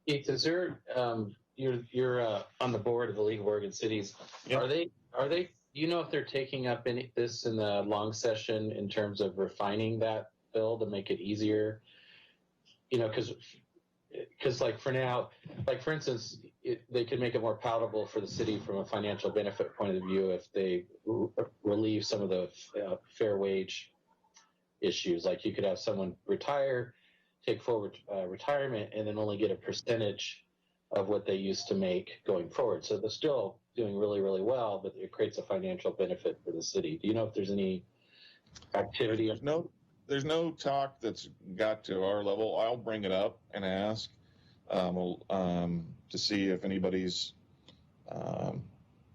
Keith, is there, you're on the board of the League of Oregon Cities. Yep. Are they, do you know if they're taking up this in the long session in terms of refining that bill to make it easier? You know, because like for now, like for instance, they could make it more palatable for the city from a financial benefit point of view if they relieve some of the fair wage issues. Like you could have someone retire, take forward retirement, and then only get a percentage of what they used to make going forward. So they're still doing really, really well, but it creates a financial benefit for the city. Do you know if there's any activity? There's no talk that's got to our level. I'll bring it up and ask to see if anybody's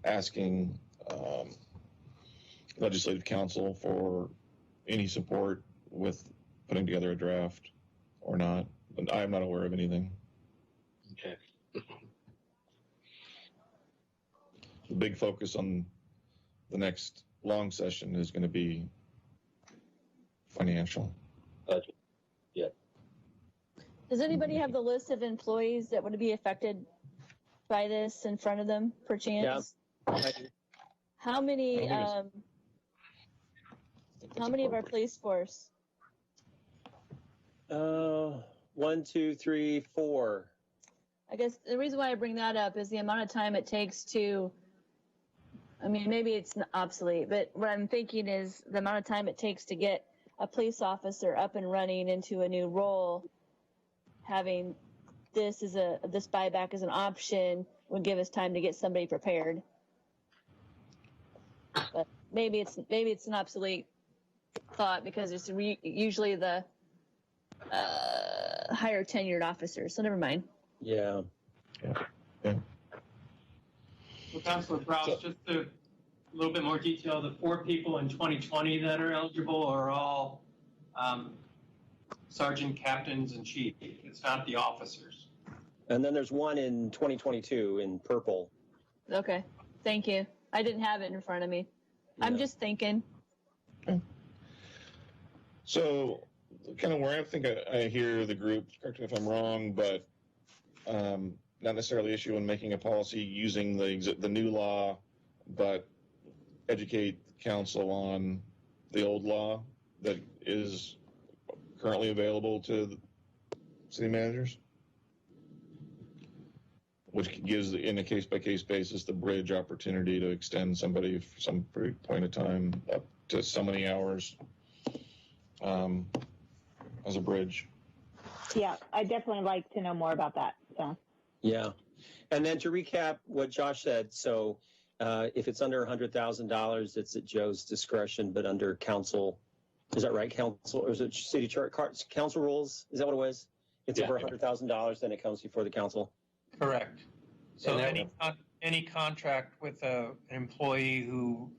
asking legislative council for any support with putting together a draft or not. But I'm not aware of anything. Okay. The big focus on the next long session is going to be financial. Budget. Yeah. Does anybody have the list of employees that would be affected by this in front of them, perchance? Yeah. How many of our police force? 1, 2, 3, 4. I guess the reason why I bring that up is the amount of time it takes to, I mean, maybe it's obsolete, but what I'm thinking is the amount of time it takes to get a police officer up and running into a new role. Having this buyback as an option would give us time to get somebody prepared. But maybe it's an obsolete thought because it's usually the higher tenured officers. So never mind. Yeah. So Councilor Browse, just a little bit more detail, the 4 people in 2020 that are eligible are all sergeant, captains, and chief. It's not the officers. And then there's one in 2022 in purple. Okay, thank you. I didn't have it in front of me. I'm Yeah. just thinking. So, kind of where I think I hear the group, correct me if I'm wrong, but not necessarily issue in making a policy using the new law, but educate council on the old law that is currently available to the city managers, which gives, in a case-by-case basis, the bridge opportunity to extend somebody for some point of time up to so many hours as a bridge. Yeah, I'd definitely like to know more about that. So. Yeah. And then to recap what Josh said, so if it's under $100,000, it's at Joe's discretion, but under council, is that right, council, or is it city council rules? Is that what it was? It's over $100,000, then it comes before the council? Correct. So any contract with an employee who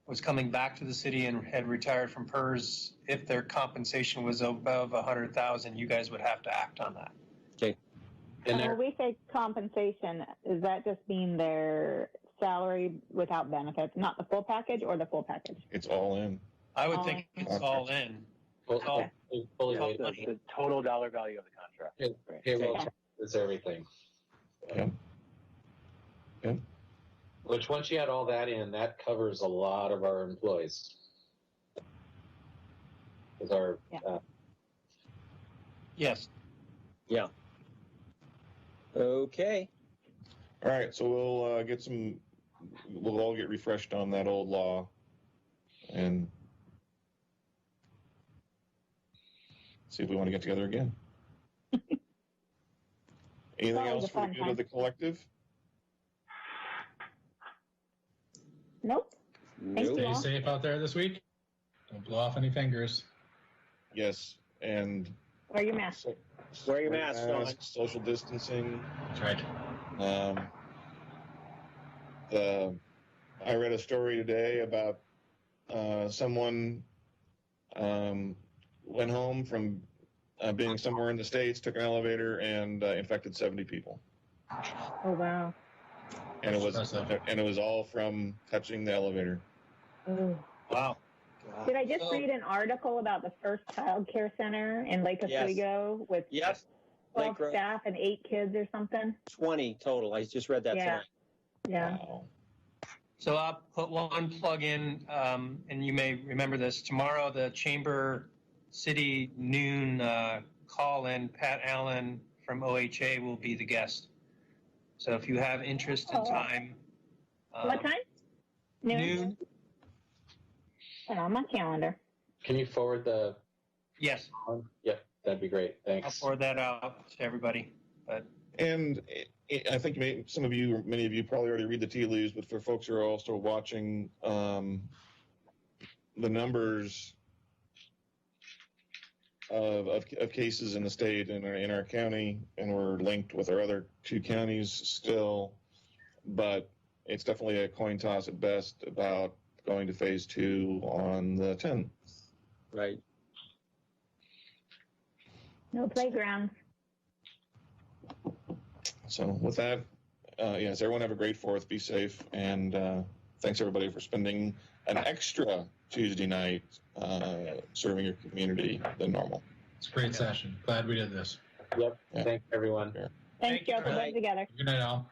was coming back to the city and had retired from PERS, if their compensation was above 100,000, you guys would have to act on that. Okay. And when we say compensation, does that just mean their salary without benefits, not the full package or the full package? It's all in. I would think it's all in. Well, fully all weighted. money. The total dollar value of the contract. Payroll is everything. Okay. Okay. Which once you add all that in, that covers a lot of our employees. Because our Yes. Yeah. Okay. All right, so we'll all get refreshed on that old law and see if we want to get together again. Anything else for the good of the collective? Nope. Thank you Stay all. safe out there this week. Don't blow off any fingers. Yes, and Wear your mask. Wear your mask, Sean. social distancing. That's right. I read a story today about someone went home from being somewhere in the States, took an elevator, and infected 70 people. Oh, wow. And it was all from touching the elevator. Ooh. Wow. Did I just read an article about the first child care center in Lake Oswego with 12 staff and 8 kids or something? 20 total. I just read that tonight. Yeah. Wow. So I'll put one plug in, and you may remember this. Tomorrow, the Chamber City noon call-in, Pat Allen from OHA will be the guest. So if you have interest in time. What time? Noon. On my calendar. Can you forward the? Yes. Yep, that'd be great. Thanks. I'll forward that out to everybody. And I think many of you probably already read the tea leaves, but for folks who are also watching, the numbers of cases in the state and in our county, and we're linked with our other 2 counties still, but it's definitely a coin toss at best about going to phase 2 on the 10th. Right. No playgrounds. So with that, yes, everyone have a great 4th. Be safe, and thanks everybody for spending an extra Tuesday night serving your community than normal. It's a great session. Glad we did this. Yep. Yeah. Thanks, everyone. Thanks, y'all, for putting together. Good night, all.